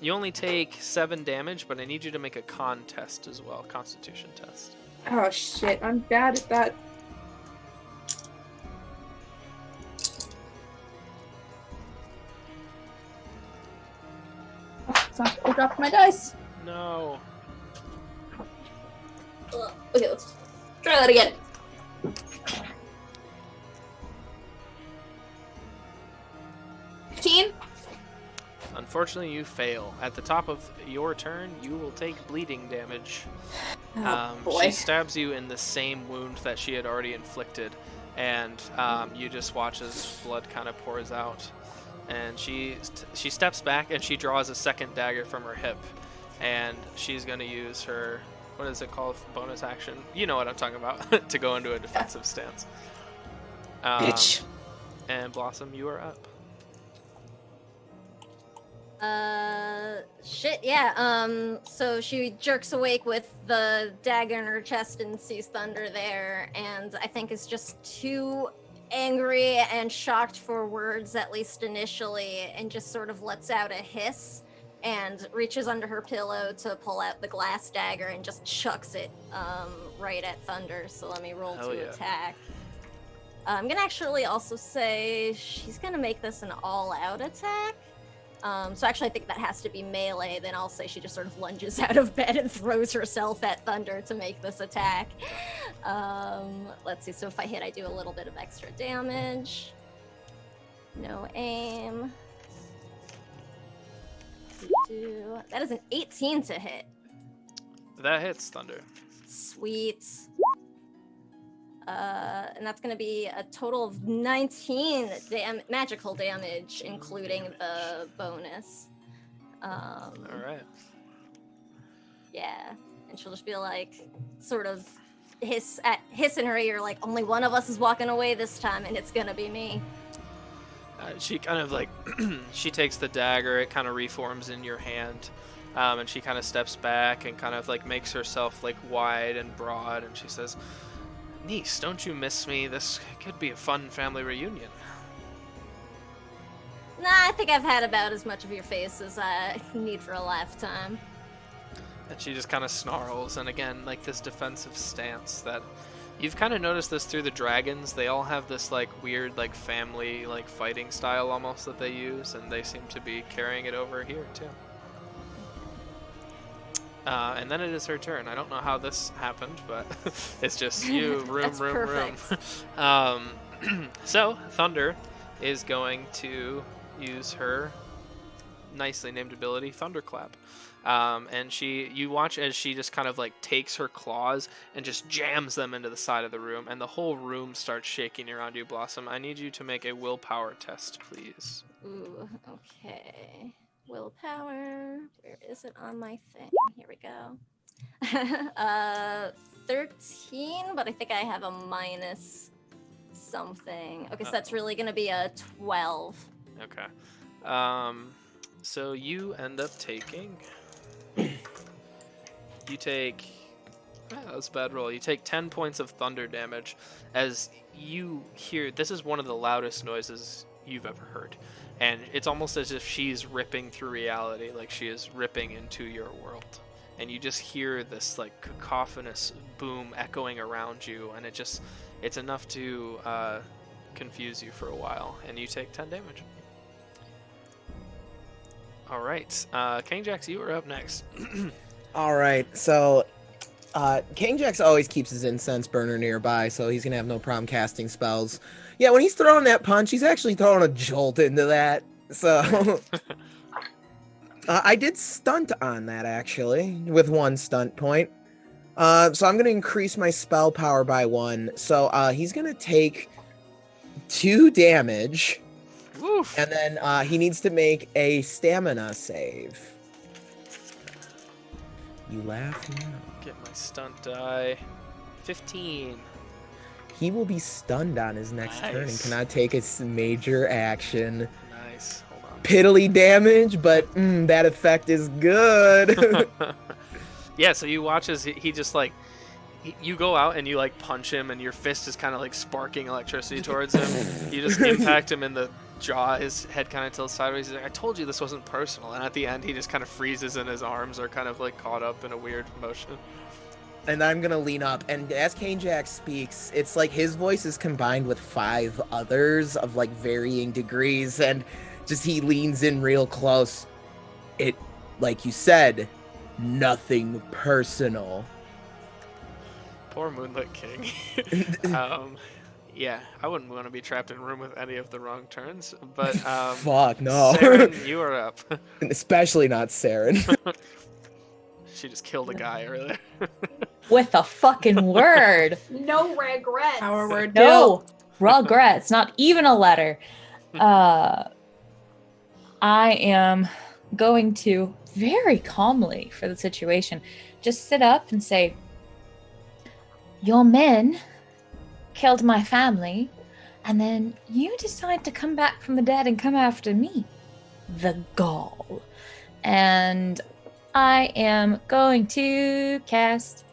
You only take 7 damage, but I need you to make a con test as well, constitution test. Oh shit, I'm bad at that. Oh, I dropped my dice. No. Okay, let's try that again. Unfortunately, you fail. At the top of your turn, you will take bleeding damage. Boy. She stabs you in the same wound that she had already inflicted, and you just watch as blood kind of pours out. And she steps back and she draws a second dagger from her hip, and she's going to use her, what is it called, bonus action? You know what I'm talking about, to go into a defensive stance. Bitch. And Blossom, you are up. Shit, yeah. So she jerks awake with the dagger in her chest and sees Thunder there, and I think is just too angry and shocked for words, at least initially, and just sort of lets out a hiss and reaches under her pillow to pull out the glass dagger and just chucks it right at Thunder. So let me roll Hell to yeah. attack. I'm gonna actually also say she's gonna make this an all-out attack. So actually I think that has to be melee. Then I'll say she just sort of lunges out of bed and throws herself at Thunder to make this attack. Let's see, so if I hit, I do a little bit of extra damage. No aim. That is an 18 to hit. That hits, Thunder. Sweet. And that's going to be a total of 19 magical damage, including the bonus. All right. Yeah, and she'll just be like, sort of hiss in her ear, like, only one of us is walking away this time, and it's gonna be me. She kind of like, she takes the dagger, it kind of reforms in your hand, and she kind of steps back and kind of like makes herself like wide and broad, and she says, "Niece, don't you miss me? This could be a fun family reunion." Nah, I think I've had about as much of your face as I need for a lifetime. And she just kind of snarls, and again, like this defensive stance that you've kind of noticed this through the dragons. They all have this like weird like family like fighting style almost that they use, and they seem to be carrying it over here too. And then it is her turn. I don't know how this happened, but it's just you, room. So Thunder is going to use her nicely named ability, Thunderclap. And you watch as she just kind of like takes her claws and just jams them into the side of the room, and the whole room starts shaking around you, Blossom. I need you to make a willpower test, please. Ooh, okay. Willpower. Where is it on my thing? Here we go. 13, but I think I have a minus something. Okay, so that's really gonna be a 12. Okay. So you end up taking... You take... that was a bad roll. You take 10 points of thunder damage as you hear... This is one of the loudest noises you've ever heard. And it's almost as if she's ripping through reality, like she is ripping into your world. And you just hear this like cacophonous boom echoing around you, and it's enough to confuse you for a while, and you take 10 damage. All right, King Jax, you are up next. All right, so King Jax always keeps his incense burner nearby, so he's gonna have no problem casting spells. Yeah, when he's throwing that punch, he's actually throwing a jolt into that. So I did stunt on that actually with 1 stunt point. So I'm gonna increase my spell power by 1. So he's gonna take 2 damage. Woof. And then he needs to make a stamina save. You laugh now. Get my stunt die. 15. He will be stunned on his next turn and Nice. cannot take a major action. Nice. Hold on. Piddly damage, but that effect is good. Yeah, so you watch as he just like, you go out and you like punch him, and your fist is kind of like sparking electricity towards him. You just impact him in the jaw, his head kind of tilts sideways. He's like, I told you this wasn't personal. And at the end, he just kind of freezes, and his arms are kind of like caught up in a weird motion. And I'm gonna lean up, and as Kane Jack speaks, it's like his voice is combined with 5 others of like varying degrees, and just he leans in real close. It, like you said, nothing personal. Poor Moonlit King. Yeah, I wouldn't want to be trapped in a room with any of the wrong turns, but Fuck no. Saren, you are up. Especially not Saren. She just killed a guy earlier. With a fucking word. No regrets. Power word. No regrets. Not even a letter. I am going to very calmly for the situation just sit up and say, your men killed my family, and then you decide to come back from the dead and come after me. The gall. And I am going to cast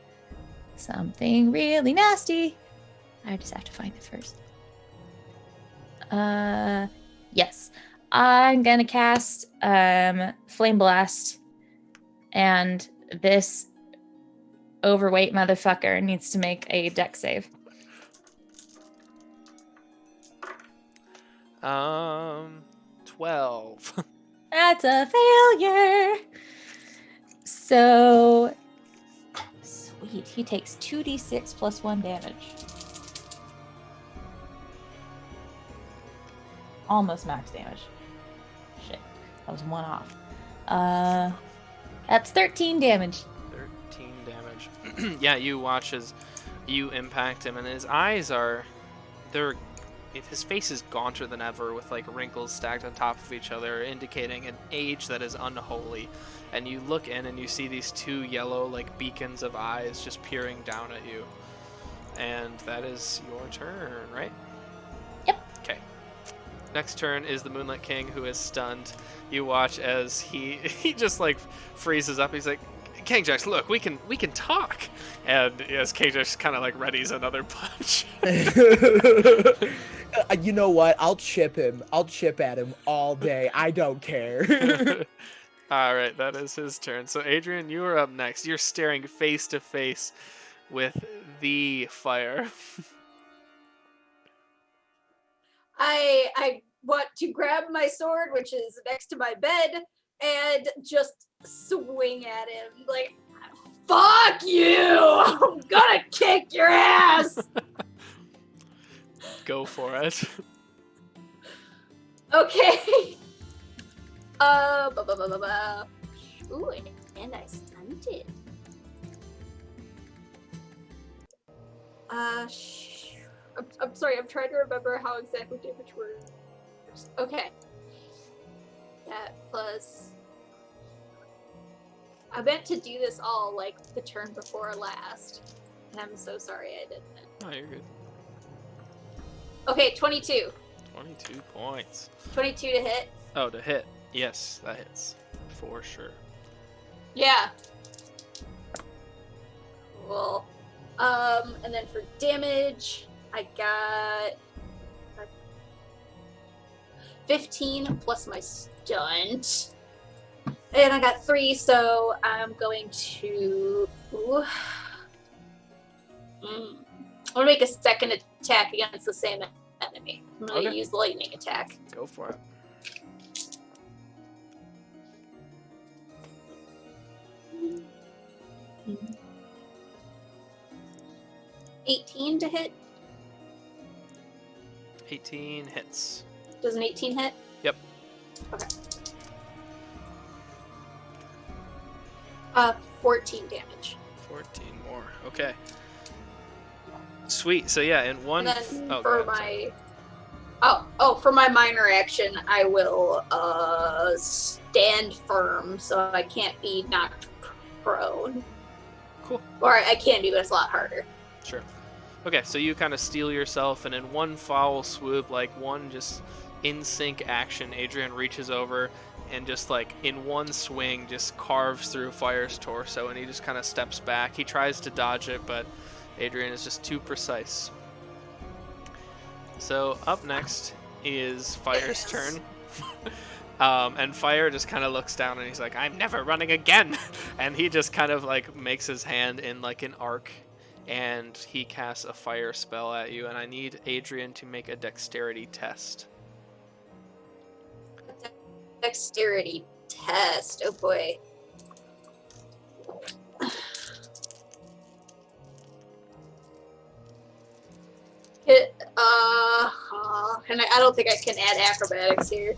something really nasty. I just have to find it first. Yes. I'm gonna cast Flame Blast, and this overweight motherfucker needs to make a dex save. 12. That's a failure. So, sweet. He takes 2d6 plus 1 damage. Almost max damage. Shit. That was 1 off. That's 13 damage. 13 damage. Yeah, you watch as you impact him, and his eyes are... his face is gaunter than ever, with like wrinkles stacked on top of each other, indicating an age that is unholy. And you look in and you see these 2 yellow like beacons of eyes just peering down at you. And that is your turn, right? Yep. Okay. Next turn is the Moonlit King, who is stunned. You watch as he just like freezes up. He's like, Kingjax, look, we can talk. And as Kingjax kind of like readies another punch. You know what? I'll chip him. I'll chip at him all day. I don't care. All right, that is his turn. So Adrian, you are up next. You're staring face to face with the fire. I want to grab my sword, which is next to my bed, and just swing at him. Like, fuck you! I'm gonna kick your ass! Go for it. Okay. Ooh, and I stunned it. I'm sorry, I'm trying to remember how exactly damage works. Okay. That plus... I meant to do this all, like, the turn before last. And I'm so sorry I didn't. Oh, you're good. Okay, 22. 22 points. 22 to hit. Oh, to hit. Yes, that hits. For sure. Yeah. Cool. And then for damage, I got 15 plus my stunt. And I got 3, so I'm going to... I'm going to make a second attack against the same enemy. I'm going to use the lightning attack. Go for it. Mm-hmm. 18 to hit. 18 hits. Does an 18 hit? Yep. Okay. 14 damage. 14 more. Okay. Sweet. So yeah, in one. And then for my for my minor action, I will stand firm, so I can't be knocked prone. Cool. Or I can be, but it's a lot harder. Sure. Okay, so you kind of steel yourself, and in one foul swoop, like one just in sync action, Adrian reaches over and just like in one swing just carves through Fire's torso, and he just kind of steps back. He tries to dodge it, but Adrian is just too precise. So up next is Fire's turn. And Fire just kind of looks down and he's like, I'm never running again. And he just kind of like makes his hand in like an arc, and he casts a fire spell at you, and I need Adrian to make a dexterity test. Dexterity test. Oh boy. And I don't think I can add acrobatics here.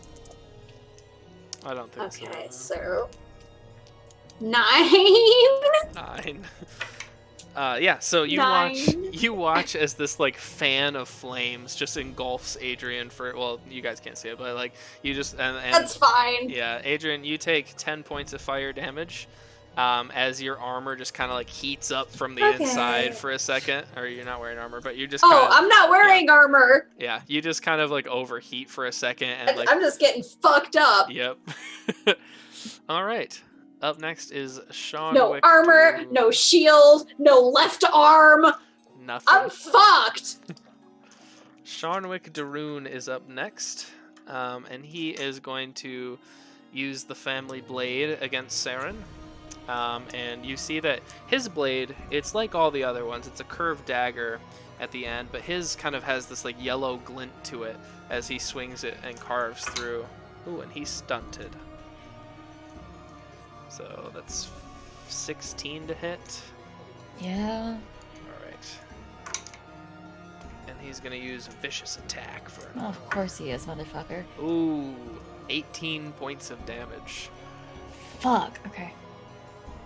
I don't think so. Okay, so 9. 9. Yeah, so you watch as this like fan of flames just engulfs Adrian for, well, you guys can't see it, but like you just and that's fine. Yeah, Adrian, you take 10 points of fire damage as your armor just kind of like heats up from the inside for a second. Or you're not wearing armor, but you just I'm not wearing armor. Yeah, you just kind of like overheat for a second, and like I'm just getting fucked up. Yep. All right. Up next is Sean. No armor, no shield, no left arm. Nothing. I'm fucked. Sharnwick Daroon is up next, and he is going to use the family blade against Saren. And you see that his blade, it's like all the other ones. It's a curved dagger at the end, but his kind of has this like yellow glint to it as he swings it and carves through. Ooh, and he's stunted. So that's 16 to hit. Yeah. All right. And he's gonna use vicious attack for. Oh, of course he is, motherfucker. Ooh, 18 points of damage. Fuck. Okay.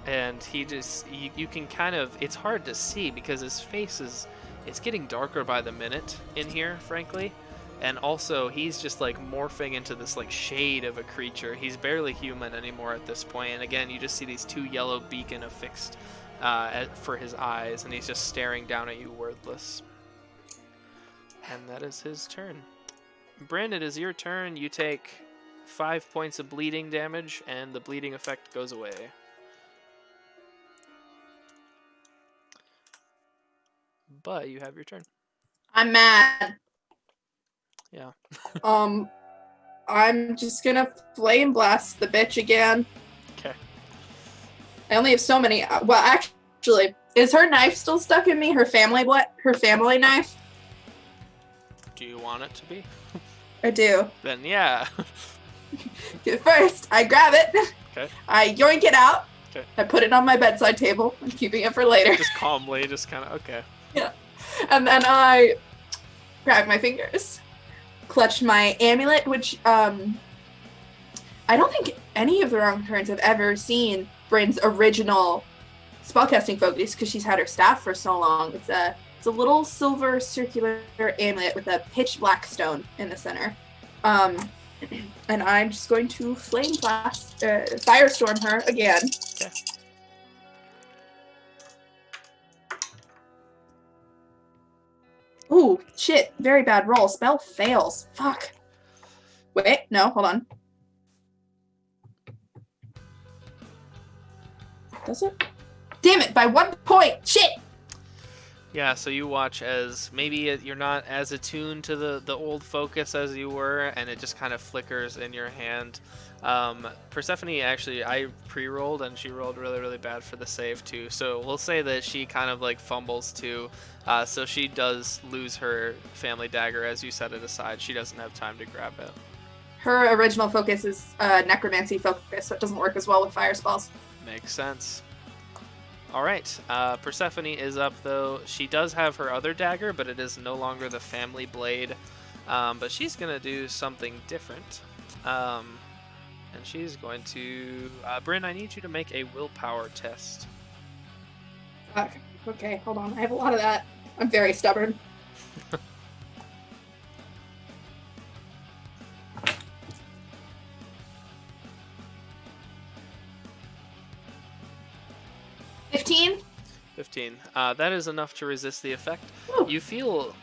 And he just, you can kind of, it's hard to see because his face is, it's getting darker by the minute in here, frankly. And also, he's just like morphing into this like shade of a creature. He's barely human anymore at this point. And again, you just see these two yellow beacon affixed for his eyes, and he's just staring down at you wordless. And that is his turn. Bryn, it is your turn. You take 5 points of bleeding damage, and the bleeding effect goes away. But you have your turn. I'm mad. Yeah. I'm just gonna flame blast the bitch again. Okay. I only have so many. Well, actually, is her knife still stuck in me? Her family knife? Do you want it to be? I do. Then yeah. First, I grab it. Okay. I yoink it out. Okay. I put it on my bedside table. I'm keeping it for later. Just calmly, just kind of, okay. Yeah. And then I grab my fingers, clutch my amulet, which I don't think any of the Wrong Turns have ever seen Bryn's original spellcasting focus because she's had her staff for so long. It's a little silver circular amulet with a pitch black stone in the center. And I'm just going to flame blast, firestorm her again. Okay. Ooh, shit. Very bad roll. Spell fails. Fuck. Wait, no, hold on. Does it? Damn it, by 1 point. Shit. Yeah, so you watch as maybe you're not as attuned to the old focus as you were, and it just kind of flickers in your hand. Persephone, actually, I pre-rolled, and she rolled really, really bad for the save, too. So we'll say that she kind of, like, fumbles, too. So she does lose her family dagger as you set it aside. She doesn't have time to grab it. Her original focus is necromancy focus, so it doesn't work as well with fire spells. Makes sense. All right, Persephone is up, though. She does have her other dagger, but it is no longer the family blade. But she's going to do something different. And she's going to... Bryn, I need you to make a willpower test. Okay, hold on. I have a lot of that. I'm very stubborn. $15. 15. That is enough to resist the effect. Ooh. You feel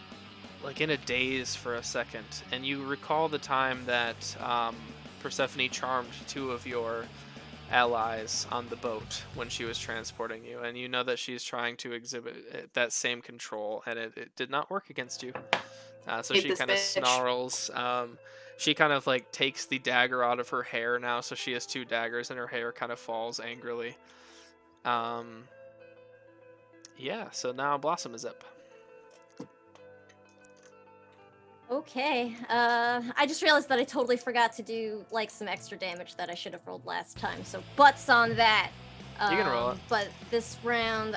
like in a daze for a second, and you recall the time that Persephone charmed two of your allies on the boat when she was transporting you, and you know that she's trying to exhibit that same control, and it did not work against you. So she kind of snarls. She kind of like takes the dagger out of her hair now, so she has two daggers, and her hair kind of falls angrily. Yeah, so now Blossom is up. Okay, I just realized that I totally forgot to do, like, some extra damage that I should have rolled last time, so butts on that. You can roll it. But this round,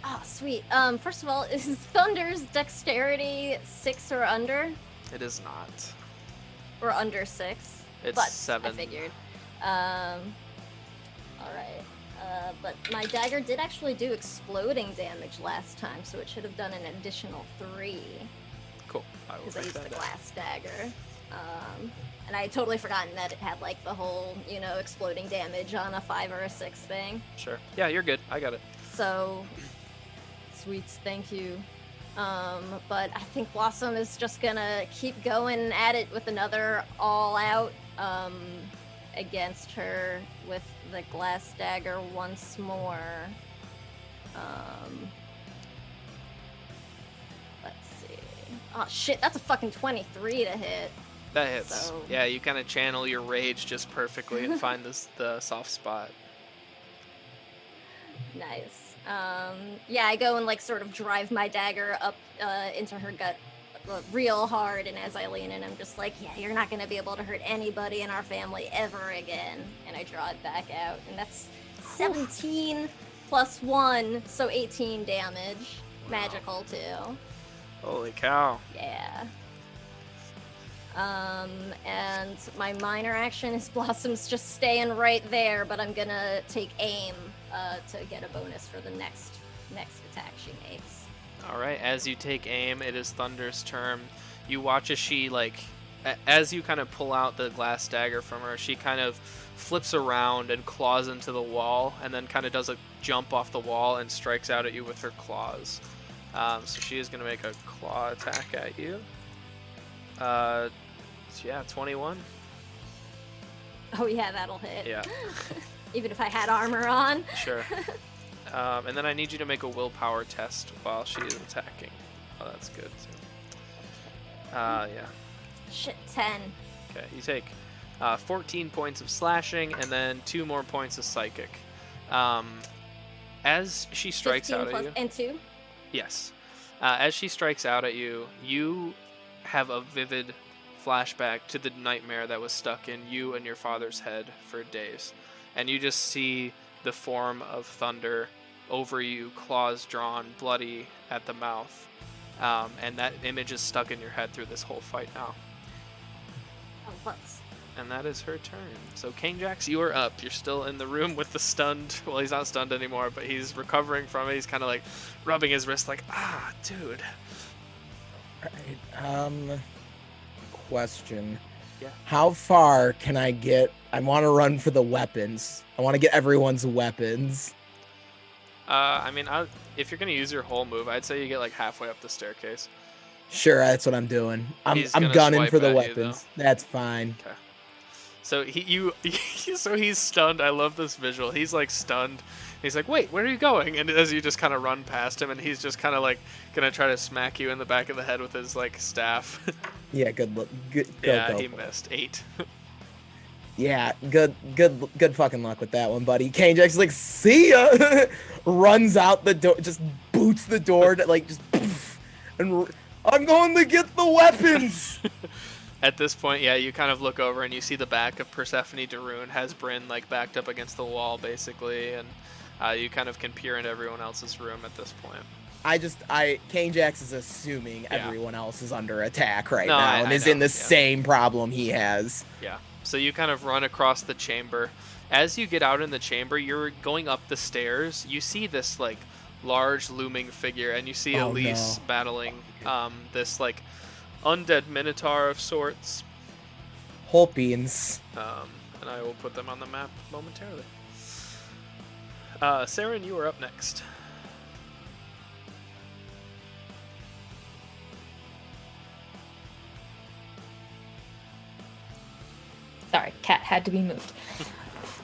oh, sweet. First of all, is Thunder's dexterity 6 or under? It is not. Or under 6? It's but 7. I figured. Alright. But my dagger did actually do exploding damage last time, so it should have done an additional 3. Cool. I will Because I write used the that down. glass dagger. And I had totally forgotten that it had, like, the whole, exploding damage on a 5 or a 6 thing. Sure. Yeah, you're good. I got it. So, sweets, thank you. But I think Blossom is just gonna keep going at it with another all-out, against her with the glass dagger once more. Let's see. Oh shit, that's a fucking 23 to hit. That hits. So- Yeah, you kind of channel your rage just perfectly and find the soft spot. Nice. Yeah, I go and, like, sort of drive my dagger up into her gut real hard, and as I lean in, I'm just like, yeah, you're not going to be able to hurt anybody in our family ever again. And I draw it back out, and that's 17 plus 1, so 18 damage. Magical, too. Holy cow. Yeah. And my minor action is Blossom's just staying right there, but I'm gonna take aim to get a bonus for the next attack she makes. All right, as you take aim, it is Thunder's turn. You watch as she, as you kind of pull out the glass dagger from her, she kind of flips around and claws into the wall, and then kind of does a jump off the wall and strikes out at you with her claws. So she is going to make a claw attack at you. Yeah, 21. Oh yeah, that'll hit. Yeah. Even if I had armor on. Sure. And then I need you to make a willpower test while she is attacking. Oh, that's good. Yeah. Shit, 10. Okay, you take 14 points of slashing and then 2 more points of psychic. As she strikes out at you. And 2? Yes. As she strikes out at you, you have a vivid flashback to the nightmare that was stuck in you and your father's head for days. And you just see the form of Thunder over you, claws drawn, bloody at the mouth. And that image is stuck in your head through this whole fight now. Oh, whoops. And that is her turn. So, King Jax, you are up. You're still in the room with the stunned... Well, he's not stunned anymore, but he's recovering from it. He's kind of like rubbing his wrist like, dude. Alright, question. Yeah. How far can I get? I want to run for the weapons. I want to get everyone's weapons. I mean, if you're going to use your whole move, I'd say you get halfway up the staircase. Sure, that's what I'm doing. I'm gonna gunning swipe for the at you, weapons. That's fine. Okay. So he's stunned. I love this visual. He's stunned. He's like, wait, where are you going? And as you just kind of run past him, and he's just kind of gonna try to smack you in the back of the head with his staff. Yeah, good look. He missed 8. Yeah, good fucking luck with that one, buddy. Kane Jack's like, see ya! Runs out the door, just boots the door, and I'm going to get the weapons! At this point, yeah, you kind of look over and you see the back of Persephone Darun has Bryn backed up against the wall, basically, and you kind of can peer into everyone else's room at this point. Kane Jax is assuming everyone else is under attack right now and is know, in the same problem he has. Yeah. So you kind of run across the chamber. As you get out in the chamber, you're going up the stairs. You see this large looming figure, and you see Elise battling this undead minotaur of sorts. Whole beans. And I will put them on the map momentarily. Saren, you are up next. Sorry, cat had to be moved.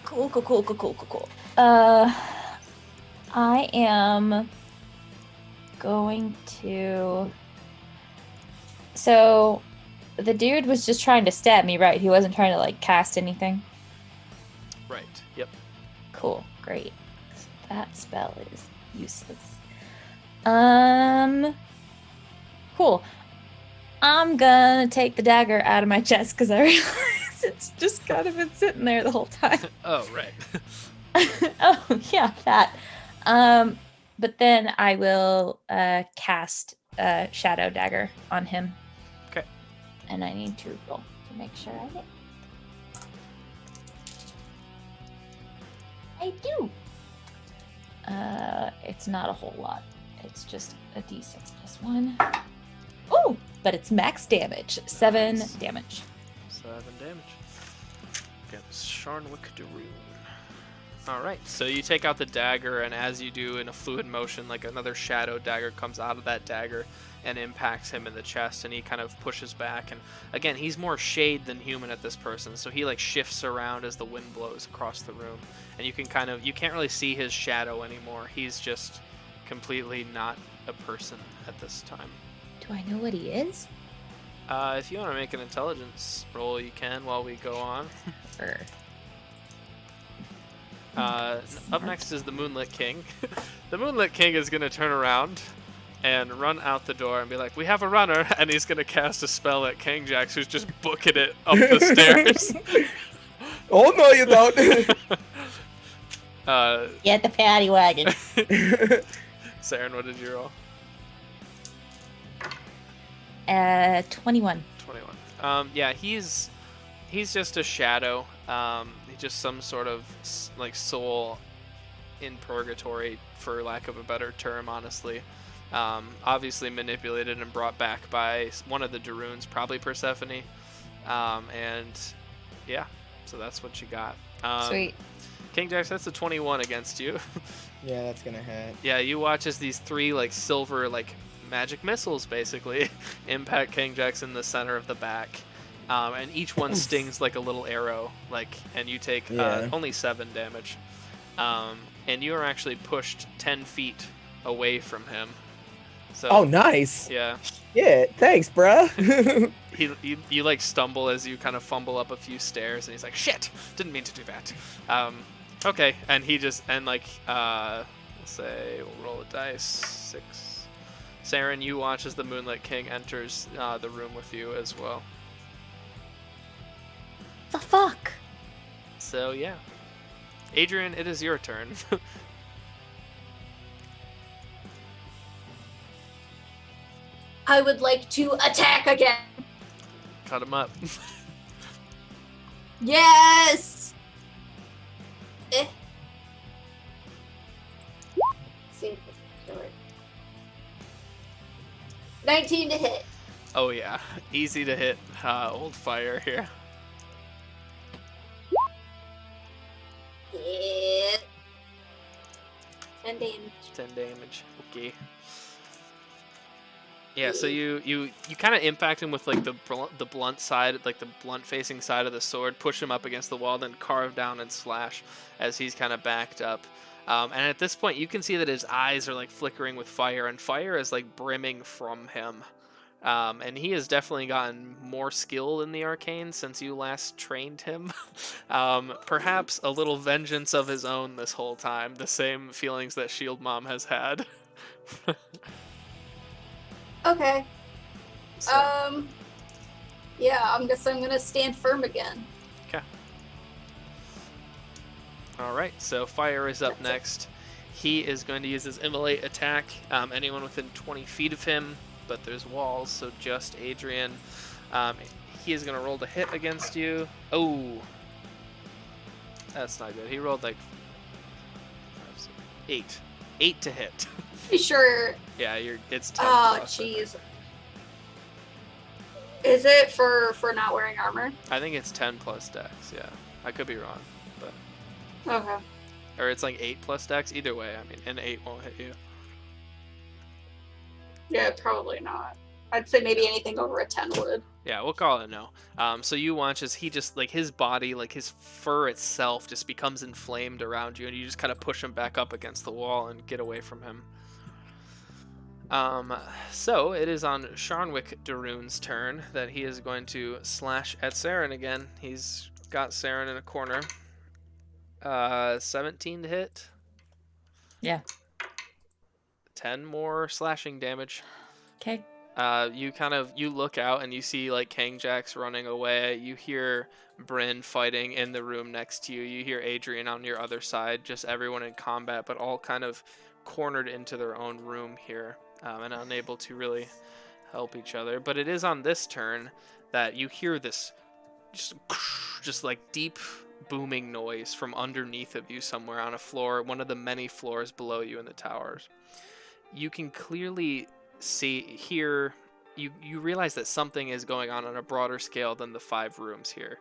Cool. I am going to... So, the dude was just trying to stab me, right? He wasn't trying to, cast anything? Right, yep. Cool, great. That spell is useless. Cool. I'm gonna take the dagger out of my chest because I realize it's just kind of been sitting there the whole time. Oh, right. Oh, yeah, that. But then I will cast Shadow Dagger on him. Okay. And I need to roll to make sure I hit. I do. It's not a whole lot. It's just a d6 plus 1. Oh, but it's max damage. 7 Nice. damage. 7 damage. Against Sharnwick Darun. Alright, so you take out the dagger, and as you do in a fluid motion, another shadow dagger comes out of that dagger and impacts him in the chest, and he kind of pushes back. And again, he's more shade than human at this person, so he shifts around as the wind blows across the room. And you can't really see his shadow anymore. He's just completely not a person at this time. Do I know what he is? If you want to make an intelligence roll, you can while we go on. Or... Up next is the Moonlit King. The Moonlit King is going to turn around, and run out the door and be like, "We have a runner," and he's gonna cast a spell at King Jax, who's just booking it up the stairs. Oh no, you don't. Get the paddy wagon. Saren, what did you roll? 21. 21. Yeah, he's just a shadow. He's just some sort of like soul in purgatory, for lack of a better term, honestly. Obviously manipulated and brought back by one of the Darunes, probably Persephone. And yeah, so that's what you got. Sweet. King Jax, that's a 21 against you. Yeah, that's gonna hit. Yeah, you watch as these three like silver like magic missiles basically impact King Jax in the center of the back. And each one stings like a little arrow, and you take only 7 damage. And you are actually pushed 10 feet away from him. So, oh, nice. Yeah. Yeah, thanks, bruh. You like stumble as you kind of fumble up a few stairs, and he's like, "Shit, didn't mean to do that." Okay, and he just we'll say we'll roll a dice. 6. Saren, you watch as the Moonlit King enters the room with you as well. The fuck? So yeah, Adrian, it is your turn. I would like to attack again. Cut him up. Yes! See, 19 to hit. Oh yeah, easy to hit. Old fire here. Yeah. 10 damage. 10 damage. Okay. Yeah, so you kind of impact him with like the blunt side, like the blunt facing side of the sword, push him up against the wall, then carve down and slash as he's kind of backed up. And at this point, you can see that his eyes are like flickering with fire, and fire is like brimming from him. And he has definitely gotten more skill in the arcane since you last trained him. Perhaps a little vengeance of his own this whole time, the same feelings that Shield Mom has had. Okay. So. Yeah, I'm gonna stand firm again. Okay. Alright, so Fire is up next. He is going to use his Immolate attack. Anyone within 20 feet of him, but there's walls, so just Adrian. He is going to roll to hit against you. Oh! That's not good. He rolled like 8. 8 to hit. You sure? Yeah, it's 10 Oh, plus, jeez. Is it for not wearing armor? I think it's 10 plus dex, yeah. I could be wrong, but... Okay. Or it's like 8 plus dex. Either way, I mean, an 8 won't hit you. Yeah, probably not. I'd say maybe anything over a 10 would. Yeah, we'll call it no. So you watch as he just, like, his body, like, his fur itself just becomes inflamed around you, and you just kind of push him back up against the wall and get away from him. So it is on Sharnwick Darune's turn that he is going to slash at Saren again. He's got Saren in a corner. 17 to hit. Yeah. 10 more slashing damage. Okay. You look out and you see like King Jax running away. You hear Bryn fighting in the room next to you. You hear Adrian on your other side. Just everyone in combat, but all kind of cornered into their own room here, and unable to really help each other. But it is on this turn that you hear this just like deep booming noise from underneath of you somewhere on a floor, one of the many floors below you in the towers. You can clearly hear, you realize that something is going on a broader scale than the 5 rooms here,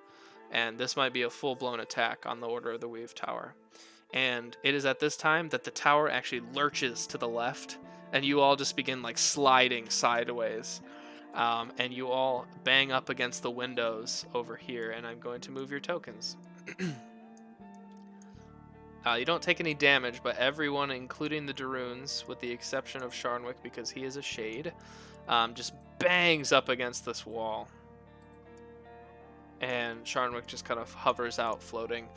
and this might be a full-blown attack on the Order of the Weave Tower. And it is at this time that the tower actually lurches to the left, and you all just begin like sliding sideways, and you all bang up against the windows over here. And I'm going to move your tokens. You don't take any damage, but everyone, including the Darunes, with the exception of Sharnwick because he is a shade, just bangs up against this wall. and Sharnwick just kind of hovers out, floating.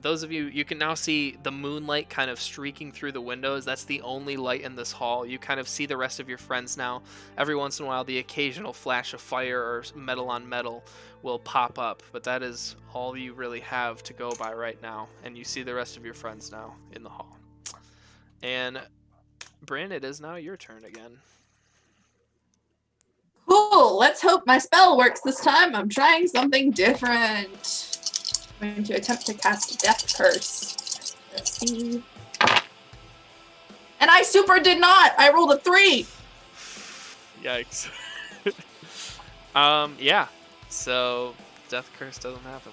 Those of you can now see the moonlight kind of streaking through the windows. That's the only light in this hall. You kind of see the rest of your friends now. Every once in a while, the occasional flash of fire or metal on metal will pop up, but that is all you really have to go by right now. And you see the rest of your friends now in the hall. And Bryn, it is now your turn again. Cool. Let's hope my spell works this time. I'm trying something different. I'm going to attempt to cast Death Curse. Let's see. And I super did not. I rolled a 3. Yikes. Yeah. So Death Curse doesn't happen.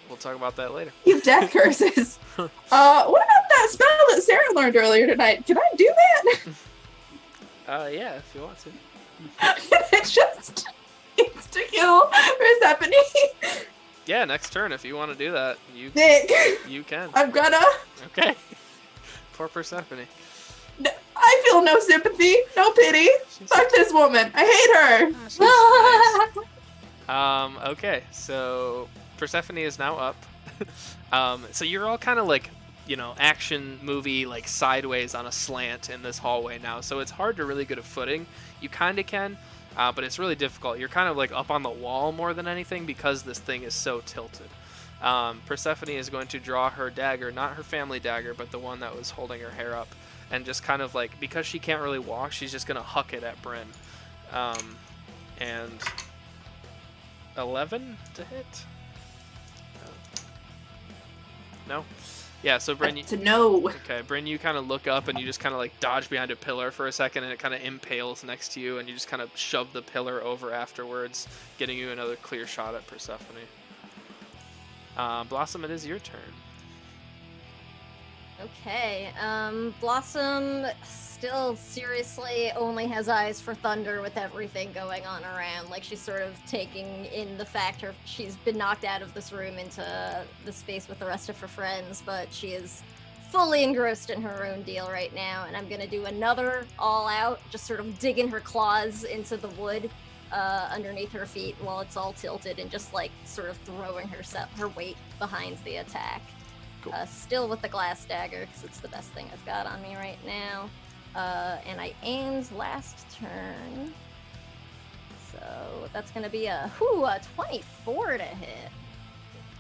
We'll talk about that later. You Death Curses. What about that spell that Sarah learned earlier tonight? Can I do that? Yeah, if you want to. It's just insta-kill Persephone. Yeah, next turn, if you want to do that, Nick, you can. I'm gonna. Okay. Poor Persephone. No, I feel no sympathy, no pity. Fuck this woman. I hate her. Nice. Okay, so Persephone is now up. So you're all kind of like, action movie, like sideways on a slant in this hallway now. So it's hard to really get a footing. You kind of can, but it's really difficult. You're kind of like up on the wall more than anything because this thing is so tilted. Persephone is going to draw her dagger, not her family dagger, but the one that was holding her hair up, and just kind of like, because she can't really walk, she's just going to huck it at Bryn. And 11 to hit? No? Yeah, so Bryn, okay, Bryn, you kind of look up and you just kind of like dodge behind a pillar for a second, and it kind of impales next to you, and you just kind of shove the pillar over afterwards, getting you another clear shot at Persephone. Blossom, it is your turn. Okay, Blossom still seriously only has eyes for thunder with everything going on around. Like, she's sort of taking in the fact she's been knocked out of this room into the space with the rest of her friends, but she is fully engrossed in her own deal right now. And I'm gonna do another all out, just sort of digging her claws into the wood underneath her feet while it's all tilted, and just like sort of throwing her weight behind the attack. Cool. Still with the glass dagger, because it's the best thing I've got on me right now. And I aimed last turn. So that's going to be a 24 to hit.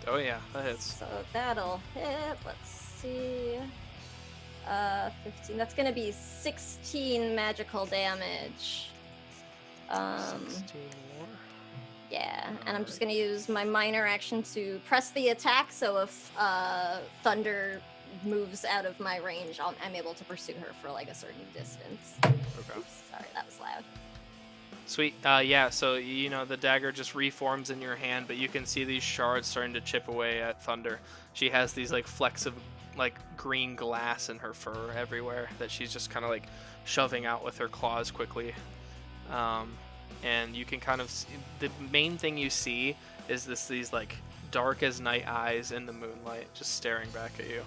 Oh yeah, that hits. So that'll hit. Let's see. 15. That's going to be 16 magical damage. 16 more? Yeah, and I'm just going to use my minor action to press the attack, so if thunder moves out of my range, I'm able to pursue her for like a certain distance. Okay. Oops, sorry, that was loud. Sweet. Yeah, so the dagger just reforms in your hand, but you can see these shards starting to chip away at Thunder. She has these like flecks of like green glass in her fur everywhere that she's just kind of like shoving out with her claws quickly. And you can kind of see, the main thing you see is these like dark as night eyes in the moonlight just staring back at you.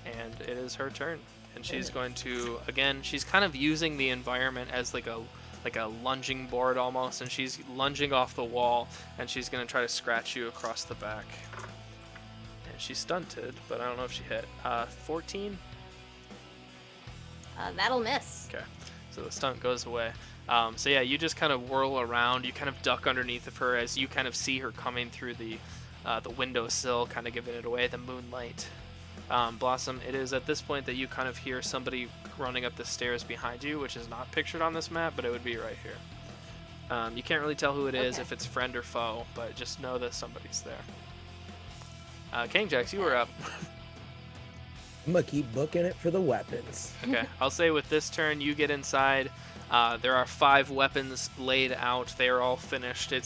And it is her turn, and she's going to, again, she's kind of using the environment as like a lunging board almost, and she's lunging off the wall, and she's going to try to scratch you across the back. And she's stunted, but I don't know if she hit. 14? That'll miss. Okay, so the stunt goes away. So yeah, you just kind of whirl around, you kind of duck underneath of her as you kind of see her coming through the windowsill, kind of giving it away, the moonlight. Blossom, it is at this point that you kind of hear somebody running up the stairs behind you, which is not pictured on this map, but it would be right here. You can't really tell who it is, if it's friend or foe, but just know that somebody's there. King Jax, you were up. I'm gonna keep booking it for the weapons. Okay, I'll say with this turn, you get inside. There are 5 weapons laid out. They are all finished. It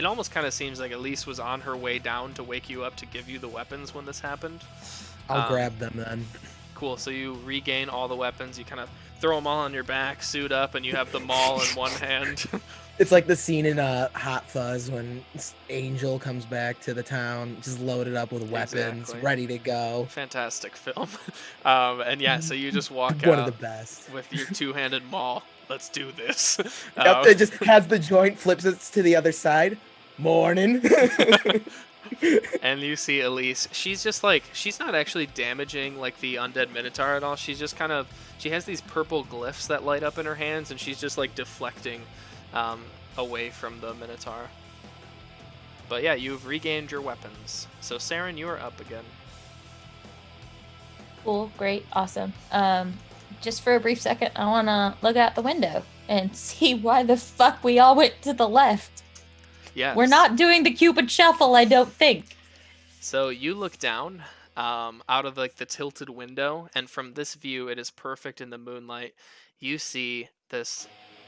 almost kind of seems like Elise was on her way down to wake you up to give you the weapons when this happened. I'll grab them then. Cool, so you regain all the weapons. You kind of throw them all on your back, suit up, and you have the maul in one hand. It's like the scene in Hot Fuzz when Angel comes back to the town, just loaded up with weapons, Exactly. ready to go. Fantastic film. And yeah, so you just walk One out of the best. with your 2-handed maul. Let's do this. Yep, it just has the joint, flips it to the other side. Morning. And you see Elise. She's just like, she's not actually damaging like the undead minotaur at all. She's just kind of, she has these purple glyphs that light up in her hands, and she's just like deflecting away from the minotaur. But yeah, you've regained your weapons. So Saren, you are up again. Cool, great, awesome. Just for a brief second, I want to look out the window and see why the fuck we all went to the left. Yes. We're not doing the Cupid shuffle, I don't think. So you look down out of like the tilted window, and from this view, it is perfect in the moonlight. You see this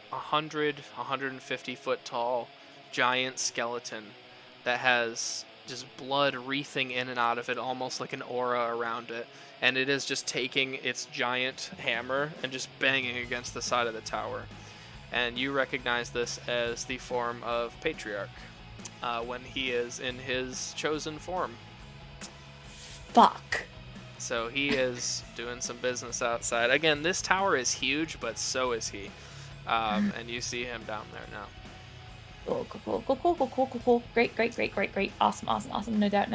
150 foot tall giant skeleton that has just blood wreathing in and out of it, almost like an aura around it. And it is just taking its giant hammer and just banging against the side of the tower. And you recognize this as the form of Patriarch when he is in his chosen form. Fuck. So he is doing some business outside. Again, this tower is huge, but so is he. And you see him down there now. Cool. Great. Awesome. No doubt.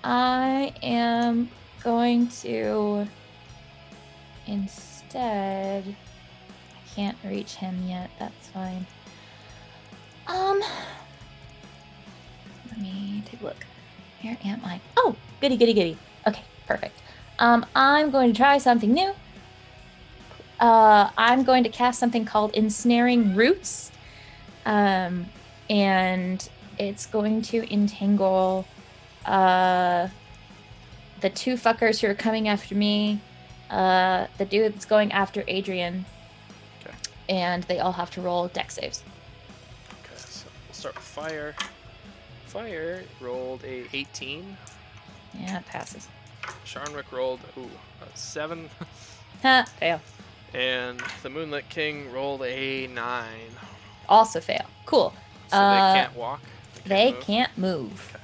I am going to instead. I can't reach him yet. That's fine. Let me take a look. Where am I? Oh, goody. Okay, perfect. I'm going to try something new. I'm going to cast something called Ensnaring Roots. And it's going to entangle the two fuckers who are coming after me, the dude that's going after Adrian, okay. And they all have to roll dex saves. Okay, so we'll start with Fire. Fire rolled a 18. Yeah, it passes. Sharnwick rolled a 7. Ha, fail. And the Moonlit King rolled a 9. Also fail. Cool. So they can't walk? They can't move. Okay.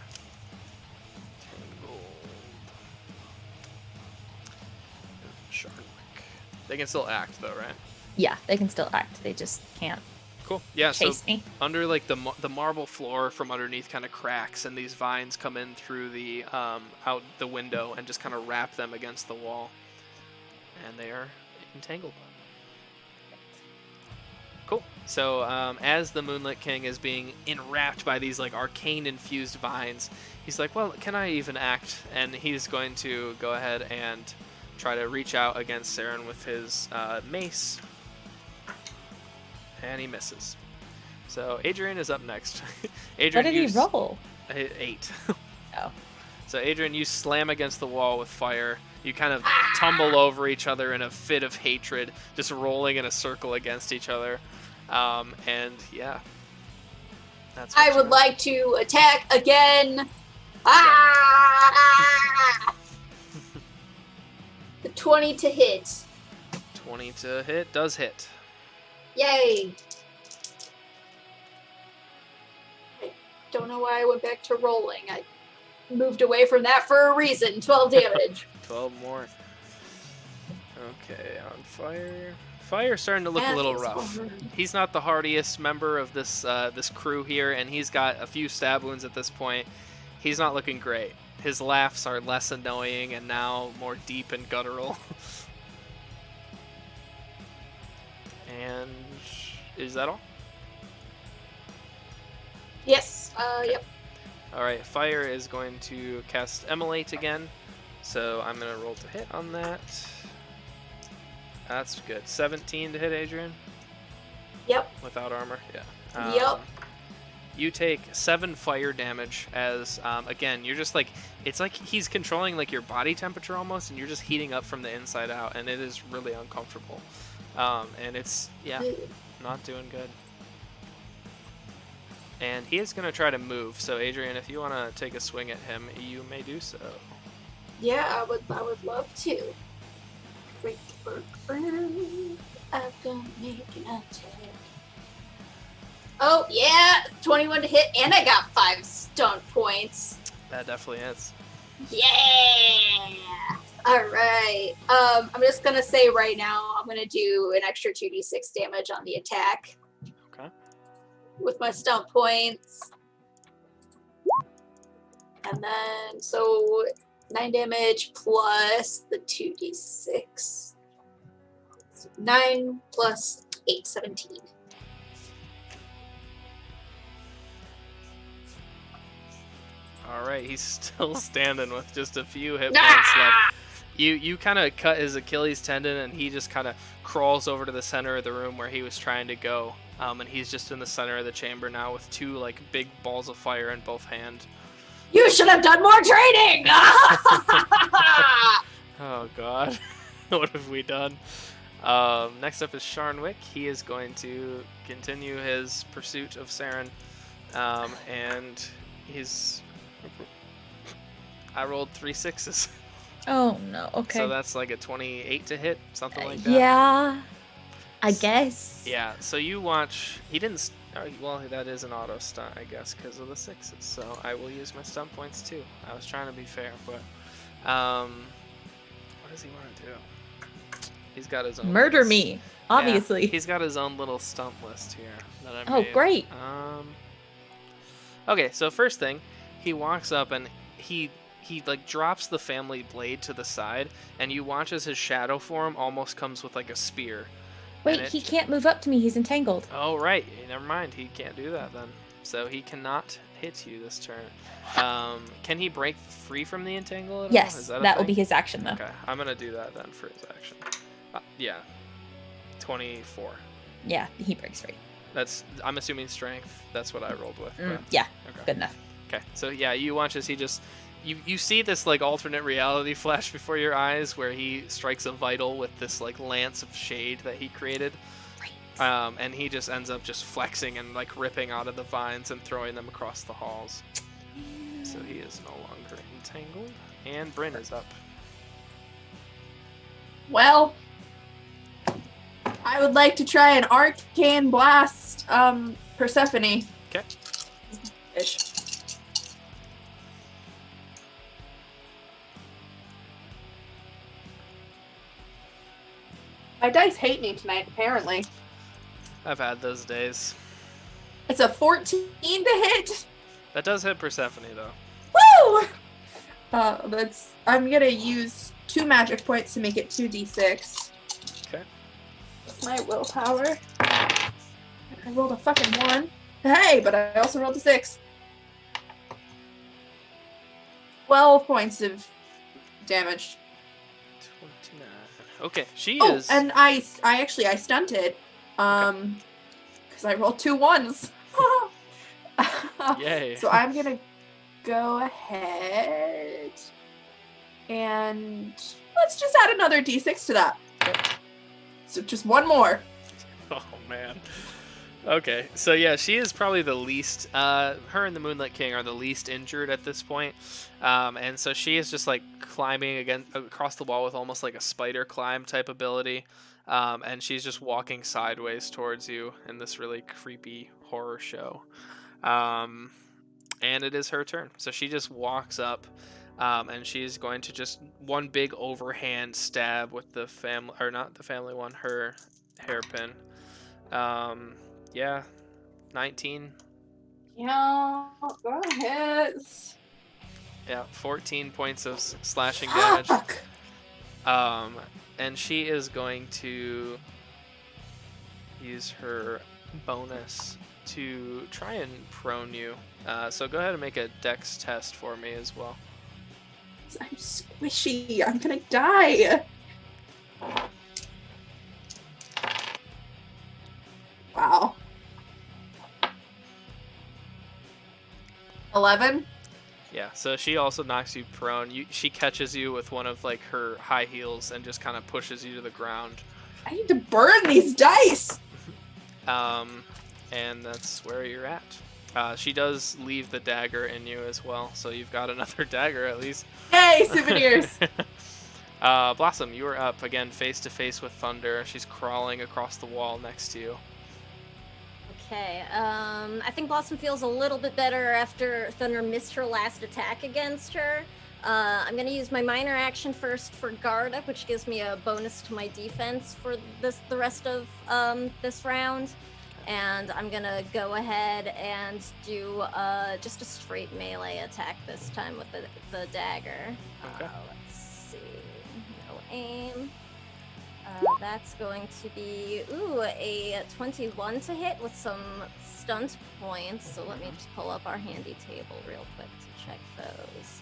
Sharnwick. They can still act though, right? Yeah, they can still act. They just can't Cool. Yeah, chase so me. under like the marble floor from underneath kind of cracks, and these vines come in through the out the window and just kind of wrap them against the wall. And they are entangled. Cool. So as the Moonlit King is being enwrapped by these like arcane infused vines, he's like, well, can I even act? And he's going to go ahead and try to reach out against Saren with his mace. And he misses. So Adrian is up next. Adrian, What did he roll? 8. Oh. So Adrian, you slam against the wall with Fire. You kind of tumble over each other in a fit of hatred, just rolling in a circle against each other. And yeah. That's I would like to attack again. The 20 to hit. 20 to hit does hit. Yay. I don't know why I went back to rolling. I moved away from that for a reason. 12 damage. 12 more. Okay, on Fire. Fire's starting to look a little rough. He's not the hardiest member of this this crew here, and he's got a few stab wounds at this point. He's not looking great. His laughs are less annoying and now more deep and guttural. And is that all? Yes. Yep. All right, Fire is going to cast Immolate again. So I'm going to roll to hit on that. That's good. 17 to hit, Adrian? Yep. Without armor? Yeah. Yep. You take 7 fire damage as, again, you're just like, it's like he's controlling like your body temperature almost, and you're just heating up from the inside out, and it is really uncomfortable. And it's, yeah, not doing good. And he is going to try to move, so Adrian, if you want to take a swing at him, you may do so. Yeah, I would love to. I'm gonna make an attack. Oh yeah, 21 to hit, and I got 5 stun points. That definitely is. Yeah. All right. I'm just gonna say right now, I'm gonna do an extra 2d6 damage on the attack. Okay. with my stump points. And then, so 9 damage plus the 2d6. 9 plus 8, 17. All right, he's still standing with just a few hit points left. You kind of cut his Achilles tendon, and he just kind of crawls over to the center of the room where he was trying to go. And he's just in the center of the chamber now with two like big balls of fire in both hands. You should have done more training! Oh god, what have we done? Next up is Sharnwick. He is going to continue his pursuit of Saren, and he's. I rolled 3 6s. Oh no, okay. So that's like a 28 to hit, something like that. Yeah, I guess. Yeah, so you watch. He didn't. Well, that is an auto stunt, I guess, because of the 6s. So I will use my stunt points too. I was trying to be fair, but what does he want to do? He's got his own. Murder list. me, obviously. Yeah, he's got his own little stunt list here that I Oh, made. great. Okay, so first thing, he walks up and he like drops the family blade to the side, and you watch as his shadow form almost comes with like a spear. Wait, he can't move up to me. He's entangled. Oh, right. Never mind. He can't do that then. So he cannot hit you this turn. Can he break free from the entangle at all? Yes, Is that that will be his action, though. Okay, I'm going to do that then for his action. Yeah. 24. Yeah, he breaks free. I'm assuming strength. That's what I rolled with. But, Yeah, okay. good enough. Okay, so yeah, you watch as he just... You see this like alternate reality flash before your eyes where he strikes a vital with this like lance of shade that he created. And he just ends up just flexing and like ripping out of the vines and throwing them across the halls. So he is no longer entangled. And Bryn is up. Well, I would like to try an arcane blast Persephone. Okay. Ish. My dice hate me tonight, apparently. I've had those days. It's a 14 to hit. That does hit Persephone though. Woo! I'm gonna use 2 magic points to make it 2d6. Okay. My willpower. I rolled a fucking 1. Hey, but I also rolled a 6. 12 points of damage. 29. Okay, she Oh, is. and I stunted. Because I rolled 2 1s. Yay. So I'm gonna go ahead and let's just add another d6 to that. So just 1 more. Oh man. Okay, so yeah, she is probably the least. Her and the Moonlit King are the least injured at this point, and so she is just like climbing again across the wall with almost like a spider climb type ability, and she's just walking sideways towards you in this really creepy horror show. And it is her turn, so she just walks up, and she's going to just one big overhand stab with the family, or not the family one, her hairpin. Yeah, 19. Yeah, go ahead. Yeah, 14 points of slashing damage. And she is going to use her bonus to try and prone you. So go ahead and make a dex test for me as well. I'm squishy. I'm gonna die. Wow. 11. Yeah, so she also knocks you prone. She catches you with one of like her high heels and just kind of pushes you to the ground. I need to burn these dice. And that's where you're at. She does leave the dagger in you as well, so you've got another dagger at least. Hey, souvenirs. Blossom, you are up again, face to face with Thunder. She's crawling across the wall next to you. Okay, I think Blossom feels a little bit better after Thunder missed her last attack against her. I'm gonna use my minor action first for guard up, which gives me a bonus to my defense for the rest of this round. and I'm gonna go ahead and do just a straight melee attack this time with the dagger. Okay. Let's see. No aim. That's going to be a 21 to hit with some stunt points. So let me just pull up our handy table real quick to check those.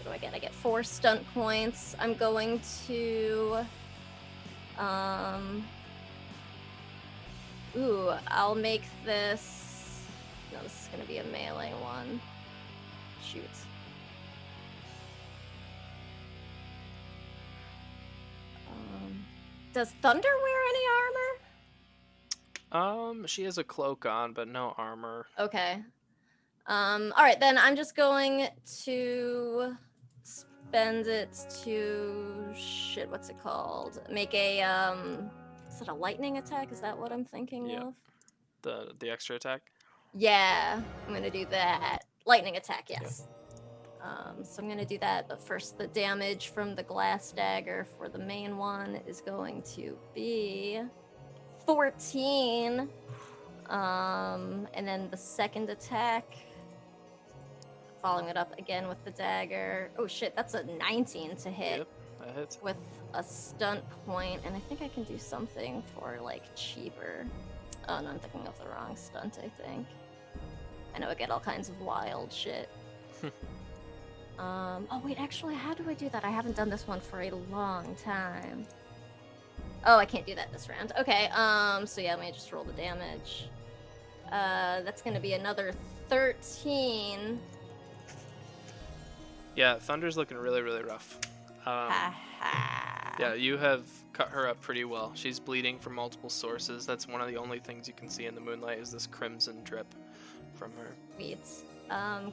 What do I get? I get 4 stunt points. I'm going to I'll make this. No, this is gonna be a melee one. Shoot. Does Thunder wear any armor? She has a cloak on, but no armor. Okay. All right, then I'm just going to spend it to what's it called? Make a is it a lightning attack? Is that what I'm thinking of? The extra attack? Yeah, I'm gonna do that. Lightning attack, yes. So I'm gonna do that, but first the damage from the glass dagger for the main one is going to be 14. And then the second attack, following it up again with the dagger. Oh shit, that's a 19 to hit. Yep, that hits. With a stunt point, and I think I can do something for like cheaper. Oh no, I'm thinking of the wrong stunt, I think. I know I get all kinds of wild shit. Oh wait, actually, how do I do that? I haven't done this one for a long time. Oh, I can't do that this round. Okay, so yeah, let me just roll the damage. That's gonna be another 13. Yeah, Thunder's looking really, really rough. Yeah, you have cut her up pretty well. She's bleeding from multiple sources. That's one of the only things you can see in the moonlight is this crimson drip from her. Sweet.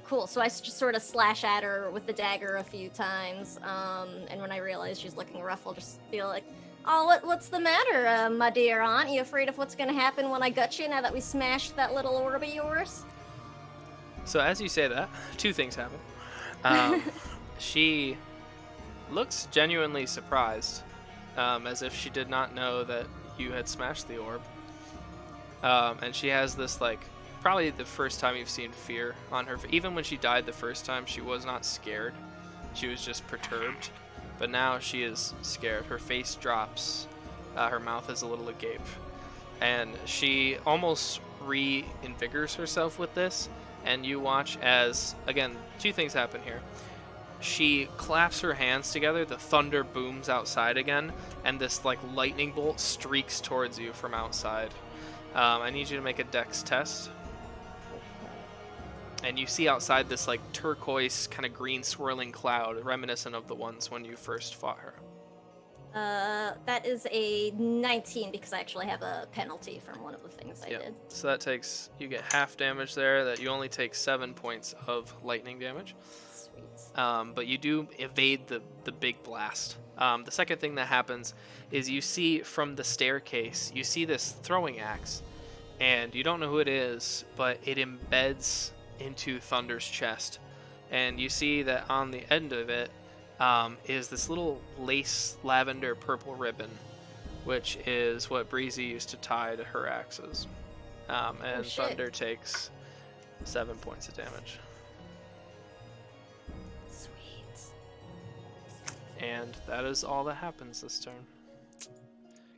Cool. So I just sort of slash at her with the dagger a few times. And when I realize she's looking rough, I'll just be like, "Oh, what's the matter, my dear aunt? You afraid of what's gonna happen when I gut you now that we smashed that little orb of yours?" So as you say that, 2 things happen. She looks genuinely surprised, as if she did not know that you had smashed the orb. And she has this, like, probably the first time you've seen fear on her. Even when she died the first time, she was not scared. She was just perturbed. But now she is scared. Her face drops. Her mouth is a little agape. And she almost reinvigorates herself with this. And you watch as, again, 2 things happen here. She claps her hands together, the thunder booms outside again, and this like lightning bolt streaks towards you from outside. I need you to make a dex test. And you see outside this like turquoise kind of green swirling cloud, reminiscent of the ones when you first fought her. That is a 19 because I actually have a penalty from one of the things I did. So that takes, you get half damage there, that you only take 7 points of lightning damage. Sweet. But you do evade the big blast. The second thing that happens is you see from the staircase, you see this throwing axe, and you don't know who it is, but it embeds into Thunder's chest. And you see that on the end of it is this little lace lavender purple ribbon, which is what Breezy used to tie to her axes. And Thunder takes 7 points of damage. Sweet. And that is all that happens this turn.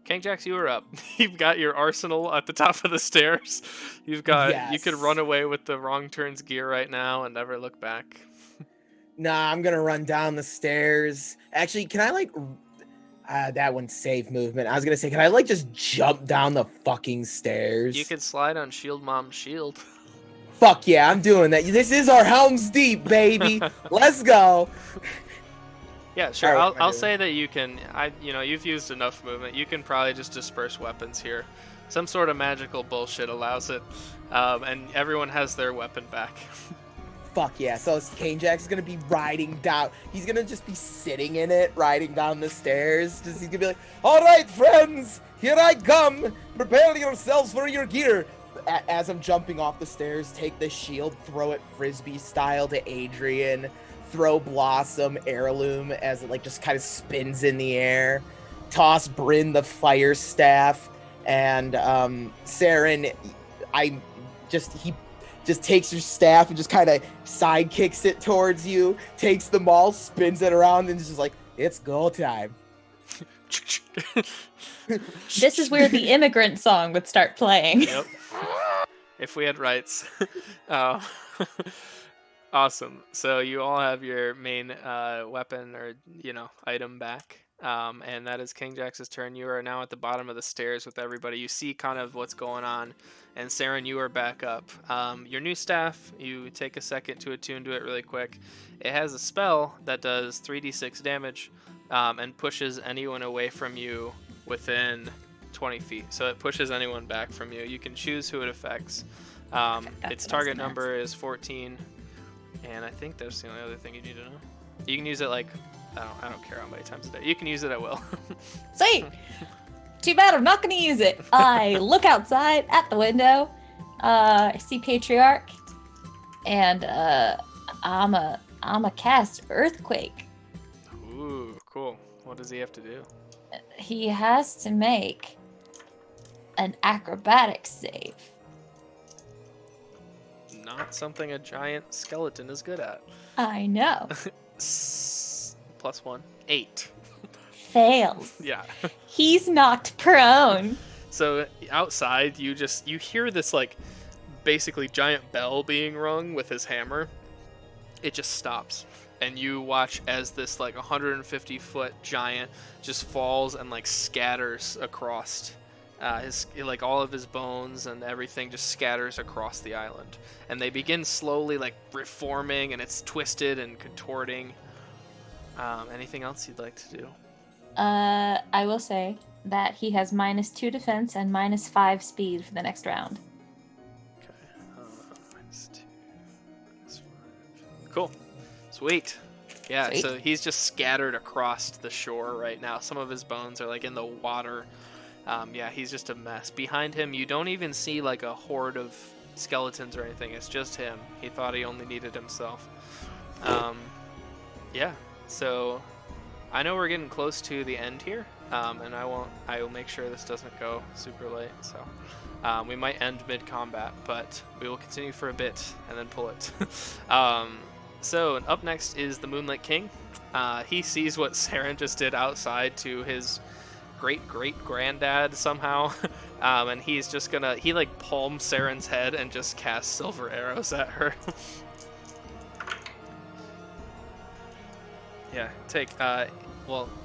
King Jax, you are up. You've got your arsenal at the top of the stairs. You've got You could run away with the wrong turn's gear right now and never look back. Nah, I'm gonna run down the stairs. Actually, can I like that one's safe movement. I was gonna say, can I like just jump down the fucking stairs? You could slide on Shield Mom's shield. Fuck yeah, I'm doing that. This is our Helm's Deep, baby. Let's go. Yeah, sure. Right, I'll say that you can. You've used enough movement. You can probably just disperse weapons here. Some sort of magical bullshit allows it, and everyone has their weapon back. Fuck yeah. So Kane Jax is gonna be riding down. He's gonna just be sitting in it, riding down the stairs. He's gonna be like, "All right, friends, here I come. Prepare yourselves for your gear." As I'm jumping off the stairs, take the shield, throw it frisbee style to Adrian. Throw Blossom heirloom as it like just kind of spins in the air. Toss Bryn the fire staff, and Saren, he just takes your staff and just kind of sidekicks it towards you, takes the maul, spins it around, and is just like, it's go time. This is where the immigrant song would start playing. Yep. If we had rights. Awesome. So you all have your main weapon or, item back. And that is King Jax's turn. You are now at the bottom of the stairs with everybody. You see kind of what's going on. And Saren, you are back up. Your new staff, you take a second to attune to it really quick. It has a spell that does 3d6 damage and pushes anyone away from you within 20 feet. So it pushes anyone back from you. You can choose who it affects. Its target number is 14. And I think that's the only other thing you need to know. You can use it I don't care how many times a day. You can use it at will. Sweet. Too bad I'm not going to use it. I look outside at the window. I see Patriarch, and I'm a cast Earthquake. Ooh, cool. What does he have to do? He has to make an acrobatics save. Not something a giant skeleton is good at. I know. +1, 8. Fails. Yeah. He's knocked prone. So outside, you hear this basically giant bell being rung with his hammer. It just stops, and you watch as this 150-foot giant just falls and scatters across. His all of his bones and everything just scatters across the island, and they begin slowly reforming, and it's twisted and contorting. Anything else you'd like to do? I will say that he has -2 defense and -5 speed for the next round. Okay. -2, -5. Cool. Sweet. Yeah. Sweet. So he's just scattered across the shore right now. Some of his bones are in the water. Yeah, he's just a mess. Behind him, you don't even see a horde of skeletons or anything. It's just him. He thought he only needed himself. Yeah. So I know we're getting close to the end here, and I will make sure this doesn't go super late. So we might end mid-combat, but we will continue for a bit and then pull it. So up next is the Moonlit King. He sees what Saren just did outside to his great-great-granddad somehow, and he's just gonna palms Saren's head and just cast silver arrows at her. Yeah, take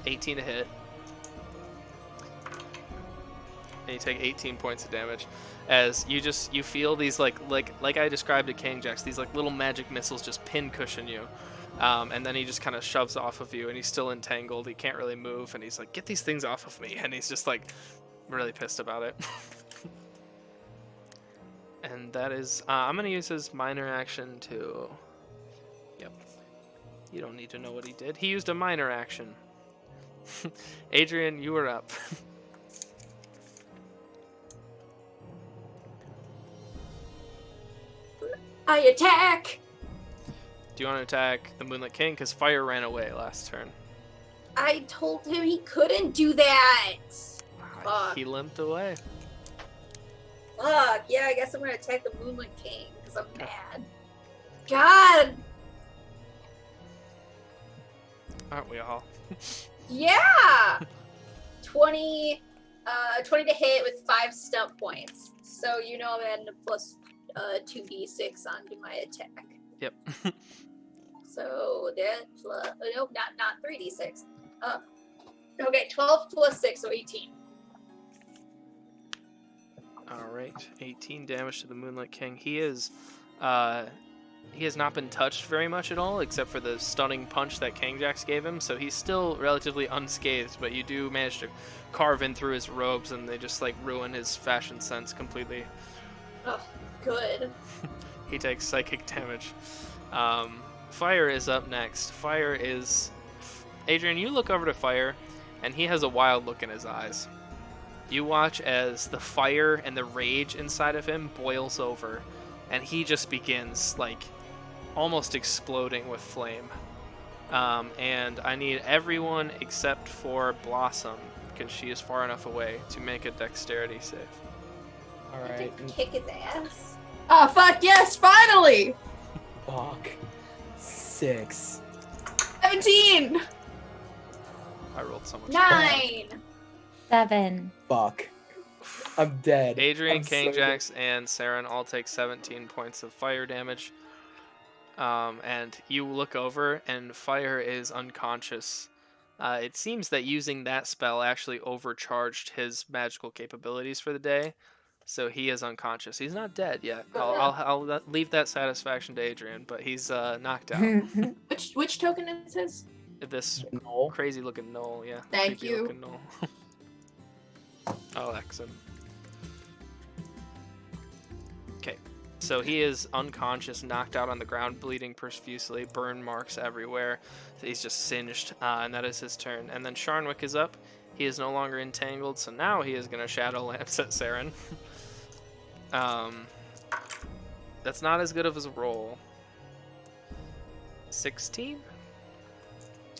18 to hit, and you take 18 points of damage as you feel these like I described to King Jax, these little magic missiles just pin cushion you. And then he just kind of shoves off of you, and he's still entangled. He can't really move, and he's like, "Get these things off of me!" And he's just really pissed about it. And that is, I'm gonna use his minor action to. Yep. You don't need to know what he did. He used a minor action. Adrian, you are up. I attack. Do you want to attack the Moonlit King? Because Fire ran away last turn. I told him he couldn't do that. Fuck. He limped away. Fuck. Yeah, I guess I'm gonna attack the Moonlit King because I'm mad. God. Aren't we all? Yeah. 20 to hit with 5 stump points. So I'm adding a plus 2d6 onto my attack. Yep. So that plus not 3d6. Okay, 12 plus 6, so 18. All right, 18 damage to the Moonlit King. He has not been touched very much at all, except for the stunning punch that King Jax gave him. So he's still relatively unscathed, but you do manage to carve in through his robes, and they just ruin his fashion sense completely. Oh, good. He takes psychic damage. Fire is up next. Fire is... Adrian, you look over to Fire, and he has a wild look in his eyes. You watch as the fire and the rage inside of him boils over, and he just begins, almost exploding with flame. And I need everyone except for Blossom, because she is far enough away, to make a dexterity save. All right. Kick his ass. Oh, fuck yes, finally! Fuck. 6. 17! I rolled so much. 9. 7. Fuck. I'm dead. Adrian, I'm so Kanejax, and Saren all take 17 points of fire damage. And you look over, and Fire is unconscious. It seems that using that spell actually overcharged his magical capabilities for the day, so he is unconscious. He's not dead yet. I'll leave that satisfaction to Adrian, but he's knocked out. Which token is his? This No. crazy-looking gnoll, yeah. Thank creepy-looking gnoll. I'll X him. Okay, so he is unconscious, knocked out on the ground, bleeding profusely, burn marks everywhere. He's just singed, and that is his turn. And then Sharnwick is up. He is no longer entangled, so now he is going to Shadow Lance at Saren. That's not as good of a roll. 16?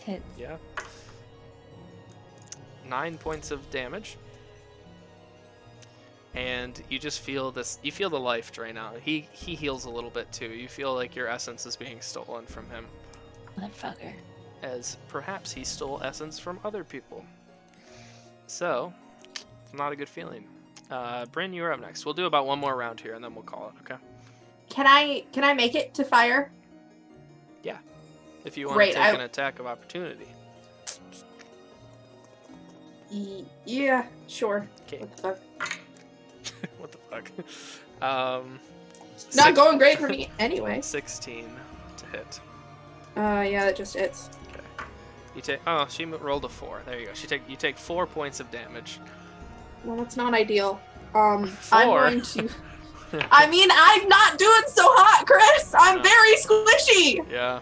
Hit. Yeah. 9 points of damage. And you just feel this, you feel the life drain out. He heals a little bit too. You feel like your essence is being stolen from him. Motherfucker. As perhaps he stole essence from other people. So, it's not a good feeling. Bryn, you're up next. We'll do about one more round here and then we'll call it, okay? Can I make it to fire? Yeah. If you want Great, to take an attack of opportunity. Yeah, sure. Okay. What the fuck? What the fuck? Not going great for me anyway. 16 to hit. Yeah, that just hits. Okay. You take. Oh, she rolled a 4. There you go. You take 4 points of damage. Well, that's not ideal. I'm 4? going to. I mean, I'm not doing so hot, Chris. I'm No. very squishy. Yeah.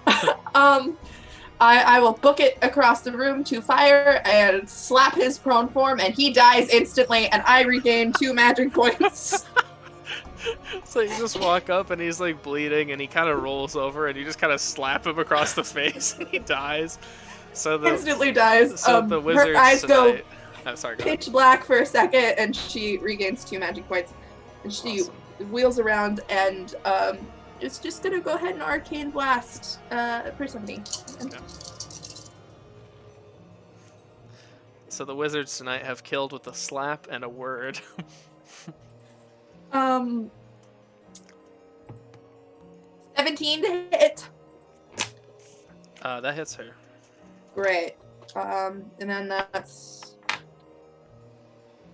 I will book it across the room to fire and slap his prone form, and he dies instantly, and I regain 2 magic points. So you just walk up and he's like bleeding, and he kind of rolls over, and you just kind of slap him across the face, and he dies. So the Instantly dies. So the wizards her eyes tonight... go Oh, sorry, go ahead. pitch black for a second, and she regains 2 magic points. And she Awesome. wheels around and is just gonna go ahead and arcane blast Persephone. Okay. So the wizards tonight have killed with a slap and a word. 17 to hit. That hits her. Great. And then that's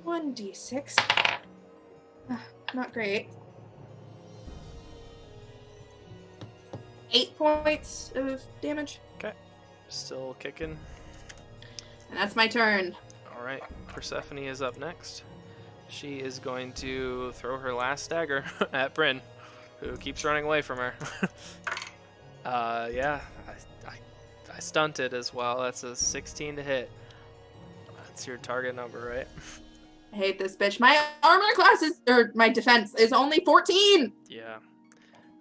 1d6. Not great. 8 points of damage. Okay. Still kicking. And that's my turn. All right. Persephone is up next. She is going to throw her last dagger at Bryn, who keeps running away from her. Yeah. I stunted as well. That's a 16 to hit. That's your target number, right? I hate this bitch. My armor class is, or my defense is only 14. Yeah.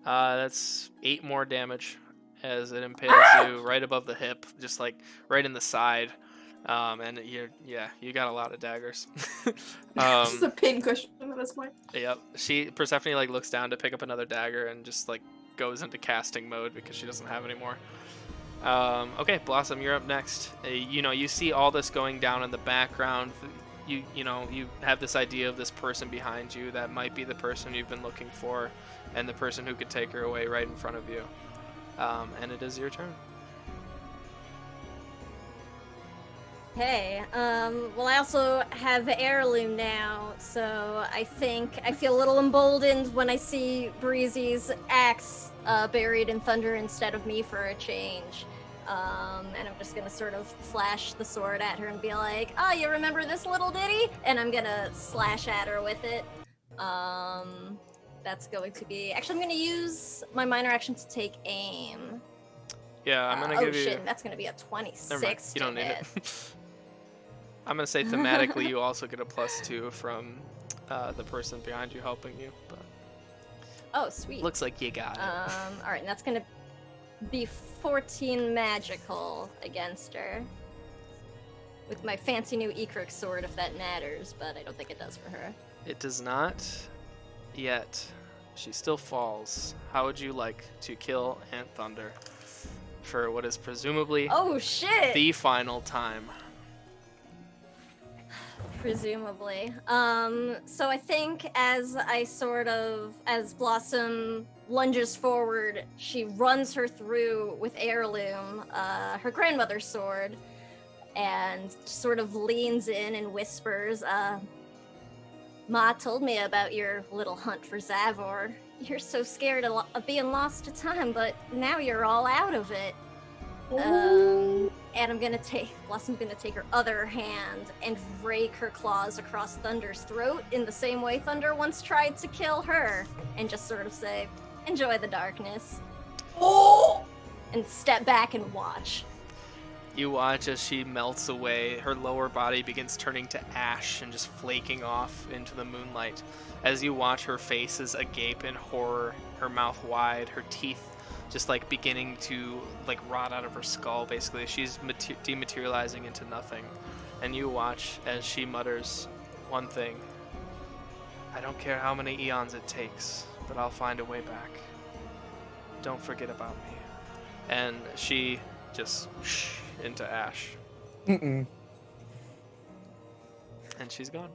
That's 8 more damage as it impales you right above the hip, just like right in the side. And you got a lot of daggers. Just a pin cushion at this point. Yep. Persephone like looks down to pick up another dagger and just like goes into casting mode because she doesn't have any more. Okay, Blossom, you're up next. You see all this going down in the background. You have this idea of this person behind you that might be the person you've been looking for, and the person who could take her away right in front of you. And it is your turn. Hey, well, I also have heirloom now, so I think I feel a little emboldened when I see Breezy's axe buried in thunder instead of me for a change. And I'm just gonna sort of flash the sword at her and be like, "Oh, you remember this little ditty?" And I'm gonna slash at her with it. That's going to be... Actually, I'm gonna use my minor action to take aim. Yeah, I'm gonna give you... Oh shit, that's gonna be a 26 Never mind. You don't to need hit. it. I'm gonna say thematically you also get a +2 from the person behind you helping you, but Oh, sweet. looks like you got it. All right, and that's gonna be 14 magical against her with my fancy new Ekrix sword, if that matters, but I don't think it does for her. It does not. yet she still falls. How would you like to kill Aunt Thunder for what is presumably Oh shit! the final time? Presumably. So I think as Blossom lunges forward, she runs her through with Heirloom, her grandmother's sword, and sort of leans in and whispers, Ma told me about your little hunt for Zavor. You're so scared of being lost to time, but now you're all out of it. And Blossom's gonna take her other hand and rake her claws across Thunder's throat in the same way Thunder once tried to kill her, and just sort of say, enjoy the darkness. Oh! And step back and watch. You watch as she melts away. Her lower body begins turning to ash and just flaking off into the moonlight. As you watch, her face is agape in horror, her mouth wide, her teeth just like beginning to like rot out of her skull. Basically, she's dematerializing into nothing. And you watch as she mutters one thing: I don't care how many eons it takes, but I'll find a way back. Don't forget about me. And she just into ash. Mm-mm. And she's gone.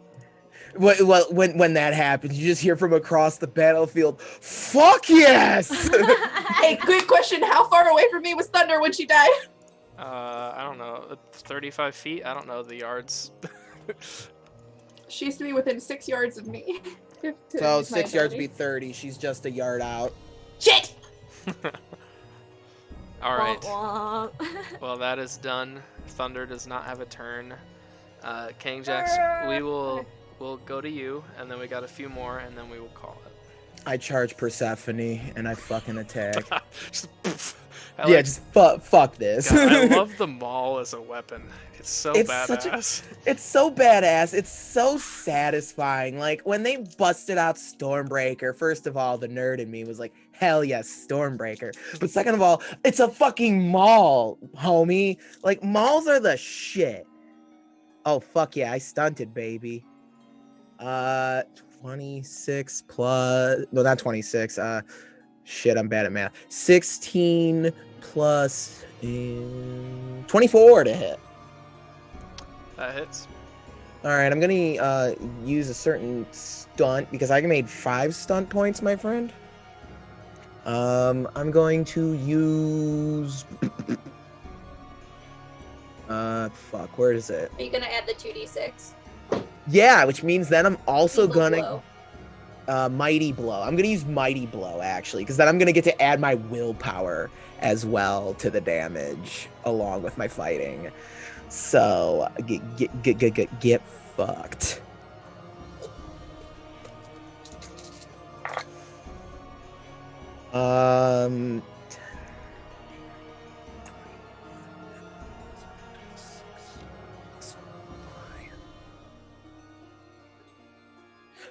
Well, when that happens, you just hear from across the battlefield, "Fuck yes!" Hey, quick question: how far away from me was Thunder when she died? I don't know, 35 feet? I don't know the yards. She used to be within 6 yards of me. So 6 yards be 30. She's just a yard out. Shit! All right. Womp womp. Well, that is done. Thunder does not have a turn. King Jax, we'll go to you, and then we got a few more, and then we will call it. I charge Persephone and I fucking attack. Just fuck this. God, I love the maul as a weapon. It's so badass. It's so badass. It's so satisfying. Like when they busted out Stormbreaker, first of all, the nerd in me was like, hell yes, Stormbreaker. But second of all, it's a fucking maul, homie. Like mauls are the shit. Oh fuck yeah, I stunted, baby. 26 plus, no, not 26. Shit, I'm bad at math. 16 plus 24 to hit. That hits. All right, I'm gonna use a certain stunt because I made 5 stunt points, my friend. I'm going to use. Fuck, where is it? Are you gonna add the 2d6? Yeah, which means then I'm also Evil gonna Mighty Blow. I'm gonna use Mighty Blow actually, because then I'm gonna get to add my willpower as well to the damage along with my fighting. So get fucked. Um.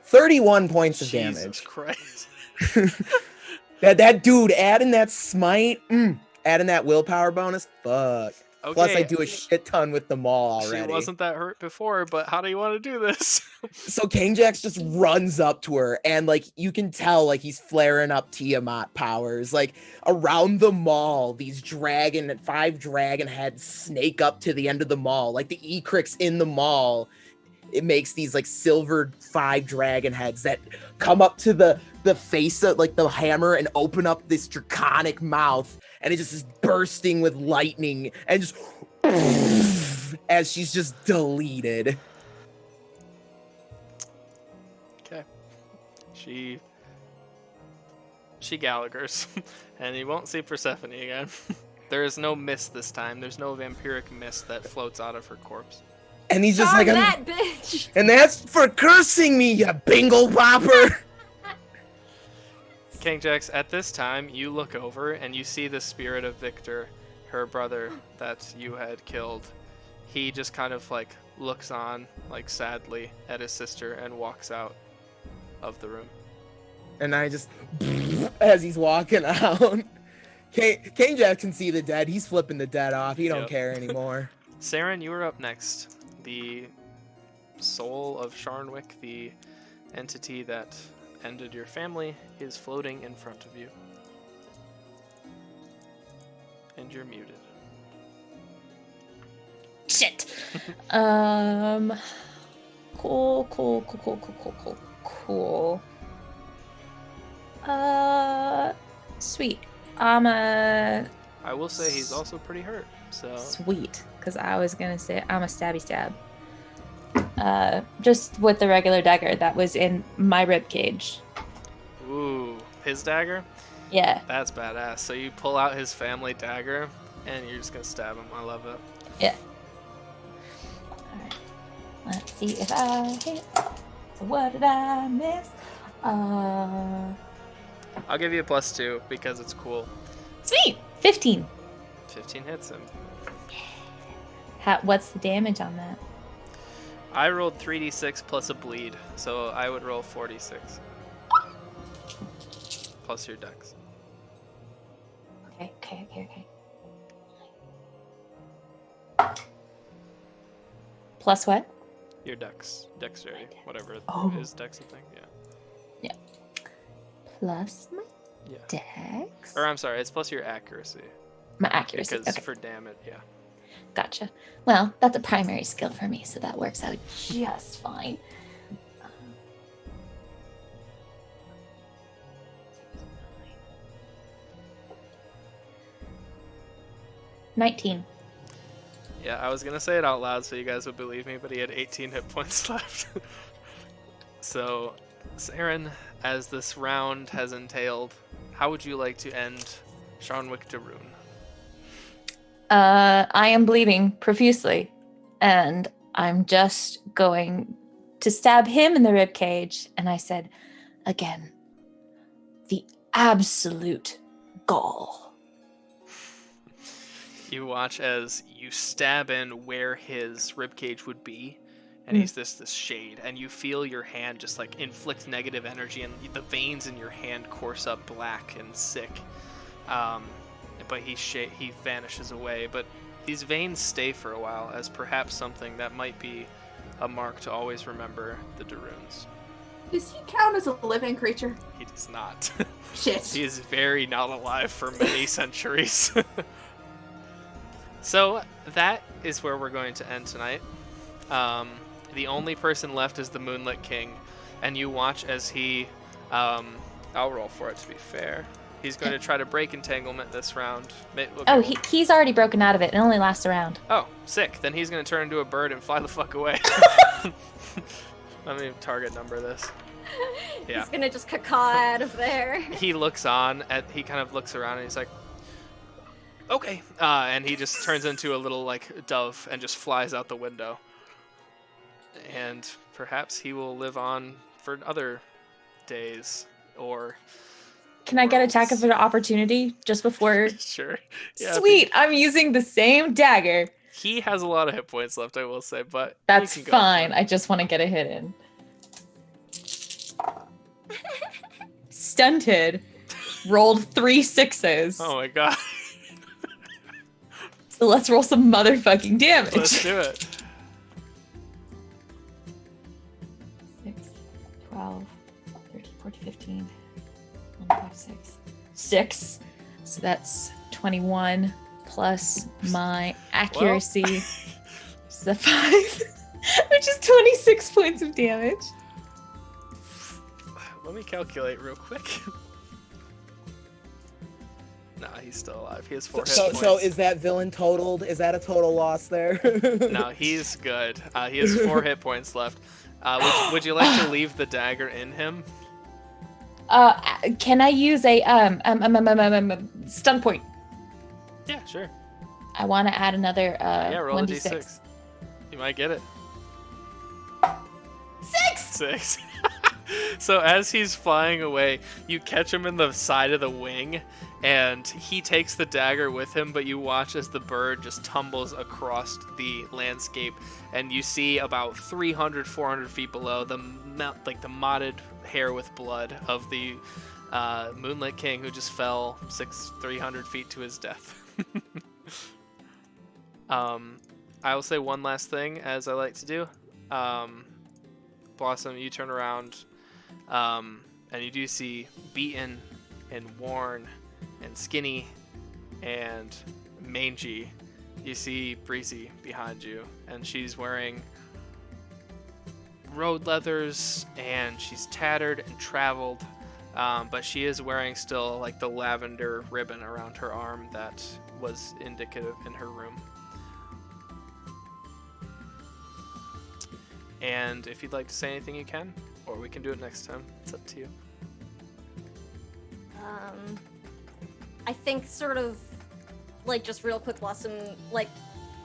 31 points of Jesus damage. Christ. that dude adding that smite, adding that willpower bonus, fuck. Okay, Plus I do a shit ton with the maul already. She wasn't that hurt before, but how do you want to do this? So King Jax just runs up to her and like you can tell like he's flaring up Tiamat powers. Like around the mall, these 5 dragon heads snake up to the end of the mall. Like the Ecrix in the mall. It makes these like silver 5 dragon heads that come up to the face of like the hammer and open up this draconic mouth, and it just is bursting with lightning and just as she's just deleted. Okay. She Gallagher's, and you won't see Persephone again. There is no mist this time. There's no vampiric mist that floats out of her corpse. And he's just like, that bitch. And that's for cursing me, you bingle popper. King Jax, at this time, you look over and you see the spirit of Victor, her brother that you had killed. He just kind of like looks on, like sadly, at his sister and walks out of the room. And I just, as he's walking out, King Jax can see the dead. He's flipping the dead off. He don't care anymore. Saren, you are up next. The soul of Sharnwick, the entity that ended your family is floating in front of you. And you're muted. Shit. Cool. Sweet. I will say he's also pretty hurt, so... Sweet, because I was gonna say I'm a stabby stab. Just with the regular dagger that was in my rib cage. Ooh, his dagger? Yeah. That's badass. So you pull out his family dagger, and you're just gonna stab him. I love it. Yeah. Alright. Let's see if I hit. So what did I miss? I'll give you a +2 because it's cool. Sweet! 15. 15 hits him. What's the damage on that? I rolled 3d6 plus a bleed, so I would roll 4d6. Plus your dex. Okay. Plus what? Your dexterity, whatever is dex, I think, yeah. Plus my Yeah. dex? Or I'm sorry, it's plus your accuracy. My accuracy, Because okay. for damage, yeah. Gotcha. Well, that's a primary skill for me, so that works out just fine. 19. Yeah, I was gonna say it out loud so you guys would believe me, but he had 18 hit points left. So, Saren, as this round has entailed, how would you like to end Sharnwick de Rune? I am bleeding profusely, and I'm just going to stab him in the rib cage. And I said, again, the absolute gall. You watch as you stab in where his ribcage would be, and he's this shade, and you feel your hand just like inflict negative energy, and the veins in your hand course up black and sick. But he vanishes away. But these veins stay for a while, as perhaps something that might be a mark to always remember the Darunes. Does he count as a living creature? He does not. Shit. He is very not alive for many centuries. So that is where we're going to end tonight. The only person left is the Moonlit King, and you watch as he, I'll roll for it to be fair. He's going to try to break entanglement this round. Oh, he's already broken out of it. It only lasts a round. Oh, sick. Then he's going to turn into a bird and fly the fuck away. Let me target number this. Yeah. He's gonna just caw out of there. He looks on, he kind of looks around and he's like, okay. And he just turns into a little like dove and just flies out the window. And perhaps he will live on for other days or... Can I get attack of opportunity just before? Sure. Yeah, Sweet! I'm using the same dagger. He has a lot of hit points left, I will say, but that's you can go fine. I just want to get a hit in. Stunted. Rolled 3 6s. Oh my god. So let's roll some motherfucking damage. Let's do it. 6, 12, 13, 14, 15. 1, 5, 6. 6. So that's 21 plus my accuracy. Which is a 5. Which is 26 points of damage. Let me calculate real quick. Nah, he's still alive. He has 4 hit points. So is that villain totaled? Is that a total loss there? No, he's good. He has 4 hit points left. Would you like to leave the dagger in him? Can I use a stun point? Yeah, sure. I want to add another Roll 1d6. a d6. You might get it. 6. So as he's flying away, you catch him in the side of the wing, and he takes the dagger with him, but you watch as the bird just tumbles across the landscape, and you see about 300, 400 feet below the motted hair with blood of the Moonlit King, who just fell 300 feet to his death. I will say one last thing, as I like to do. Blossom, you turn around. And you do see beaten and worn and skinny and mangy. You see Breezy behind you, and she's wearing road leathers, and she's tattered and traveled, but she is wearing still like the lavender ribbon around her arm that was indicative in her room. And if you'd like to say anything, you can, or we can do it next time. It's up to you. I think sort of, like, just real quick, Blossom, like,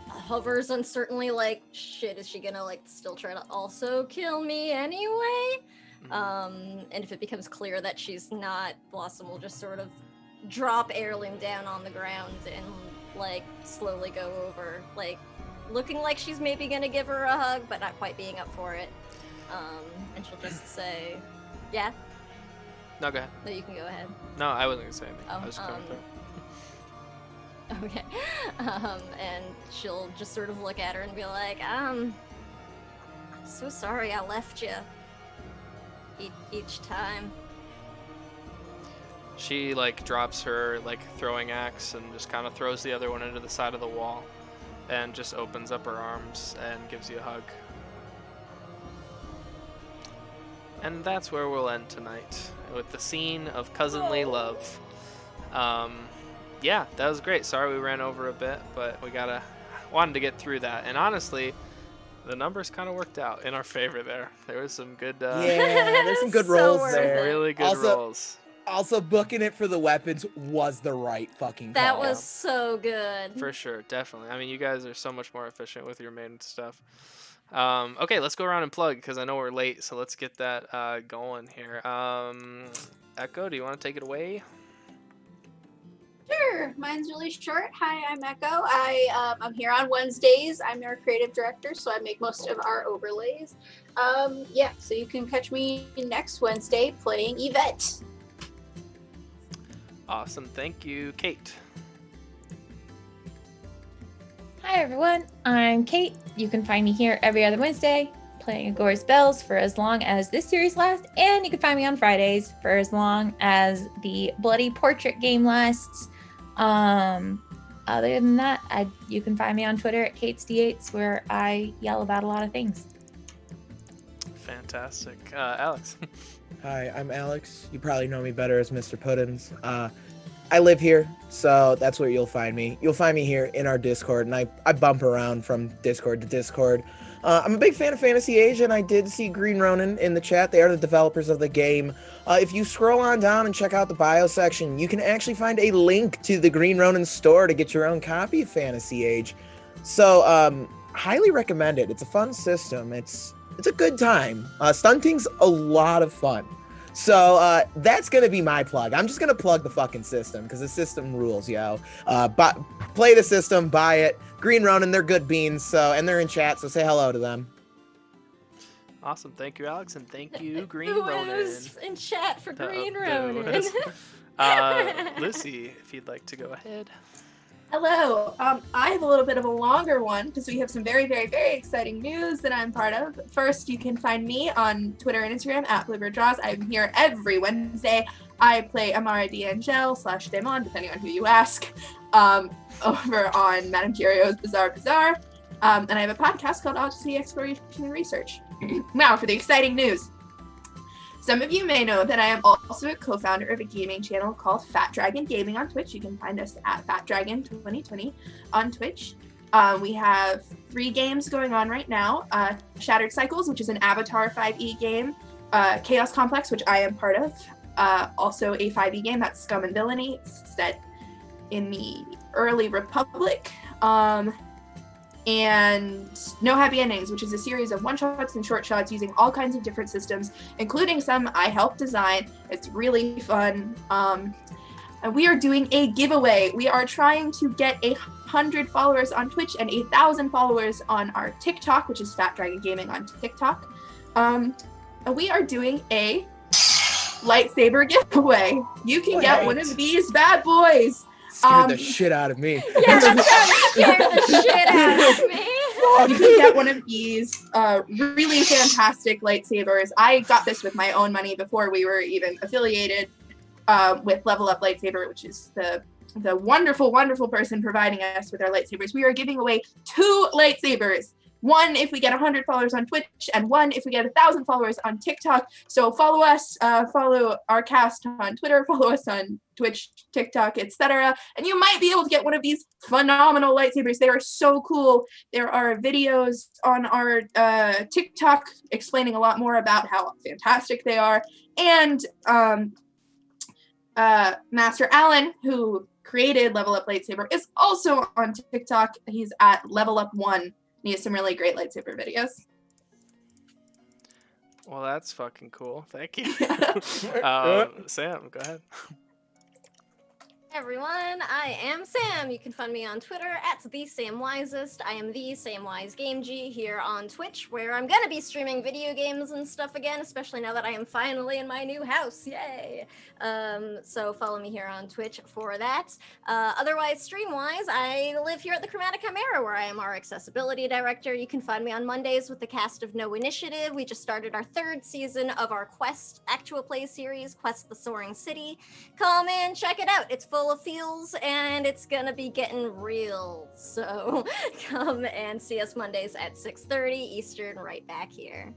hovers uncertainly, like, shit, is she gonna, like, still try to also kill me anyway? And if it becomes clear that she's not, Blossom will just sort of drop Heirloom down on the ground and, like, slowly go over, like, looking like she's maybe gonna give her a hug, but not quite being up for it. And she'll just say, yeah? No, go ahead. No, you can go ahead. No, I wasn't gonna say anything. Oh, I was coming through. Okay. And she'll just sort of look at her and be like, I'm so sorry I left you each time. She, like, drops her, like, throwing axe and just kind of throws the other one into the side of the wall and just opens up her arms and gives you a hug. And that's where we'll end tonight, with the scene of cousinly love. Yeah, that was great. Sorry we ran over a bit, but we wanted to get through that. And honestly, the numbers kind of worked out in our favor there. There was some good... yeah, there's some good So rolls worth there. it. Really good rolls. Also, booking it for the weapons was the right fucking call. That was so good. For sure, definitely. I mean, you guys are so much more efficient with your main stuff. Okay, let's go around and plug, because I know we're late, so let's get that going here. Echo, do you want to take it away? Sure, mine's really short. Hi, I'm Echo. I'm here on Wednesdays. I'm your creative director, so I make most of our overlays. Yeah, so you can catch me next Wednesday playing Yvette. Awesome, thank you. Kate. Hi everyone, I'm Kate. You can find me here every other Wednesday playing Agora's Bells for as long as this series lasts, and you can find me on Fridays for as long as the Bloody Portrait game lasts. Other than that, you can find me on Twitter at KatesD8s, where I yell about a lot of things. Fantastic. Alex. Hi, I'm Alex. You probably know me better as Mr. Puddins. I live here, so that's where you'll find me. You'll find me here in our Discord, and I bump around from Discord to Discord. I'm a big fan of Fantasy Age, and I did see Green Ronin in the chat. They are the developers of the game. If you scroll on down and check out the bio section, you can actually find a link to the Green Ronin store to get your own copy of Fantasy Age. So, highly recommend it. It's a fun system. It's a good time. Stunting's a lot of fun. So that's going to be my plug. I'm just going to plug the fucking system because the system rules, yo. Play the system, buy it. Green Ronin, they're good beans, and they're in chat, so say hello to them. Awesome. Thank you, Alex, and thank you, Green Who Ronin. is in chat for Green Who Ronin? is. Lucy, if you'd like to go ahead. Hello. I have a little bit of a longer one because we have some very, very, very exciting news that I'm part of. First, you can find me on Twitter and Instagram at BluebirdDraws. I'm here every Wednesday. I play Amara D'Angel / Demon, depending on who you ask, over on Madame Curio's Bizarre Bazaar. And I have a podcast called Odyssey Exploration and Research. Now, for the exciting news. Some of you may know that I am also a co-founder of a gaming channel called Fat Dragon Gaming on Twitch. You can find us at Fat Dragon 2020 on Twitch. We have 3 games going on right now. Shattered Cycles, which is an Avatar 5e game. Chaos Complex, which I am part of. Also a 5e game, that's Scum and Villainy. It's set in the early Republic. And No Happy Endings, which is a series of one-shots and short shots using all kinds of different systems, including some I helped design. It's really fun. And we are doing a giveaway. We are trying to get 100 followers on Twitch and 1,000 followers on our TikTok, which is Fat Dragon Gaming on TikTok. And we are doing a lightsaber giveaway. You can get one of these bad boys. Scared the shit out of me. Yeah, that scared the shit out of me. You can get one of these really fantastic lightsabers. I got this with my own money before we were even affiliated with Level Up Lightsaber, which is the wonderful, wonderful person providing us with our lightsabers. We are giving away 2 lightsabers. One if we get 100 followers on Twitch, and one if we get 1,000 followers on TikTok. So follow us, follow our cast on Twitter, follow us on Twitch, TikTok, etc. And you might be able to get one of these phenomenal lightsabers. They are so cool. There are videos on our TikTok explaining a lot more about how fantastic they are. And Master Alan, who created Level Up Lightsaber, is also on TikTok. He's at Level Up 1. He has some really great lightsaber videos. Well, that's fucking cool. Thank you. Sam, go ahead. Hey everyone, I am Sam. You can find me on Twitter at @TheSamWisest. I am the Samwise Game G here on Twitch, where I'm gonna be streaming video games and stuff again, especially now that I am finally in my new house. Yay! So follow me here on Twitch for that. Otherwise, stream-wise, I live here at the Chromatic Chimera, where I am our accessibility director. You can find me on Mondays with the cast of No Initiative. We just started our 3rd season of our Quest actual play series, Quest the Soaring City. Come in, check it out. It's full of feels and it's gonna be getting real, so come and see us Mondays at 6:30 Eastern right back here.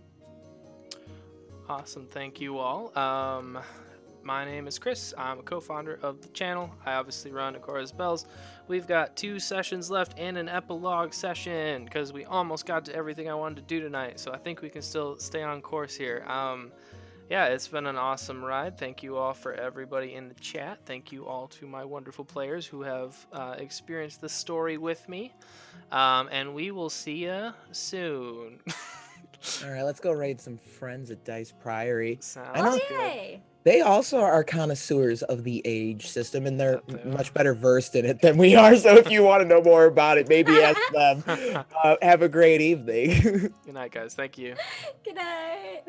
Awesome, thank you all. My name is Chris. I'm a co-founder of the channel. I obviously run Agora's Bells. We've got 2 sessions left and an epilogue session because we almost got to everything I wanted to do tonight, so I think we can still stay on course here. Yeah, it's been an awesome ride. Thank you all for everybody in the chat. Thank you all to my wonderful players who have experienced this story with me. And we will see ya soon. All right, let's go raid some friends at Dice Priory. Sounds good. Yay! They also are connoisseurs of the age system, and they're much better versed in it than we are. So if you want to know more about it, maybe ask them. Have a great evening. Good night, guys. Thank you. Good night.